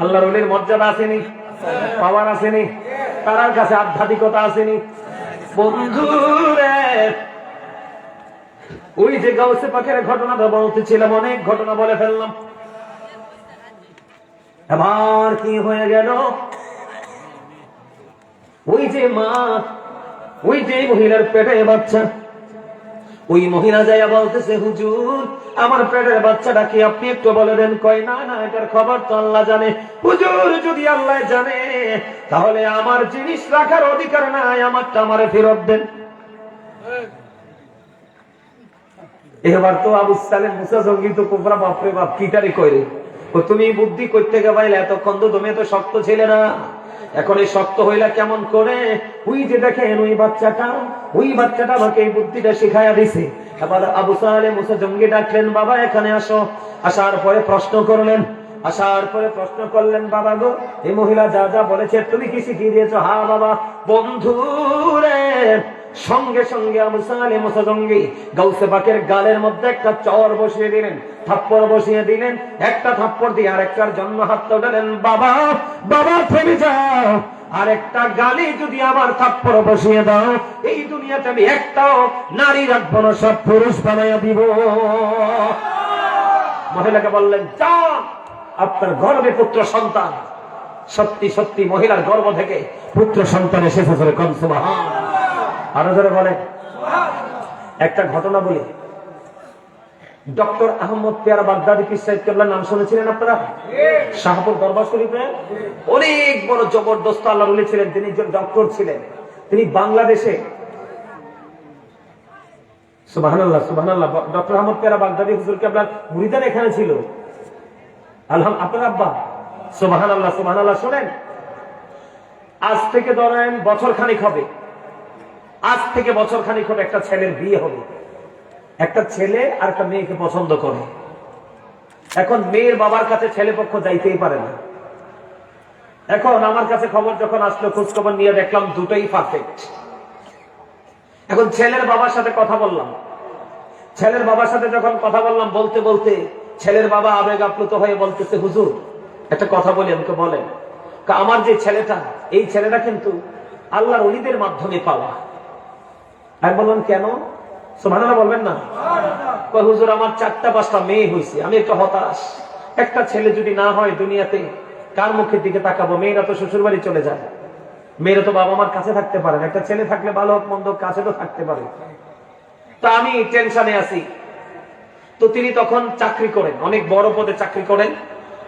আল্লাহর ওলির মর্যাদা আসেনি, পাওয়ার আসেনি, তার কাছে আধ্যাত্মিকতা আসেনি। বন্ধুরে ওই যে গাউসে পাকের ঘটনাটা বলতেছিলাম, অনেক ঘটনা বলে ফেললাম। এবার কি হয়ে গেল? ওই যে মা, ওই যে মহিলার পেটে বাচ্চা, ওই মহিলা যাইয়া বলতেছে হুজুর আমার পেটের বাচ্চাটা কি আপনি একটু বলে দেন। কয় না না, এটার খবর তো আল্লাহ জানে। হুজুর যদি আল্লাহ জানে তাহলে আমার জিনিস রাখার অধিকার নাই, আমারটা আমারে ফেরত দেন। এবার তো আবু সালেহ মুসা জঙ্গি তো কোবরা, বাপরে বাপ কিটারি কইরে, তুমি বুদ্ধি করতে গে পাইলে, এতক্ষণ তো তুমি তো শক্ত ছিলে না, এখন এই শক্ত হইলা কেমন করে? ওই যে দেখেন ওই বাচ্চাটা আমাকে এই বুদ্ধিটা শিখাইয়া দিছে। এবার আবু সালেহ মুসা জঙ্গি ডাকলেন, বাবা এখানে আসো। আসার পরে প্রশ্ন করলেন, বাবা গো এই মহিলা যা যা বলেছে তুমি কি শিখিয়ে দিয়েছো? হ্যাঁ বাবা। বন্ধুরে সঙ্গে সঙ্গে আবু সালেহ মুসা জঙ্গি গাউসে পাকের গালের মধ্যে একটা চর বসিয়ে দিলেন, থাপ্পড় বসিয়ে দিলেন। একটা থাপ্পড় দিয়ে আরেকটার জন্য হাত উঠালেন, বাবা বাবা থেমে যাও, আর একটা গালি যদি আমার থাপ্পড় বসিয়ে দাও, এই দুনিয়াতে আমি একটাও নারী রাখবো না, সব পুরুষ বানাইয়া দিব। মহিলাকে বললেন, যাও, আপনার গর্ভে পুত্র সন্তান। সত্যি সত্যি মহিলার গর্ভ থেকে পুত্র সন্তান এসেছে। আরো ধরে বলে একটা ঘটনা বলি। ডক্টর আহমদ পেয়ারা বাগদাদি পীর সাহেব কেবলার নাম শুনেছিলেন আপনারা? শাহপুর দরবার শরীফে অনেক বড় জবরদস্ত আল্লাহর ওলি ছিলেন। তিনি একজন ডক্টর ছিলেন। তিনি বাংলাদেশে, সুবহানাল্লাহ সুবহানাল্লাহ, ডক্টর আহমদ পেয়ারা বাগদাদি হুজুর কেবলার মুরিদান এখানে ছিল। আপনার আব্বা, সুবহানাল্লাহ সুবহানাল্লাহ। শোনেন, আজ থেকে ধরেন বছর খানিক হবে, আজ থেকে বছর খানিক হবে একটা ছেলের বিয়ে হবে। একটা ছেলে আর একটা মেয়েকে পছন্দ করে। এখন মেয়ের বাবার কাছে ছেলে পক্ষ যাইতেই পারে না। এখন আমার কাছে খবর যখন আসলো, খোঁজ খবর নিয়ে দেখলাম দুটোই পারফেক্ট। এখন ছেলের বাবার সাথে কথা বললাম। ছেলের বাবার সাথে যখন কথা বললাম, বলতে বলতে ছেলের বাবা আবেগ আপ্লুত হয়ে বলতেছে, হুজুর একটা কথা বলি। আমাকে বলেন, আমার যে ছেলেটা, এই ছেলেটা কিন্তু আল্লাহর ওলিদের মাধ্যমে পাওয়া। আমি বললাম, কেন? সুবহানাল্লাহ বলবেন না? হুজুর আমার 4-5টা মেয়ে হয়েছে, আমি একটু হতাশ। একটা ছেলে যদি না হয় দুনিয়াতে, কার মুখের দিকে তাকাবো? মেয়েরা তো শ্বশুর বাড়ি চলে যায়, মেয়েরা তো বাবা মার কাছে থাকতে পারে না। একটা ছেলে থাকলে ভালো হোক মন্দ হোক, কাছে তো থাকতে পারে। তা আমি টেনশনে আছি। তো তিনি তখন চাকরি করেন, অনেক বড় পদে চাকরি করেন।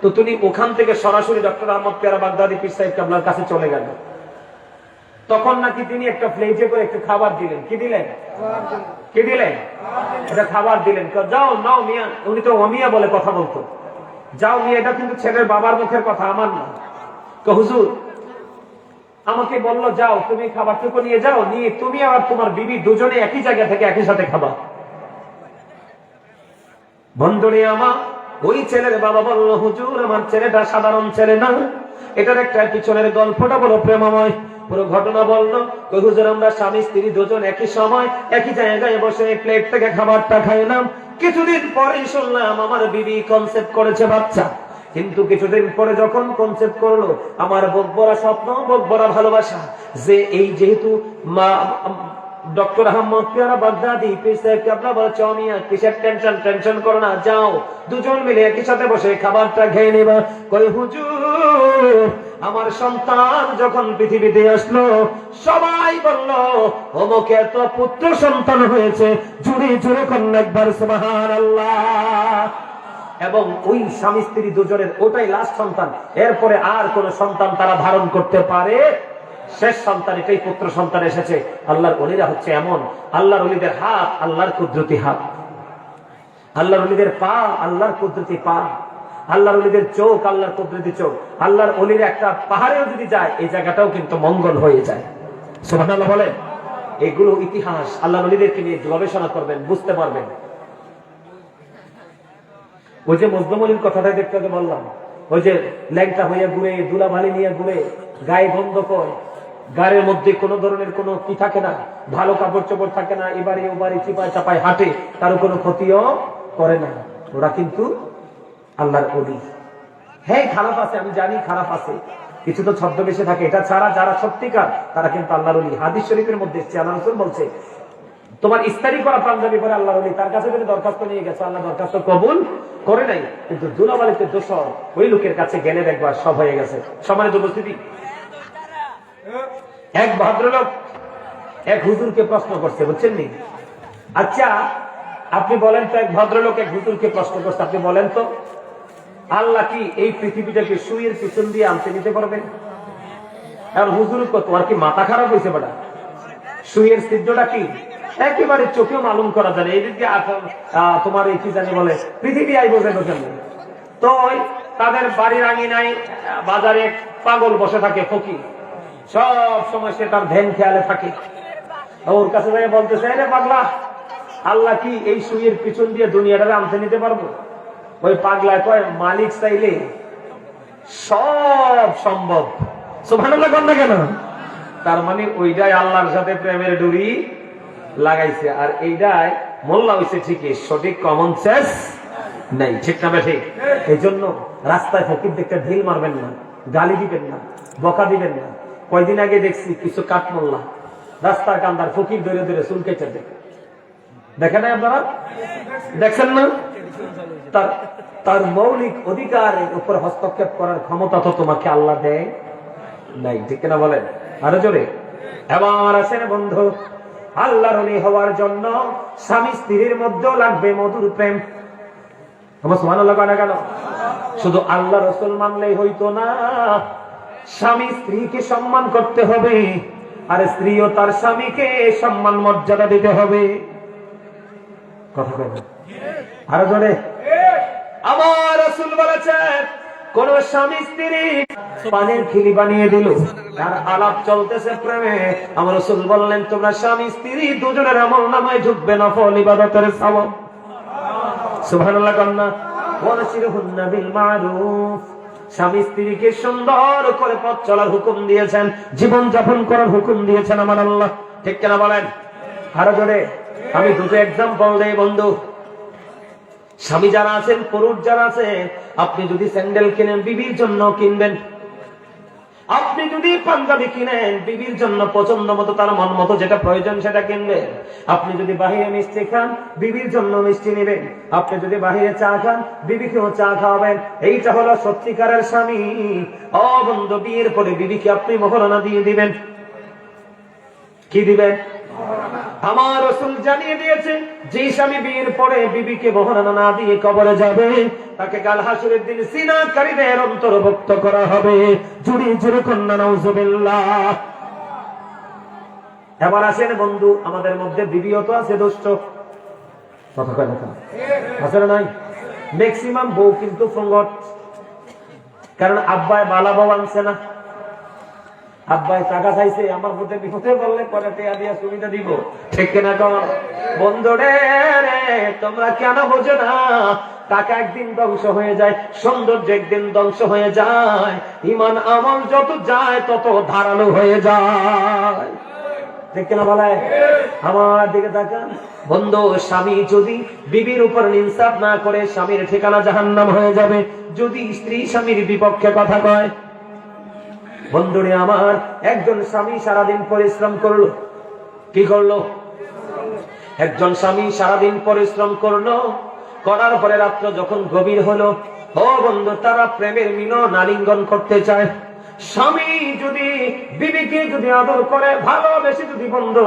তো তিনি ওখান থেকে সরাসরি ডক্টর আহমদ পেয়ারা বাগদাদি পীর সাহেব কেবলার কাছে চলে গেল। তখন নাকি তিনি একটা প্লেটে করে একটু খাবার দিলেন। কি দিলেন? কি দিলেন? এটা খাবার দিলেন। যাও নাও মিয়া, উনি তো অমিয়া বলে কথা বলতো, যাও মিয়া, এটা কিন্তু ছেলের বাবার মুখের কথা, আমার না। হুজুর আমাকে বললো, যাও তুমি খাবারটুকু নিয়ে যাও, নিয়ে তুমি আর তোমার বিবি দুজনে একই জায়গা থেকে একই সাথে খাবা। বন্ধুরে আমার, ওই ছেলের বাবা বলল, হুজুর আমার ছেলেটা সাধারণ ছেলে না, এটার একটা পিছনের গল্পটা বড় প্রেমময়। পুরো ঘটনা বললো। হুজুর আমরা স্বামী স্ত্রী দুজন একই সময় একই জায়গায় বসে প্লেট থেকে খাবারটা খাইলাম। কিছুদিন পরে শুনলাম আমার বিবি কনসেপ্ট করেছে বাচ্চা। কিন্তু কিছুদিন পরে যখন কনসেপ্ট করলো, আমার বুক ভরা স্বপ্ন, বুক ভরা ভালোবাসা, যে এই যেহেতু ডক্টর আহমদ পেয়ারা বাগদাদি পীর সাহেব কেবলা বলছে, অমিয়া কিসের টেনশন, টেনশন করো না, যাও দুজন মিলে একই সাথে বসে খাবারটা খেয়ে নেবা। কই হুজুর আমার সন্তান যখন পৃথিবীতে আসলো, সবাই বলল অমুকে এত পুত্র সন্তান হয়েছে, জুড়ে জুড়ে কন্যা একবার সুবহানাল্লাহ। এবং ওই স্বামী স্ত্রী দুজনের ওটাই লাস্ট সন্তান। এরপরে আর কোন সন্তান তারা ধারণ করতে পারে? শেষ সন্তান এটাই পুত্র সন্তান এসেছে। আল্লাহর ওলিরা হচ্ছে এমন, আল্লাহর ওলিদের হাত আল্লাহর কুদরতি হাত, আল্লাহর ওলিদের পা আল্লাহর কুদরতি পা, আল্লাহর ওলিদের চোখ আল্লাহর কুদরতি চোখ। আল্লাহর ওলির একটা পাহাড়েও যদি যায়, এই জায়গাটাও কিন্তু মঙ্গল হয়ে যায়। সুবহানাল্লাহ বলেন। এগুলো ইতিহাস, আল্লাহর ওলিদেরকে নিয়ে গবেষণা করবেন, বুঝতে পারবেন। ওই যে মজলুম আলীর কথাটা দেখতে আগে বললাম, ওই যে ল্যাংটা হইয়া ঘুরে, দুলাভালি নিয়ে ঘুরে, গায়ে বন্ধ করে, গায়ের মধ্যে কোন ধরনের কোনো কি থাকে না, ভালো কাপড় চোপড় থাকে না, এবারে ওবারে চিপায় চাপায় হাঁটে, কারো কোনো ক্ষতিও করে না, ওরা কিন্তু আল্লাহর ওলি। হ্যাঁ খারাপ আছে, আমি জানি খারাপ আছে, কিছু তো ছদ্মবেশে থাকে, এটা ছাড়া যারা সত্যিকার তারা কিন্তু আল্লাহর ওলি। হাদিস শরীফের মধ্যে আল্লাহ রাসূল বলছে, তোমার ইস্তারি করা পাঞ্জাবি পরে আল্লাহর ওলি, তার কাছে যদি দরখাস্ত নিয়ে গেছো, আল্লাহ দরখাস্ত কবুল করে নাই। কিন্তু দুলাবালিতে দোষর, ওই লোকের কাছে গেলে দেখবা সব হয়ে গেছে। সম্মানিত উপস্থিতি, এক ভদ্রলোক এক হুজুরকে প্রশ্ন করছে, বুঝছেন নি? আচ্ছা আপনি বলেন তো, এক ভদ্রলোক এক হুজুরকে প্রশ্ন করছে, আপনি বলেন তো আল্লাহ কি এই পৃথিবীটাকে সুইয়ের পিছন দিয়ে আনতে নিতে পারবেন? আর হুজুর তোমার কি মাথা খারাপ হয়েছে বেটা? সুইয়ের ছিদ্রটা কি একেবারে চোখেও মালুম করা যায়। এই দিকে তোমার এই কি জানি বলে পৃথিবী আই বোঝে বোঝেন। তো তাদের বাড়ির আঙিনায় বাজারে পাগল বসে থাকে, ফকির, সব সময় সে তার ধ্যান খেয়ালে থাকে। ওর কাছে যাই বলতেছে, রে পাগলা, আল্লাহ কি এই সুইয়ের পিছন দিয়ে দুনিয়াটাকে আনতে নিতে পারবো? ওই পাগলা কয়, মালিক চাইলে সব সম্ভব। সুবহানাল্লাহ বলেন না কেন? তার মানে ওইটাই আল্লাহর সাথে প্রেমের ডুরি লাগাইছে, আর এইটাই মোল্লা হইছে ঠিকই, সঠিক কমন সেন্স নাই। ঠিক না ঠিক? এই জন্য রাস্তায় ফকির দেখতে ঢিল মারবেন না, গালি দিবেন না, বকা দিবেন না। কয়দিন আগে দেখছি কিছু কাঠমোল্লা রাস্তার কান্দার ফকির ধরে ধরে চুল কেটে দেখে, দেখে নাই আপনারা? দেখছেন না? তার মৌলিক অধিকারের উপর হস্তক্ষেপ করার ক্ষমতা তো তোমাকে আল্লাহ দেয় নাই, ঠিক কিনা বলেন? আরো জোরে। এবার আসেন বন্ধু, আল্লাহর ওলি হওয়ার জন্য স্বামী স্ত্রীর মধ্যেও লাগবে মধুর প্রেম। আমার সুবহানাল্লাহ কয় না কেন? শুধু আল্লাহ রাসূল মানলেই হইতো না, স্বামী স্ত্রীকে সম্মান করতে হবে, আর স্ত্রীও তার স্বামীকে সম্মান মর্যাদা দিতে হবে। কথা বলেন আরো জোরে। আমার রাসূল বলেছেন, কোন স্বামী স্ত্রী পানির খিলি বানিয়ে দিল, আর আলাপ চলতেছে প্রেমে, আমার রাসূল বললেন তোমরা স্বামী স্ত্রী দুজনের আমলনামায় ঢুকবে নফল ইবাদতের সওয়াব। সুবহানাল্লাহ কন্না। ওয়াশিরহুন্না বিল মারুফ, স্বামী স্ত্রীকে সুন্দর করে পথ চলার হুকুম দিয়েছেন, জীবন যাপন করার হুকুম দিয়েছেন আমার আল্লাহ, ঠিক কিনা বলেন? আরো জোরে। আমি দুটো এক্সাম্পল দেই বন্ধু। স্বামী যারা আছেন, পুরুষ যারা আছেন, আপনি যদি স্যান্ডেল কিনেন বিবির জন্য কিনবেন, আপনি যদি পাঞ্জাবি কিনেন বিবির জন্য পছন্দ মতো, তার মন মতো যেটা প্রয়োজন সেটা কিনবেন। আপনি যদি বাহিরে মিষ্টি খান বিবির জন্য মিষ্টি নেবেন, আপনি যদি বাহিরে চা খান বিবিকেও চা খাওয়াবেন। এইটা হলো সত্যিকারের স্বামী। ও বন্ধু, বিয়ের পরে বিবিকে আপনি মহরানা দিয়ে দিবেন। কি দিবেন? আমার রাসূল জানিয়ে দিয়েছে, যে স্বামী বিয়ের পরে বিবিকে মহরানা না দিয়ে কবরে যাবে, তাকে কাল হাসরের দিন সিনাকারীদের অন্তর্ভুক্ত করা হবে। জুড়ি জুড়ে কন্যা নাউজুবিল্লাহ। এবার আসেন বন্ধু, আমাদের মধ্যে বিবিও তো আছে দুষ্ট, কথা কয় না আছে না? নাই। ম্যাক্সিমাম বউ কিন্তু ফঙ্গট, কারণ আব্বায় বালা বউ আনছে না, আব্বাই টাকা চাইছে, আমার মধ্যে বিপদে বললে পরে টেয়া দিয়া সুবিধা দিব, ঠিক কিনা? বন্ধু রে, তোমরা কেন বোঝো না? টাকা একদিন ধ্বংস হয়ে যায়, সৌন্দর্য একদিন ধ্বংস হয়ে যায়, ইমান আমল যত যায় তত ধারালো হয়ে যায়, ঠিক কিনা বলে? আমার দিকে তাকান বন্ধু, স্বামী যদি বিবির উপর ইনসাফ না করে, স্বামীর ঠিকানা জাহান্নাম হয়ে যাবে। যদি স্ত্রী স্বামীর বিপক্ষে কথা কয়, বন্ধুরে আমার, একজন স্বামী সারাদিন পরিশ্রম করলো, কি করলো? একজন স্বামী সারাদিন পরিশ্রম করলো, করার পরে রাত্র যখন গভীর হলো, ও বন্ধু, তারা প্রেমের মিলন আলিঙ্গন করতে চায়। স্বামী যদি বিবিকে যদি আদর করে, ভালোবেসে যদি বন্ধু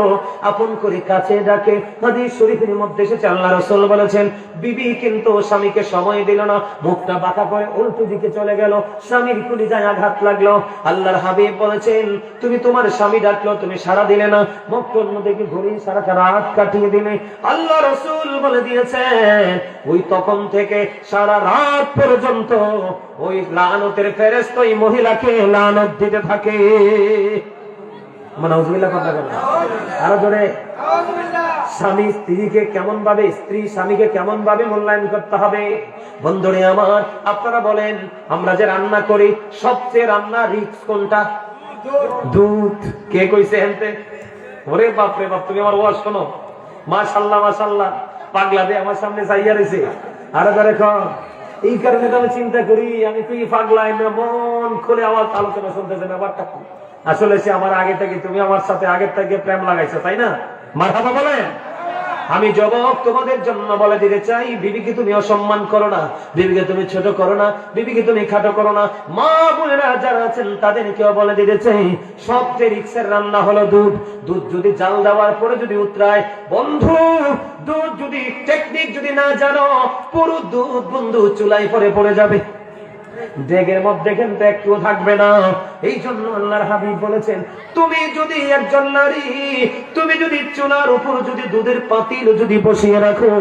আপন করে কাছে ডাকে, হাদিস শরীফের মধ্যে এসেছে, আল্লাহ রাসূল বলেছেন, বিবি কিন্তু স্বামীকে সময় দিল না, মুখটা বাঁকা করে উল্টো দিকে চলে গেল, স্বামীর কলিজায় আঘাত লাগলো। আল্লাহর হাবিব বলেছেন, তুমি তোমার স্বামী ডাকলো, তুমি সাড়া দিলে না, মুখটার মধ্যে ঘুরে সারাটা রাত কাটিয়ে দিলে। আল্লাহ রাসূল বলে দিয়েছেন, ওই তখন থেকে সারা রাত পর্যন্ত ওই লানতের ফেরেশতা ওই মহিলাকে লানত দিতে থাকে। নাউজুবিল্লাহ। কথা বলেন আরো জোরে। স্বামী স্ত্রীকে কেমন ভাবে, স্ত্রী স্বামীকে কেমন ভাবে মূল্যায়ন করতে হবে? বন্ধুরে আমার, আপনারা বলেন, আমরা যে রান্না করি সবচেয়ে রান্না রিস্ক কোনটা? দুধ। কে কইছে হেনতে? ওরে বাপ রে বাপ, তুমি আমার ওয়াজ শোনো। মাশাআল্লাহ মাশাআল্লাহ, পাগলা দিয়ে আমার সামনে চাইয়া রয়েছে। আরো ধরে কর। এই কারণে তো আমি চিন্তা করি, আমি তুই পাগলাই না, মন খুলে আমার আলোচনা শুনতেছে ব্যাপারটা। আসলে সে আমার আগে থেকে, তুমি আমার সাথে আগের থেকে প্রেম লাগাইছো, তাই না? মারহাবা বলেন। আমি যুবক তোমাদের জন্য বলে দিতে চাই, বিবিকে তুমি অসম্মান করো না, বিবিকে তুমি ছোট করো না, বিবিকে তুমি খাটো করো না। মা বোনেরা যারা আছেন তাদেরকেও বলে দিতে চাই, সবচেয়ে রিক্সের রান্না হলো দুধ। দুধ যদি জাল দেওয়ার পরে যদি উতরায়, বন্ধু, দুধ যদি টেকনিক যদি না জানো, পুরো দুধ বন্ধু চুলাই পড়ে যাবে, ডেগের মধ্যে কিন্তু একটুও থাকবে না। এই জন্য আল্লাহর হাবিব বলেছেন, তুমি যদি একজন নারী, তুমি যদি চুলার উপর যদি দুধের পাতিল যদি বসিয়ে রাখো,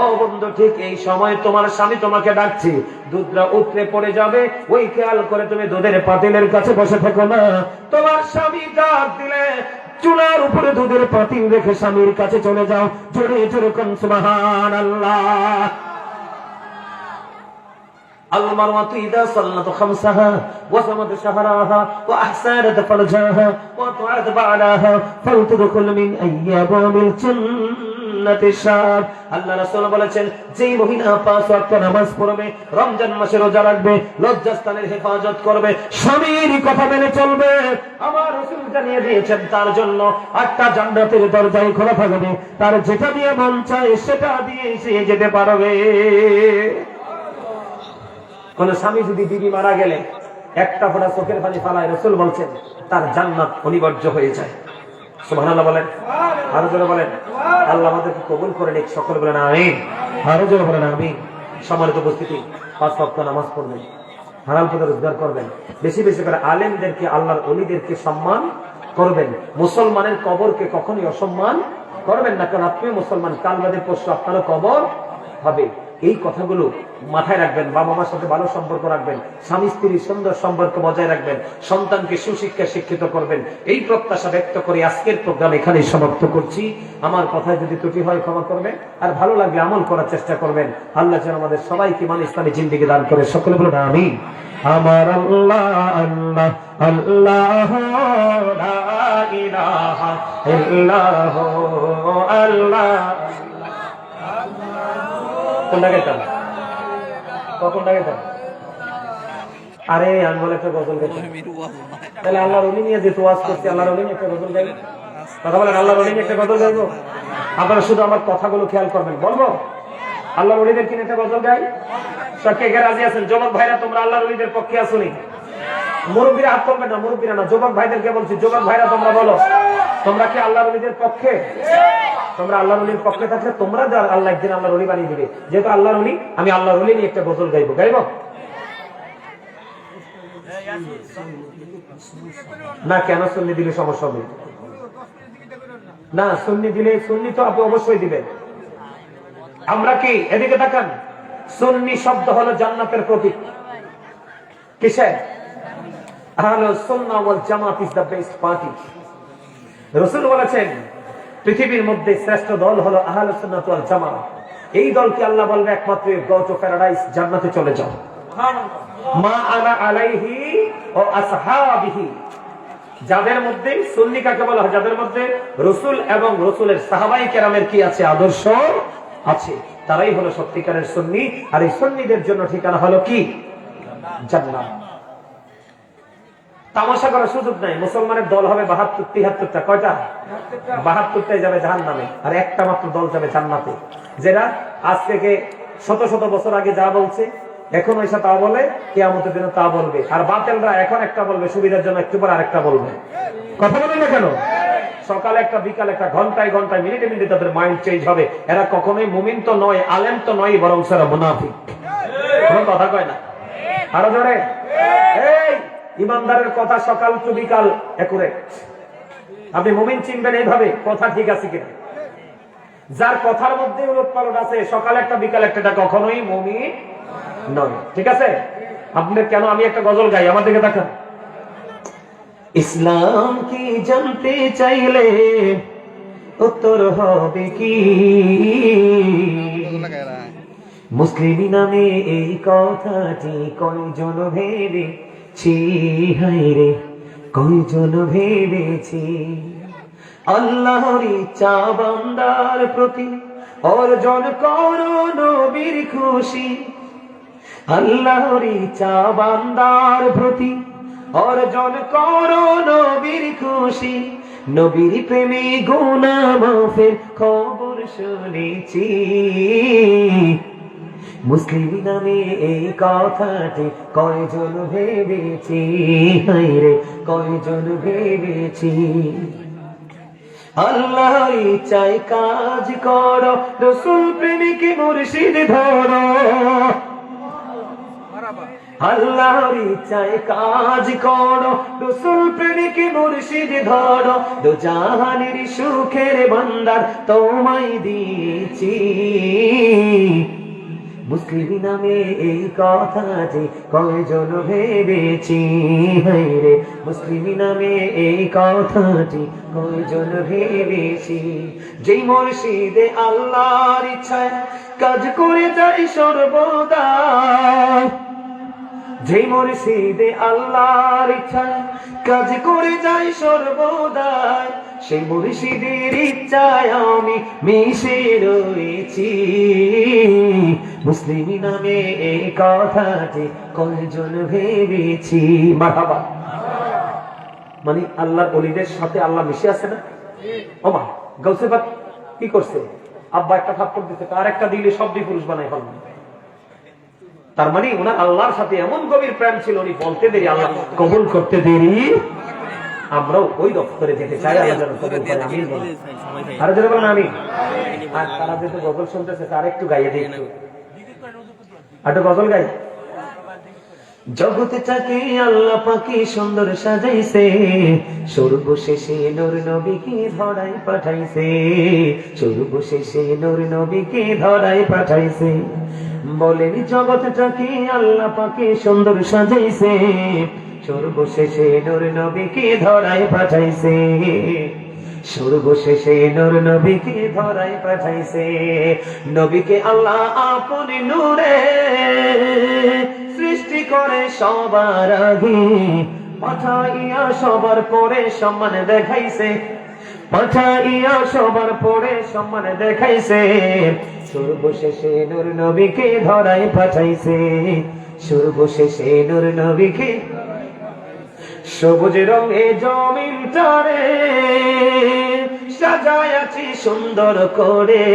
ও বন্ধু, ঠিক এই সময় তোমার স্বামী তোমাকে ডাকছে, দুধটা উতরে পড়ে যাবে, ওই খেয়াল করে তুমি দুধের পাতিলের কাছে বসে থেকো না। তোমার স্বামী ডাক দিলে চুলার উপরে দুধের পাতিল রেখে স্বামীর কাছে চলে যাও। জোরে জোরে কোন সুবহানাল্লাহ। المرأة إذا صلت خمسها وصمت شهرها وأحسنت فرجها وأطاعت بعلها فلتدخل من أي أبواب الجنة সুন্নতি শাব। আল্লাহ রাসূল বলেছেন, যেই মহিলা 5 ওয়াক্ত নামাজ পড়বে, রমজান মাসে রোজা রাখবে, লজ্জাস্থানের হেফাজত করবে, স্বামীর কথা মেনে চলবে, আমার রাসূল জানিয়ে দিয়েছেন তার জন্য 8টা জান্নাতের দরজাই খোলা থাকবে। তার যেটা দিয়ে মন চায় সেটা দিয়ে সে যেতে পারবে। কোন স্বামী যদি বিবি মারা গেলে একটা ফোঁটা চোখের পানি ফালায়, রাসূল বলছেন তার জান্নাত অনিবার্য হয়ে যায়। সুবহানাল্লাহ বলেন, আরো জোরে বলেন। আল্লাহ আমাদেরকে কবুল করে নিক, সকলে বলেন আমিন, আরো জোরে বলেন আমিন। সম্মানিত উপস্থিতি, 5 ওয়াক্ত নামাজ পড়বেন, হালাল পথে রোজগার করবেন, বেশি বেশি করে আলেমদেরকে, আল্লাহর ওলিদেরকে সম্মান করবেন। মুসলমানের কবরকে কখনোই অসম্মান করবেন না, কারণ আপনি মুসলমান, কাল বাদে পরশু আপনারও কবর হবে। এই কথাগুলো মাথায় রাখবেন। বাবা মার সাথে ভালো সম্পর্ক রাখবেন, স্বামী স্ত্রীর সুন্দর সম্পর্ক বজায় রাখবেন, সন্তানকে সুশিক্ষা শিক্ষিত করবেন। এই প্রত্যাশা ব্যক্ত করে আজকের প্রোগ্রাম এখানেই সমাপ্ত করছি। আমার কথায় যদি ত্রুটি হয় ক্ষমা করবেন, আর ভালো লাগলে আমল করার চেষ্টা করবেন। আল্লাহ যেন আমাদের সবাইকে মানে ইসলামী জিন্দেগি দান করে, সকলে বলুন আমিন। আমার আল্লাহ আল্লাহ আল্লাহ লা ইলাহা ইল্লাল্লাহ আল্লাহ। কোনটা গাইতাম, কখন গাইতাম? আরে আমি বলে একটা গজল গাইতাম। তাহলে আল্লাহর ওলি নিয়ে যে ওয়াজ করছি, আল্লাহর ওলি নিয়ে একটা গজল গাইব। কথা বলেন, আল্লাহর ওলি নিয়ে একটা গজল গাইবো? আপনারা শুধু আমার কথাগুলো খেয়াল করবেন। বলবো আল্লাহর ওলিদের কিনে একটা গজল গাই? সবকে কে রাজি আছেন? যুবক ভাইরা তোমরা আল্লাহর ওলিদের পক্ষে আসুনি? মুরব্বীরা হাত তুলবেন না, মুরব্বীরা না, যুবক ভাইদেরকে বলছি। যুবক ভাইরা তোমরা বলো, তোমরা কি আল্লাহর ওলিদের পক্ষে? তোমরা আল্লাহর ওলির পক্ষে থাকলে তোমরা আল্লাহ একদিন আল্লাহর ওলি বানিয়ে দিবে। যেহেতু আল্লাহর ওলি, আমি আল্লাহর ওলি নিয়ে একটা গজল গাইবো। গাইবো না? কেন সুন্নি দিলে সমস্যা হবে না? সুন্নি দিলে, সুন্নি তো আপনি অবশ্যই দিবেন। আমরা কি এদিকে তাকান, সুন্নি শব্দ হলো জান্নাতের প্রতীক। কিসের? আহলুস সুন্নাহ ওয়াল জামাত ইজ দ্য বেস্ট পার্টি। রাসূল বলেছেন পৃথিবীর মধ্যে শ্রেষ্ঠ দল হলো আহলুস সুন্নাহ ওয়াল জামাত। এই দলকে আল্লাহ বলবে একমাত্র গো টু প্যারাডাইস, জান্নাতে চলে যাও। মা আনা আলাইহি ওয়া আসহাবিহি। যাদের মধ্যে, সুন্নি কাকে বলা হয়? যাদের মধ্যে রাসূল এবং রাসূলের সাহাবায়ে কেরামের কি আছে? আদর্শ আছে। তারাই হলো সত্যিকারের সুন্নি। আর এই সুন্নিদের জন্য ঠিকানা হলো কি? জান্নাত। তামাশা করার সুযোগ নাই। মুসলমানের দল হবে 72, 73টা। কয়টা? 72টাই যাবে জাহান্নামে, আর একটা মাত্র দল যাবে জান্নাতে। যেটা আজ থেকে শত শত বছর আগে যা বলছে, এখন ওইসা তা বলে, কিয়ামতের দিনে তা বলবে। আর বাতিলরা এখন একটা বলবে, সুবিধার জন্য একটু পরে আরেকটা বলবে। কথা বলেন না কেন? সকালে একটা, বিকালে একটা, ঘন্টায় ঘন্টায়, মিনিটে মিনিটে তাদের মাইন্ড চেঞ্জ হবে। এরা কখনোই মুমিন তো নয়, আলেম তো নয়, বরং সেরা মুনাফিক। কোনো কথা কয় না। আরো জোরে। এই ইমানদারের কথা সকাল টু বিকাল একুরেট। আপনি মুমিন চিনবেন এইভাবে, কথা ঠিক আছে কিনা। যার কথার মধ্যে উলটপালট আছে, সকালে একটা বিকাল একটা, কখনোই মুমিন নয়। ঠিক আছে? আপনাদের কেন আমি একটা গজল গাই, আমার দিকে তাকান। ইসলাম কি জানতে চাইলে উত্তর হবে কি? মুসলিম নামে এই কথাটি কয়জন ভেবেছি, হায়রে কয়জন ভেবেছি। আল্লাহর ইচ্ছা বান্দার প্রতি অর্জন করো নবীর খুশি। আল্লাহর ইচ্ছা বান্দার প্রতি অর্জন করো নবীর খুশি। নবীর প্রেমে গুনাহ মাফের খবর শুনেছি। মুসলিম নামে এই কথাটি কয়জন ভেবেছি, হায়রে কয়জন ভেবেছি। আল্লাহর ইচ্ছায় কাজ করো, রাসূল প্রেমিক মুর্শিদ ধরো। আল্লাহর ইচ্ছায় কাজ করো, রাসূল প্রেমিক মুর্শিদ ধরো। দু জাহানের সুখের ভান্ডার তোমায় দিয়েছি। মুসলিম নামে এই কথাটি কয়জন ভেবেছি, হায়রে মুসলিম নামে এই কথাটি কয়জন ভেবেছি। যেই মুর্শিদে আল্লাহর ইচ্ছায় কাজ করে যায় সর্বদা, যে মুর্শিদে আল্লাহর ইচ্ছায় কাজ করে যায় সর্বদাই, সেই মুর্শিদের ইচ্ছায় আমি মিশে রয়েছি। মুসলিম নামে এই কথাটি কয়জন ভেবেছি। মারহাবা। মানে আল্লাহর ওলিদের সাথে আল্লাহ মিশে আছে না? ওমা গাউসে পাক কি করছে? আব্বা একটা থাপ্পড় দিতে, আর একটা দিলে সবই পুরুষ বানাই ফেলবে। তার মানে ওনার আল্লাহর সাথে এমন গভীর প্রেম ছিল, উনি বলতে দেরি আল্লাহ কবুল করতে দেরি। আমরাও ওই দপ্তরে যেতে চাই, আল্লাহ যেন কবুল করে। আমিন বলেন। আর যারা বলেন আমিন। আর তারা যেহেতু গজল শুনতেছে, তার একটু গাইয়ে দিই, একটু গজল গাই। জগৎটাকে আল্লাহ পাকি সুন্দর সাজাইছে, সর্বশেষে নূর নবীকে ধরায় পাঠাইছে, সর্বশেষে নূর নবীকে ধরায় পাঠাইছে। বলেন জগৎটাকে আল্লাহ পাকি সুন্দর সাজাইছে, সর্বশেষে নূর নবীকে ধরায় পাঠাইছে, সর্বশেষে নূর নবীকে ধরায় পাঠাইছে। নবীকে আল্লাহ আপন নূরে সৃষ্টি করে সবার আগে, পাঠাইয়া সবার পরে সম্মান দেখাইছে, পাঠাইয়া সবার পরে সম্মান দেখাইছে। সর্বশেষে নূর নবীকে ধরায় পাঠাইছে, সর্বশেষে নূর নবীকে। সবুজ রঙে জমিনটারে সাজায়াছি সুন্দর করে,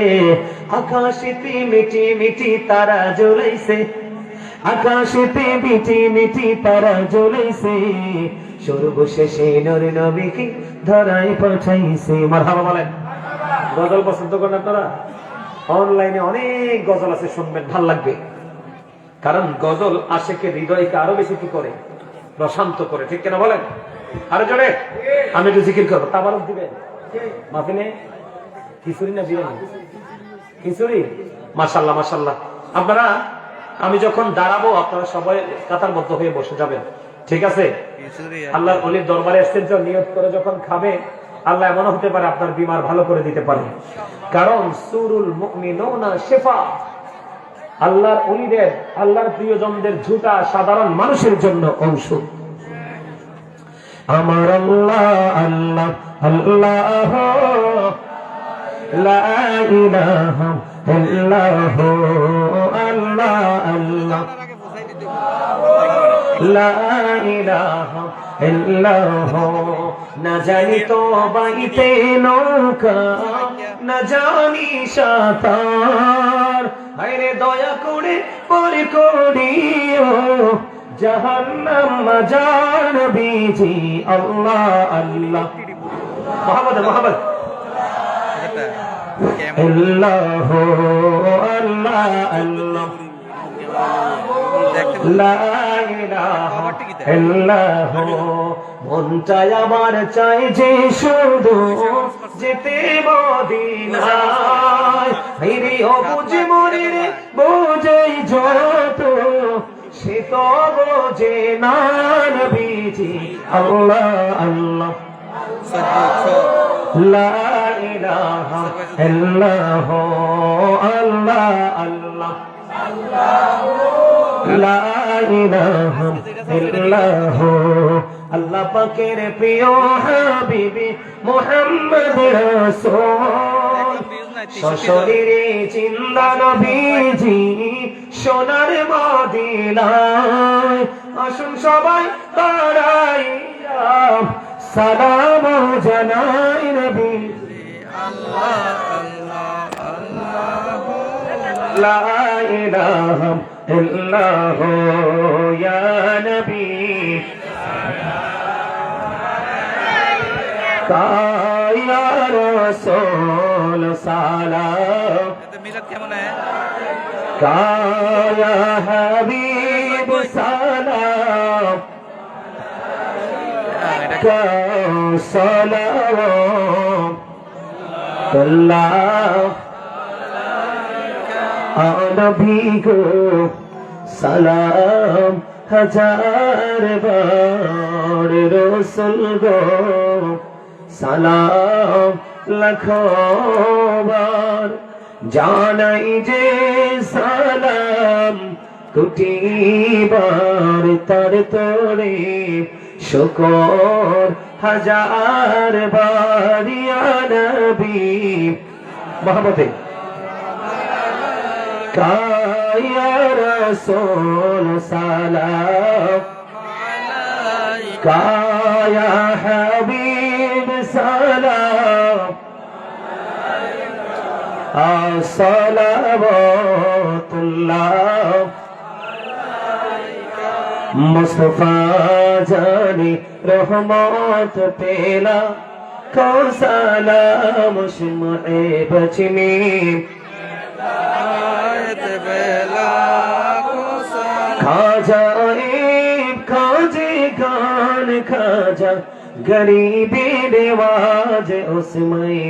আকাশেতে মিটি মিটি তারা জ্বলাইছে, আকাশেতে মিটি মিটি তারা জ্বলাইছে। সর্বশেষে নূর নবীকে ধরায় পাঠাইছে। মারহাবা বলেন। গজল পছন্দ করেন আপনারা? অনলাইনে অনেক গজল আছে, শুনবেন, ভাল লাগবে। কারণ গজল আশেকের হৃদয়কে আরো বেশি কি করে? প্রশান্ত করে। ঠিক কিনা বলেন? আরো জোরে। আমি একটু জিকির করবো। তাবারক দিবেন মাহফিলে? খিচুড়ি না বিরিয়ানি? খিচুড়ি। মাশাআল্লাহ মাশাআল্লাহ। আপনারা, আমি যখন দাঁড়াবো আপনারা সবাই কাতারবদ্ধ হয়ে বসে যাবেন, ঠিক আছে? আল্লাহর ওলির দরবারে এসেছেন, নিয়ত করে যখন খাবে, আল্লাহ এমন হতে পারে আপনার বিমার ভালো করে দিতে পারে। কারণ সুরুল মুমিনুনা শিফা, আল্লাহর ওলিদের, আল্লাহর প্রিয়জনদের ঝুটা সাধারণ মানুষের জন্য ঔষধ। আমার আল্লাহ আল্লাহ আল্লাহ লা ইলাহা ইল্লাহু আল্লাহ আল্লাহ লা ইলাহা ইল্লাহু। না জানি তো বাইতে নৌকা, না জানি সাঁতার, হায়রে দয়া করে পরে করিও জাহান্নাম মাজার নবীজি। আল্লাহ আল্লাহ মুহাম্মদ মুহাম্মদ আল্লাহ আল্লাহ আল্লাহ লা ইলাহা ইল্লাহু। মনটাই আমার চাই যে শুধু যেতে মদিনায়, হায়রে ও বুঝে মরে রে বোঝাই যত, সে তো বোঝে না নবীজি। আল্লাহ আল্লাহ লা ইলাহা ইল্লাহু আল্লাহ আল্লাহ লা ইলাহা ইল্লাহু। আল্লাহ পাকের প্রিয় হাবিবি মুহাম্মদ রাসূল, সশরীরে জিন্দা নবীজি সোনার মদিনায়। আসুন সবাই দাঁড়াইয়া সালাম জানাই নবী। আল্লাহ আল্লাহ আল্লাহ লা ইলাহা ইল্লাহু ইয়া নবী কায়া রাসূল সালাম। কেমন কায়া হাবিব সালাম, কা সালাম আল্লাহ নবী গো সালাম হাজার বার, রাসূল গো সালাম লাখো বার। জানাই যে সালাম কোটিবার তার তোরে শুকর হাজার বারিয়া নবী মোহাম্মদে কায়া রাসূল সালাম কায়া হাবিব সালাম আসসালামুল্লাহ মুস্তাফা জানি রহমত পেলা को सलाम शुमए बचने खाजा खाजे गान खाजा गरीबी रिवाज उसमें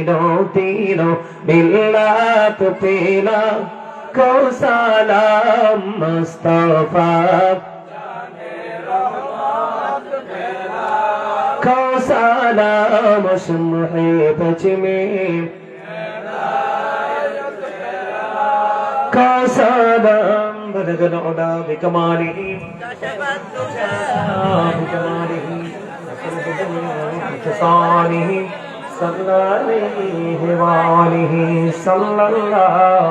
तीनों मिल्लत पेला को सलाम मुस्तफा को सलाम शुमए बचने का सलाम बलगन उला बिकमालिही बिकमालिही सानिही सल्लल्लाहु अलैहि सल्लल्लाहु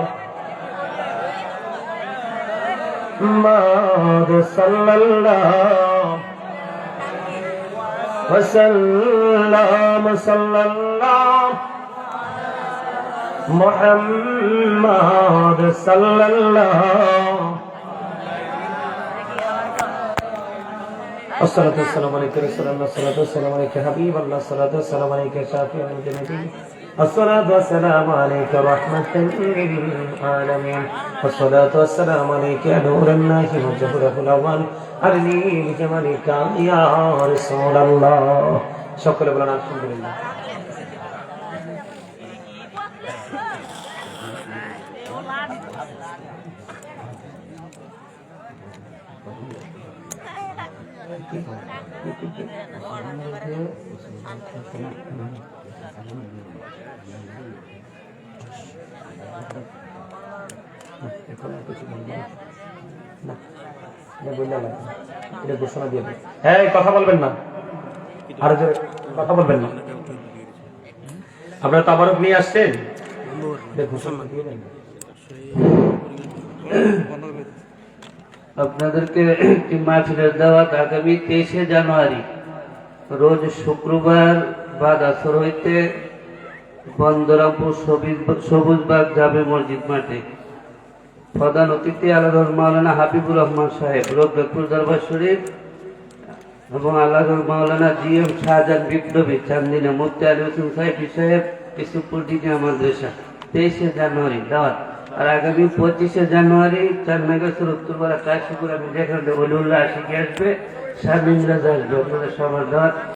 सल्लल्लाहु वसल्लम सल्लल्लाहु मुहम्मद सल्लल्लाहु अस्सलातु वस्सलामु अलैका रसूलुल्लाह अस्सलातु वस्सलामु अलैका हबीबल्लाह अस्सलातु वस्सलामु अलैका शाफिउल मुजनिबीन अस्सलातु वस्सलामु अलैका रहमतल लिल आलमीन अस्सलातु वस्सलामु अलैका नूरुन नाहि व जहरुल अव्वल अरनी बिजमालिका या रासूलुल्लाह সকলে বলেন আলহামদুলিল্লাহ ঘোষণা দিয়ে হ্যাঁ কথা বলবেন না আর কথা বলবেন না আপনারা তাবারক নিয়ে আসছেন ঘোষণা দিয়ে দেন আপনাদেরকে একটি মাহফিলের দাওয়াত আগামী 23শে জানুয়ারি রোজ শুক্রবার বাদ আসর হইতে বন্দরামপুর সবুজবাগ জামে মসজিদ মাঠে প্রধান অতিথি আল্লাহর মাওলানা হাবিবুর রহমান সাহেব রোগপুর দরবার শরীফ এবং আল্লাহর মাওলানা জিএম শাহজাহান বিপ্লবী চান্দিনা মুফতি আলী হোসেন সাহেব ইসুপুর দিনিয়া মাদ্রাসা 23শে জানুয়ারি দাওয়াত। আর আগামী 25শে জানুয়ারি চান্নাগাছর উত্তরপাড়া কাশীপুর আমি যেখানে অলিউল্লাহ আশিকি আসবে শারমিন রাজা আসবে আপনাদের সবার দাওয়াত।